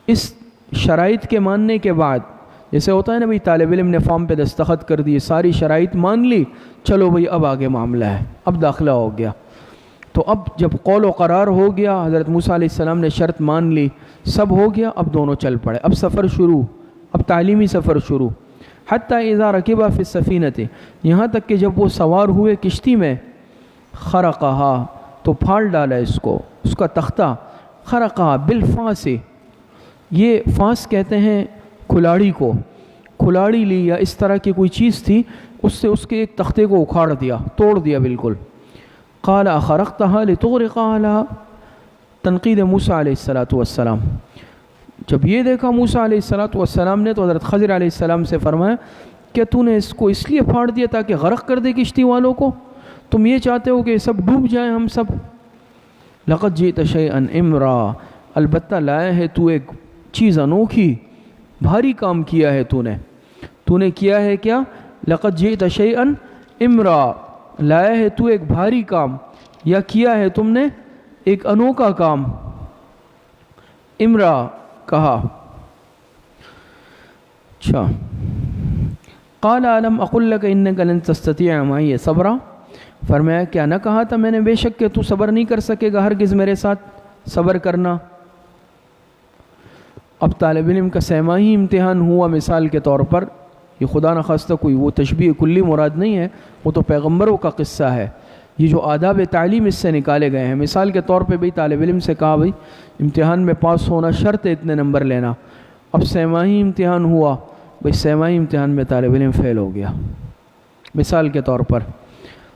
اس شرائط کے ماننے کے بعد، جیسے ہوتا ہے نا بھئی طالب علم نے فارم پہ دستخط کر دی، ساری شرائط مان لی، چلو بھئی اب آگے معاملہ ہے، اب داخلہ ہو گیا۔ تو اب جب قول و قرار ہو گیا، حضرت موسیٰ علیہ السلام نے شرط مان لی، سب ہو گیا، اب دونوں چل پڑے، اب سفر شروع، اب تعلیمی سفر شروع۔ حتیٰ اذا رکبا فی السفینۃ، یہاں تک کہ جب وہ سوار ہوئے کشتی میں، خرقہا، تو پھاڑ ڈالا اس کو، اس کا تختہ، خرقہا بالفاس، یہ فاس کہتے ہیں کھلاڑی کو، کھلاڑی لی یا اس طرح کی کوئی چیز تھی، اس سے اس کے ایک تختے کو اکھاڑ دیا، توڑ دیا بالکل۔ قال اخرقتها لتغرق اهلها، تنقید موسیٰ علیہ السلام۔ جب یہ دیکھا موسیٰ علیہ السلام نے تو حضرت خضر علیہ السلام سے فرمایا کہ تو نے اس کو اس لیے پھاڑ دیا تاکہ غرق کر دے کشتی والوں کو، تم یہ چاہتے ہو کہ سب ڈوب جائیں ہم سب۔ لقد جئت شیئا امرا، البتہ لایا ہے تو ایک چیز انوکھی، بھاری کام کیا ہے تو نے کیا ہے کیا؟ لقد جئت شیئا امرا، لایا ہے تو ایک بھاری کام، یا کیا ہے تم نے ایک انوکھا کام۔ امرا کہا، اچھا، قال الم اقل لك انك لن تستطيع معي صبرا، فرمایا کیا نہ کہا تھا میں نے بے شک کہ تو صبر نہیں کر سکے گا ہرگز میرے ساتھ، صبر کرنا۔ اب طالب علم کا سیماہی امتحان ہوا مثال کے طور پر، یہ خدا نخواستہ کوئی وہ تشبیہ کلی مراد نہیں ہے، وہ تو پیغمبروں کا قصہ ہے، یہ جو آداب تعلیم اس سے نکالے گئے ہیں۔ مثال کے طور پہ بھئی طالب علم سے کہا بھئی امتحان میں پاس ہونا شرط ہے، اتنے نمبر لینا، اب سیماہی امتحان ہوا، بھئی سیماہی امتحان میں طالب علم فیل ہو گیا مثال کے طور پر،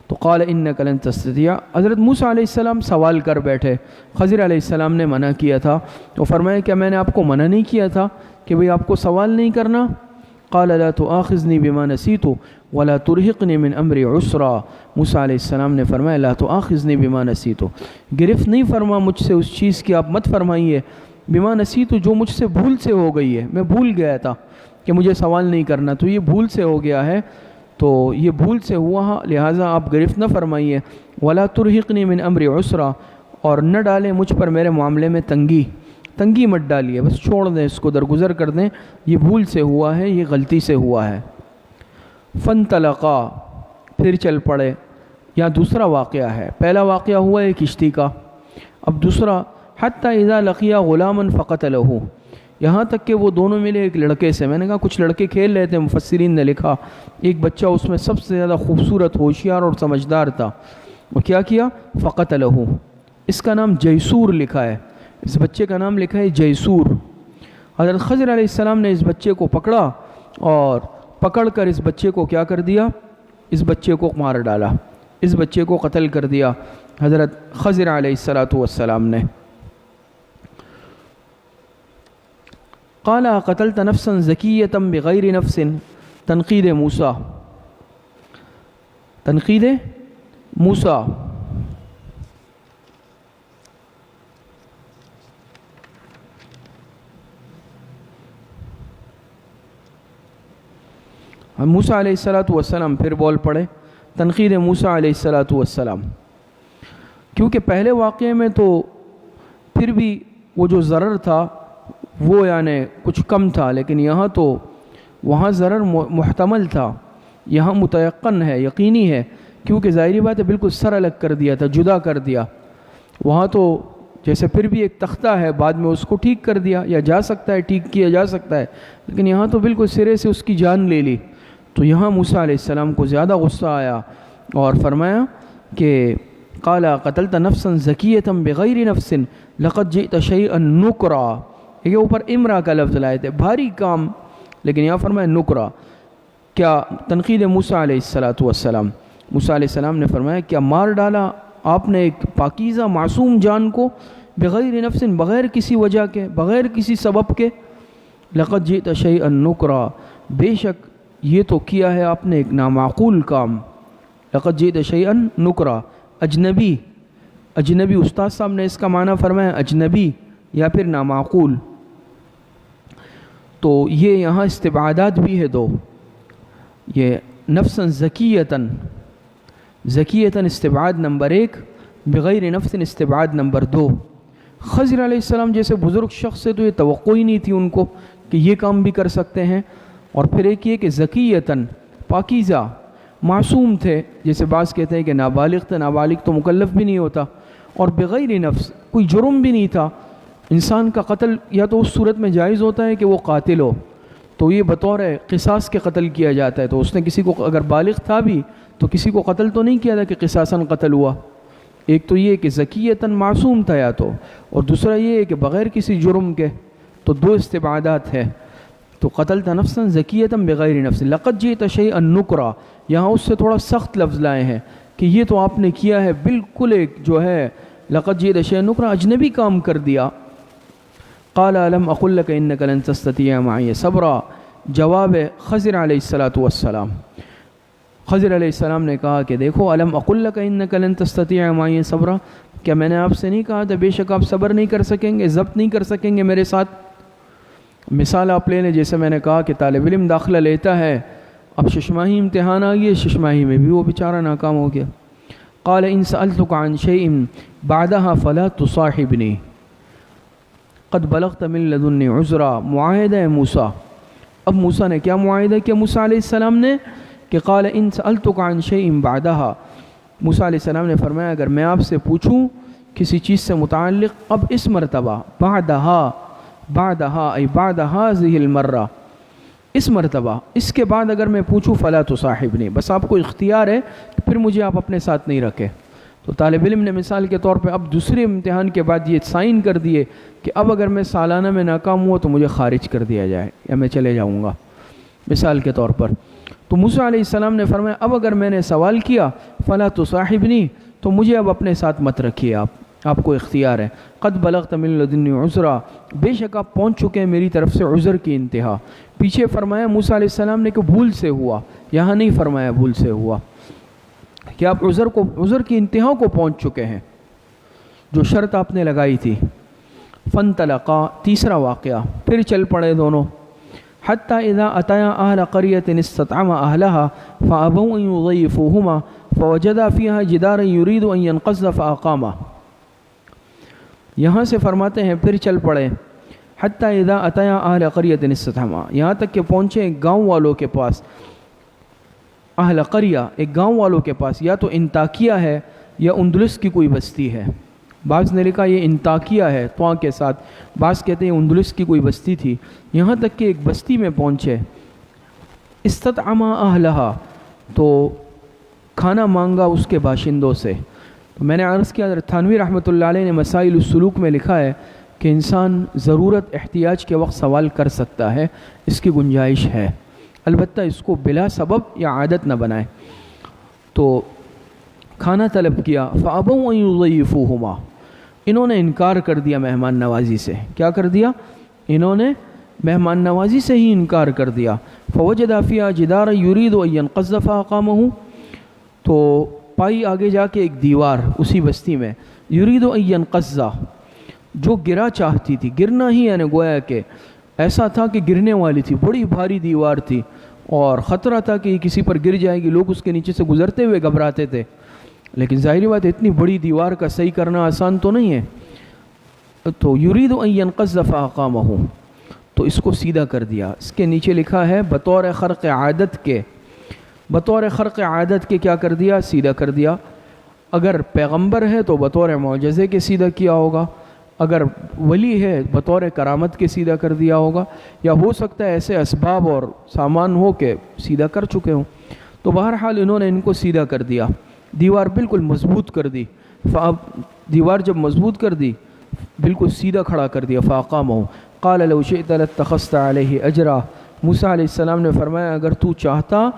تو قال انک لن تستطیع، حضرت موسیٰ علیہ السلام سوال کر بیٹھے، خضر علیہ السلام نے منع کیا تھا، تو فرمایا کہ میں نے آپ کو منع نہیں کیا تھا کہ بھئی آپ کو سوال نہیں کرنا؟ قال لا تؤاخذنی بما نسیت ولا ترهقنی من امری عسرا، موسیٰ علیہ السلام نے فرمایا لا تؤاخذنی بما نسیت، گرفت نہیں فرما مجھ سے اس چیز کی، آپ مت فرمائیے، بما نسیت، جو مجھ سے بھول سے ہو گئی ہے، میں بھول گیا تھا کہ مجھے سوال نہیں کرنا، تو یہ بھول سے ہو گیا ہے، تو یہ بھول سے ہوا، لہٰذا آپ گرفت نہ فرمائیے، ولا ترهقنی من امری عسرا، اور نہ ڈالیں مجھ پر میرے معاملے میں تنگی، تنگی مت ڈالیے، بس چھوڑ دیں اس کو، درگزر کر دیں، یہ بھول سے ہوا ہے، یہ غلطی سے ہوا ہے۔ فانطلقا، پھر چل پڑے۔ یہاں دوسرا واقعہ ہے، پہلا واقعہ ہوا ہے کشتی کا، اب دوسرا حتی اذا لقیا غلاما فقتلہ، یہاں تک کہ وہ دونوں ملے ایک لڑکے سے۔ میں نے کہا کچھ لڑکے کھیل رہے تھے، مفسرین نے لکھا ایک بچہ اس میں سب سے زیادہ خوبصورت، ہوشیار اور سمجھدار تھا، وہ کیا کیا؟ فقتلہ، اس کا نام جیسور لکھا ہے، اس بچے کا نام لکھا ہے جیسور۔ حضرت خضر علیہ السلام نے اس بچے کو پکڑا اور پکڑ کر اس بچے کو کیا کر دیا؟ اس بچے کو مار ڈالا، اس بچے کو قتل کر دیا حضرت خضر علیہ السلام نے۔ قال قتلت نفسا زکیۃ بغیر نفس، تنقید موسیٰ، تنقید موسیٰ۔ موسیٰ علیہ السلام پھر بول پڑے، تنقید موسیٰ علیہ السلام، کیونکہ پہلے واقعے میں تو پھر بھی وہ جو ضرر تھا وہ یعنی کچھ کم تھا، لیکن یہاں تو وہاں ضرر محتمل تھا، یہاں متیقن ہے، یقینی ہے، کیونکہ ظاہری بات ہے بالکل سر الگ کر دیا تھا، جدا کر دیا۔ وہاں تو جیسے پھر بھی ایک تختہ ہے، بعد میں اس کو ٹھیک کر دیا، یا جا سکتا ہے، ٹھیک کیا جا سکتا ہے، لیکن یہاں تو بالکل سرے سے اس کی جان لے لی۔ تو یہاں موسیٰ علیہ السلام کو زیادہ غصہ آیا اور فرمایا کہ قال قتلت نفسا زکیۃ بغیر نفس لقد جئت شیئا نکرا، یہ اوپر امرا کا لفظ لائے تھے، بھاری کام، لیکن یہاں فرمایا نکرا۔ کیا تنقید موسیٰ علیہ السلام، موسیٰ علیہ السلام نے فرمایا کیا مار ڈالا آپ نے ایک پاکیزہ معصوم جان کو، بغیر نفس، بغیر کسی وجہ کے، بغیر کسی سبب کے، لقد جئت شیئا نکرا، بے شک یہ تو کیا ہے آپ نے ایک نامعقول کام، لقد جئت شیئا نکرا، اجنبی، اجنبی، استاد صاحب نے اس کا معنی فرمایا اجنبی یا پھر نامعقول۔ تو یہ یہاں استبعادات بھی ہے دو، یہ نفسا زکیتاً، زکیتاً استبعاد نمبر 1، بغیر نفس استبعاد نمبر 2۔ خضر علیہ السلام جیسے بزرگ شخص سے تو یہ توقع ہی نہیں تھی ان کو کہ یہ کام بھی کر سکتے ہیں، اور پھر ایک یہ کہ زکیتاً، پاکیزہ، معصوم تھے، جیسے بعض کہتے ہیں کہ نابالغ تھے، نابالغ تو مکلف بھی نہیں ہوتا، اور بغیر نفس، کوئی جرم بھی نہیں تھا۔ انسان کا قتل یا تو اس صورت میں جائز ہوتا ہے کہ وہ قاتل ہو، تو یہ بطور قصاص کے قتل کیا جاتا ہے، تو اس نے کسی کو اگر بالغ تھا بھی تو کسی کو قتل تو نہیں کیا تھا کہ قصاصاً قتل ہوا۔ ایک تو یہ کہ زکیتاً معصوم تھا یا تو، اور دوسرا یہ ہے کہ بغیر کسی جرم کے، تو دو استبعادات ہے۔ تو قتلت نفسا زکیتاً بغیر نفس، لقد جئت شیئا نکرا، یہاں اس سے تھوڑا سخت لفظ لائے ہیں کہ یہ تو آپ نے کیا ہے بالکل ایک جو ہے لقد جئت شیئا نکرا، اجنبی کام کر دیا۔ قال الم اقل لك انك لن تستطيع معي صبرا، جواب خضر علیہ السلام، خضر علیہ السلام نے کہا کہ دیکھو الم اقل لك انك لن تستطيع معي صبرا، کیا میں نے آپ سے نہیں کہا تھا بے شک آپ صبر نہیں کر سکیں گے، ضبط نہیں کر سکیں گے میرے ساتھ۔ مثال آپ لے لیں، جیسے میں نے کہا کہ طالب علم داخلہ لیتا ہے، اب ششماہی امتحان آ گئی، ششماہی میں بھی وہ بیچارہ ناکام ہو گیا۔ قال ان سألتك عن شيء بعدها فلا تصاحبني قد بلغت من لدني عذرا، معاہدہ موسیٰ۔ اب موسیٰ نے کیا معاہدہ کیا موسیٰ علیہ السلام نے کہ قال ان سألتك عن شيء بعدها، موسیٰ علیہ السلام نے فرمایا اگر میں آپ سے پوچھوں کسی چیز سے متعلق اب اس مرتبہ، بعدها ای بعد هذه المرہ، اس مرتبہ، اس کے بعد اگر میں پوچھوں فلا تصاحبنی، بس آپ کو اختیار ہے کہ پھر مجھے آپ اپنے ساتھ نہیں رکھے۔ تو طالب علم نے مثال کے طور پہ اب دوسرے امتحان کے بعد یہ سائن کر دیے کہ اب اگر میں سالانہ میں ناکام ہوا تو مجھے خارج کر دیا جائے یا میں چلے جاؤں گا، مثال کے طور پر۔ تو موسیٰ علیہ السلام نے فرمایا اب اگر میں نے سوال کیا فلا تصاحبنی، تو مجھے اب اپنے ساتھ مت رکھیے، آپ کو اختیار ہے۔ قد بلغت من لدنی عذرا، بے شک آپ پہنچ چکے ہیں میری طرف سے عذر کی انتہا۔ پیچھے فرمایا موسیٰ علیہ السلام نے کہ بھول سے ہوا، یہاں نہیں فرمایا بھول سے ہوا، کہ آپ عذر کی انتہا کو پہنچ چکے ہیں، جو شرط آپ نے لگائی تھی۔ فانطلقا، تیسرا واقعہ، پھر چل پڑے دونوں، حتی اذا اتیا اہل قریۃ استطعما اہلہا فابوا ان یضیفوہما فوجدا فیہا جدارا یرید ان ینقض فاقاما۔ یہاں سے فرماتے ہیں پھر چل پڑے حتیٰ اذا اتیا اہل قریۃ استطعما، یہاں تک کہ پہنچے ایک گاؤں والوں کے پاس، اہل قریہ ایک گاؤں والوں کے پاس، یا تو انطاکیہ ہے یا اندلس کی کوئی بستی ہے، بعض نے لکھا یہ انطاکیہ ہے طاء کے ساتھ، بعض کہتے ہیں اندلس کی کوئی بستی تھی، یہاں تک کہ ایک بستی میں پہنچے، استطعما اہلہا تو کھانا مانگا اس کے باشندوں سے۔ تو میں نے عرض کیا حضرت تھانوی رحمۃ اللہ علیہ نے مسائل السلوک میں لکھا ہے کہ انسان ضرورت احتیاج کے وقت سوال کر سکتا ہے، اس کی گنجائش ہے، البتہ اس کو بلا سبب یا عادت نہ بنائے۔ تو کھانا طلب کیا، فَأَبَوْا أَن يُضَيِّفُوهُمَا، انہوں نے انکار کر دیا مہمان نوازی سے، کیا کر دیا؟ انہوں نے مہمان نوازی سے ہی انکار کر دیا۔ فَوَجَدَ فِيهَا جِدَارًا يُرِيدُ أَن يَنْقَضَّ فَأَقَامَهُ، تو پائی آگے جا کے ایک دیوار اسی بستی میں، یرید ان ينقض، جو گرا چاہتی تھی، گرنا ہی یعنی گویا کہ ایسا تھا کہ گرنے والی تھی، بڑی بھاری دیوار تھی اور خطرہ تھا کہ یہ کسی پر گر جائے گی، لوگ اس کے نیچے سے گزرتے ہوئے گھبراتے تھے، لیکن ظاہری بات اتنی بڑی دیوار کا صحیح کرنا آسان تو نہیں ہے، تو یرید ان ينقض فاقامہ، تو اس کو سیدھا کر دیا۔ اس کے نیچے لکھا ہے بطور خرق عادت کے، بطور خرق عادت کے کیا کر دیا؟ سیدھا کر دیا۔ اگر پیغمبر ہے تو بطور معجزے کے سیدھا کیا ہوگا، اگر ولی ہے بطور کرامت کے سیدھا کر دیا ہوگا، یا ہو سکتا ہے ایسے اسباب اور سامان ہو کہ سیدھا کر چکے ہوں۔ تو بہرحال انہوں نے ان کو سیدھا کر دیا، دیوار بالکل مضبوط کر دی، دیوار جب مضبوط کر دی بالکل سیدھا کھڑا کر دیا، فاقامہ قال لو شئت لاتخذت علیہ اجرا، موسیٰ علیہ السلام نے فرمایا اگر تو چاہتا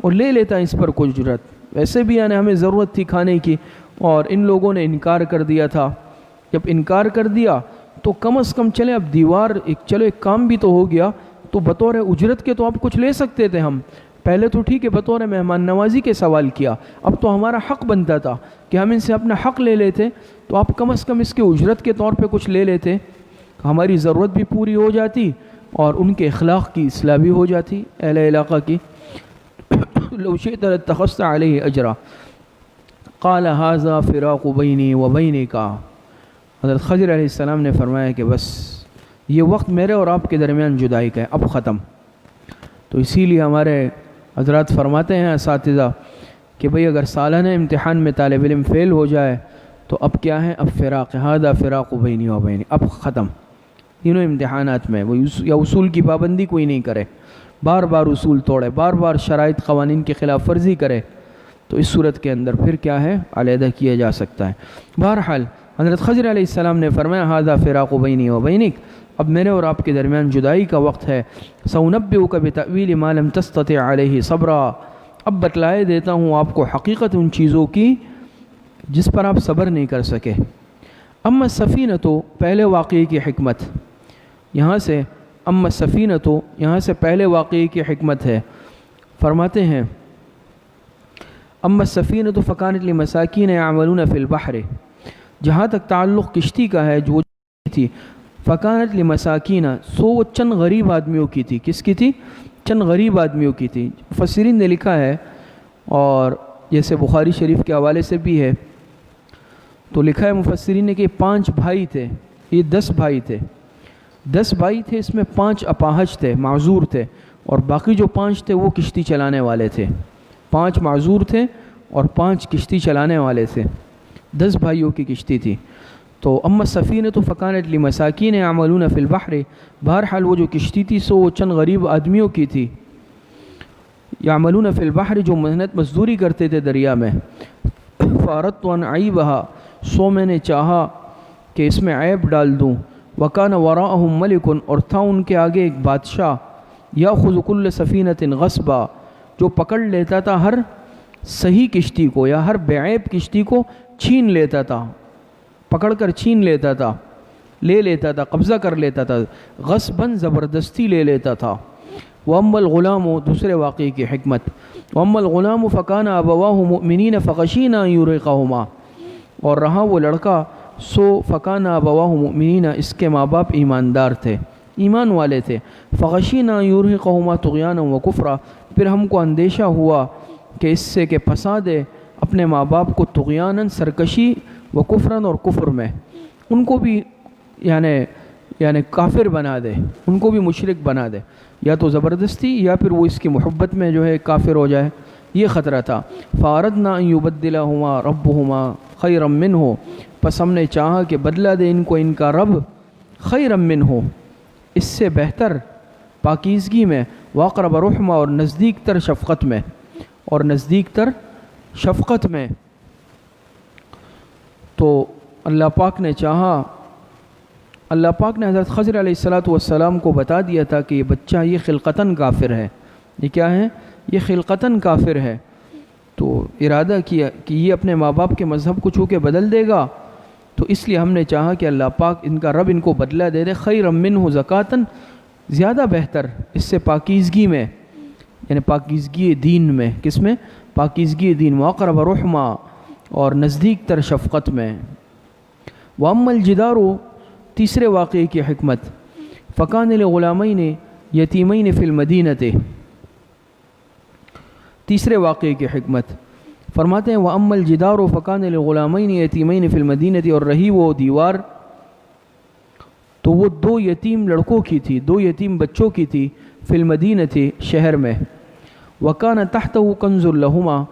اور لے لیتا اس پر کچھ اجرت، ویسے بھی یعنی ہمیں ضرورت تھی کھانے کی اور ان لوگوں نے انکار کر دیا تھا، جب انکار کر دیا تو کم از کم چلے اب دیوار چلو ایک کام بھی تو ہو گیا، تو بطور اجرت کے تو آپ کچھ لے سکتے تھے، ہم پہلے تو ٹھیک ہے بطور مہمان نوازی کے سوال کیا، اب تو ہمارا حق بنتا تھا کہ ہم ان سے اپنا حق لے لیتے، تو آپ کم از کم اس کے اجرت کے طور پہ کچھ لے لیتے، ہماری ضرورت بھی پوری ہو جاتی اور ان کے اخلاق کی اصلاح بھی ہو جاتی اہل علاقہ کی۔ لو شئت لاتخذت علیہ اجرا قال ھذا فراق بینی و بینک، حضرت خضر علیہ السلام نے فرمایا کہ بس یہ وقت میرے اور آپ کے درمیان جدائی کا ہے، اب ختم۔ تو اسی لیے ہمارے حضرات فرماتے ہیں اساتذہ کہ بھئی اگر سالانہ امتحان میں طالب علم فیل ہو جائے تو اب کیا ہے؟ اب فراق، ھذا فراق بینی و بینک، اب ختم تینوں امتحانات میں، وہ یا اصول کی پابندی کوئی نہیں کرے، بار بار اصول توڑے، بار بار شرائط قوانین کی خلاف ورزی کرے، تو اس صورت کے اندر پھر کیا ہے؟ علیحدہ کیا جا سکتا ہے۔ بہرحال حضرت خضر علیہ السلام نے فرمایا ھذا فراق بینی و بینک، اب میرے اور آپ کے درمیان جدائی کا وقت ہے، سأنبئک بتأویل ما لم تستطع علیہ صبرا، اب بتلائے دیتا ہوں آپ کو حقیقت ان چیزوں کی جس پر آپ صبر نہیں کر سکے۔ اما السفینہ، تو پہلے واقعے کی حکمت، یہاں سے اما السفینہ تو یہاں سے پہلے واقعے کی حکمت ہے، فرماتے ہیں اما السفینہ تو فکانت لمساکین یعملون فی البحر، جہاں تک تعلق کشتی کا ہے جو تھی، فکانت لمساکین، سو وہ چند غریب آدمیوں کی تھی، کس کی تھی؟ چند غریب آدمیوں کی تھی۔ مفسرین نے لکھا ہے اور جیسے بخاری شریف کے حوالے سے بھی ہے، تو لکھا ہے مفسرین نے کہ 5 بھائی تھے، یہ 10 بھائی تھے، 10 بھائی تھے، اس میں 5 اپاہج تھے، معذور تھے، اور باقی جو 5 تھے وہ کشتی چلانے والے تھے، 5 معذور تھے اور 5 کشتی چلانے والے تھے، 10 بھائیوں کی کشتی تھی۔ تو اما السفینہ تو فکانت لمساکین یعملون فی البحر، بہرحال وہ جو کشتی تھی سو وہ چند غریب آدمیوں کی تھی، یعملون فی البحر، جو محنت مزدوری کرتے تھے دریا میں، فاردت ان اعیبھا، سو میں نے چاہا کہ اس میں عیب ڈال دوں، وکان وراءہم ملک، اور تھا ان کے آگے ایک بادشاہ، یاخذ کل سفینۃ غصبا، جو پکڑ لیتا تھا ہر صحیح کشتی کو یا ہر بعیب کشتی کو چھین لیتا تھا، پکڑ کر چھین لیتا تھا، لے لیتا تھا، قبضہ کر لیتا تھا، غصباً زبردستی لے لیتا تھا۔ وَأَمَّا الْغُلَامُ، دوسرے واقعے کی حکمت، وَأَمَّا الْغُلَامُ فَكَانَ أَبَوَاهُ مُؤْمِنِينَ فَخَشِينَا أَن يُرْهِقَهُمَا، اور رہا وہ لڑکا سو فَكَانَ أَبَوَاهُ مُؤْمِنِينَ، اس کے ماں باپ ایماندار تھے، ایمان والے تھے، فَخَشِينَا أَن يُرْهِقَهُمَا طُغْيَانًا وَكُفْرًا، پھر ہم کو اندیشہ ہوا کہ اس سے کہ پھنسا دے اپنے ماں باپ کو طغیاناً، سرکشی، و کفراً، اور کفر میں، ان کو بھی یعنی کافر بنا دے، ان کو بھی مشرک بنا دے، یا تو زبردستی یا پھر وہ اس کی محبت میں جو ہے کافر ہو جائے، یہ خطرہ تھا۔ فَأَرَدْنَا أَن يُبَدِّلَهُمَا رَبُّهُمَا خَيْرًا مِّنْهُ، پس ہم نے چاہا کہ بدلہ دے ان کو ان کا رب خیرًا منہ، اس سے بہتر پاکیزگی میں، واقرب رحمہ، اور نزدیک تر شفقت میں، اور نزدیک تر شفقت میں۔ تو اللہ پاک نے چاہا، اللہ پاک نے حضرت خضر علیہ السلام کو بتا دیا تھا کہ یہ بچہ یہ خلقتاً کافر ہے، یہ کیا ہے؟ یہ خلقتاً کافر ہے۔ تو ارادہ کیا کہ یہ اپنے ماں باپ کے مذہب کو چونکہ بدل دے گا، تو اس لیے ہم نے چاہا کہ اللہ پاک ان کا رب ان کو بدلہ دے دے خیرًا منہ زکاتاً، زیادہ بہتر اس سے پاکیزگی میں، یعنی پاکیزگی دین میں، کس میں؟ پاکیزگی دین، واقرب رحمہ، اور نزدیک تر شفقت میں۔ وَأَمَّا الْجِدَارُ، تیسرے واقعے کی حکمت، فَكَانَ لِغُلَامَيْنِ یتیمین فی الْمَدِینَةِ، تیسرے واقعے کی حکمت فرماتے ہیں وَأَمَّا الْجِدَارُ فَكَانَ لِغُلَامَيْنِ یتیمین فی الْمَدِینَةِ، اور رہی وہ دیوار تو وہ دو یتیم لڑکوں کی تھی، دو یتیم بچوں کی تھی، فی الْمَدِینَةِ، شہر میں، وَكَانَ تَحْتَهُ كَنْزٌ لَهُمَا،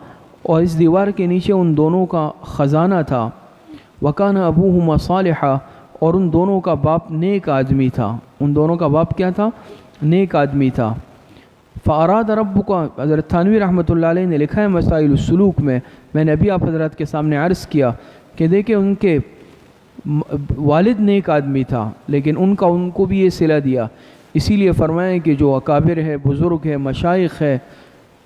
اور اس دیوار کے نیچے ان دونوں کا خزانہ تھا، وَكَانَ أَبُوهُمَا صَالِحًا، اور ان دونوں کا باپ نیک آدمی تھا، ان دونوں کا باپ کیا تھا؟ نیک آدمی تھا۔ فَأَرَادَ رَبُّكَ، حضرت تھانوی رحمۃ اللہ علیہ نے لکھا ہے مسائل السلوک میں نے ابھی آپ حضرات کے سامنے عرض کیا کہ دیکھیں ان کے والد نیک آدمی تھا، لیکن ان کو بھی یہ صلہ دیا، اسی لیے فرمایا کہ جو اکابر ہے، بزرگ ہے، مشائخ ہے،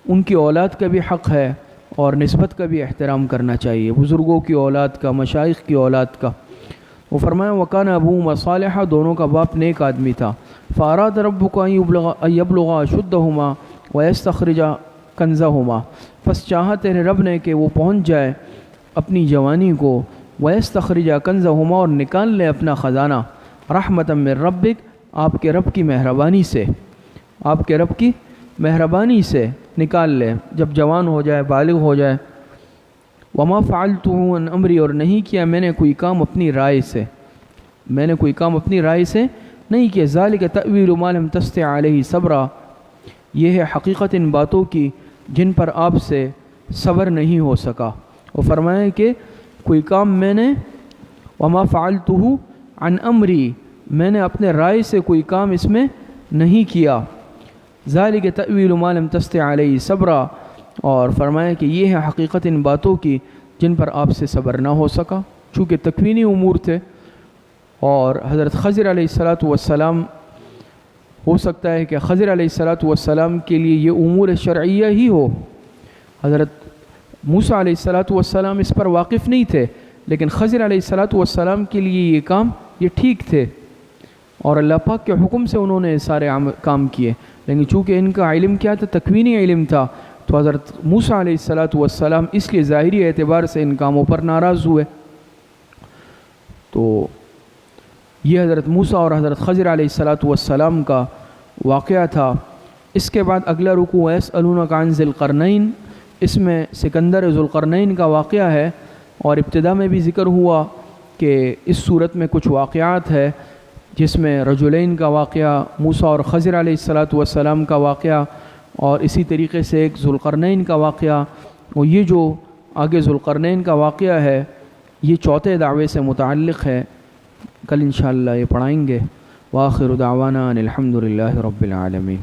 ان کی اولاد کا بھی حق ہے اور نسبت کا بھی احترام کرنا چاہیے، بزرگوں کی اولاد کا، مشائخ کی اولاد کا۔ وہ فرمایا وَكَانَ أَبُوهُمَا صَالِحًا، دونوں کا باپ نیک آدمی تھا۔ فَأَرَادَ رَبُّكَ أَن يَبْلُغَا أَشُدَّهُمَا وَيَسْتَخْرِجَا كَنْزَهُمَا، پس چاہا تیرے رب نے کہ وہ پہنچ جائے اپنی جوانی کو، وَيَسْتَخْرِجَا كَنْزَهُمَا، اور نکال لے اپنا خزانہ، رحمةً من ربک، آپ کے رب کی مہربانی سے، آپ کے رب کی مہربانی سے نکال لے جب جوان ہو جائے، بالغ ہو جائے۔ وما فعلته عن امری، اور نہیں کیا میں نے کوئی کام اپنی رائے سے، میں نے کوئی کام اپنی رائے سے نہیں کیا۔ ذالک تأویل ما لم تستطع علیہ صبرا، یہ ہے حقیقت ان باتوں کی جن پر آپ سے صبر نہیں ہو سکا۔ وہ فرمایا کہ کوئی کام میں نے، وما فعلته عن امری، میں نے اپنے رائے سے کوئی کام اس میں نہیں کیا۔ ذالک تأویل ما لم تستطع علیہ صبرا، اور فرمایا کہ یہ ہے حقیقت ان باتوں کی جن پر آپ سے صبر نہ ہو سکا، چونکہ تکوینی امور تھے، اور حضرت خضر علیہ السلام ہو سکتا ہے کہ خضر علیہ السلام کے لیے یہ امور شرعیہ ہی ہو، حضرت موسیٰ علیہ السلام اس پر واقف نہیں تھے، لیکن خضر علیہ السلام کے لیے یہ کام یہ ٹھیک تھے، اور اللہ پاک کے حکم سے انہوں نے سارے کام کیے، لیکن چونکہ ان کا علم کیا تھا؟ تکوینی علم تھا، تو حضرت موسیٰ علیہ السلام اس لیے ظاہری اعتبار سے ان کاموں پر ناراض ہوئے۔ تو یہ حضرت موسیٰ اور حضرت خضر علیہ السلام کا واقعہ تھا۔ اس کے بعد اگلا رکوع وَيَسْأَلُونَكَ عَنْ ذِي الْقَرْنَيْنِ، اس میں سکندر ذو القرنین کا واقعہ ہے، اور ابتدا میں بھی ذکر ہوا کہ اس صورت میں کچھ واقعات ہے، جس میں رجلین کا واقعہ، موسیٰ اور خضر علیہ السلام کا واقعہ، اور اسی طریقے سے ایک ذو القرنین کا واقعہ، اور یہ جو آگے ذو القرنین کا واقعہ ہے یہ چوتھے دعوے سے متعلق ہے، کل انشاءاللہ یہ پڑھائیں گے۔ وآخر دعوانا ان الحمد للہ رب العالمین۔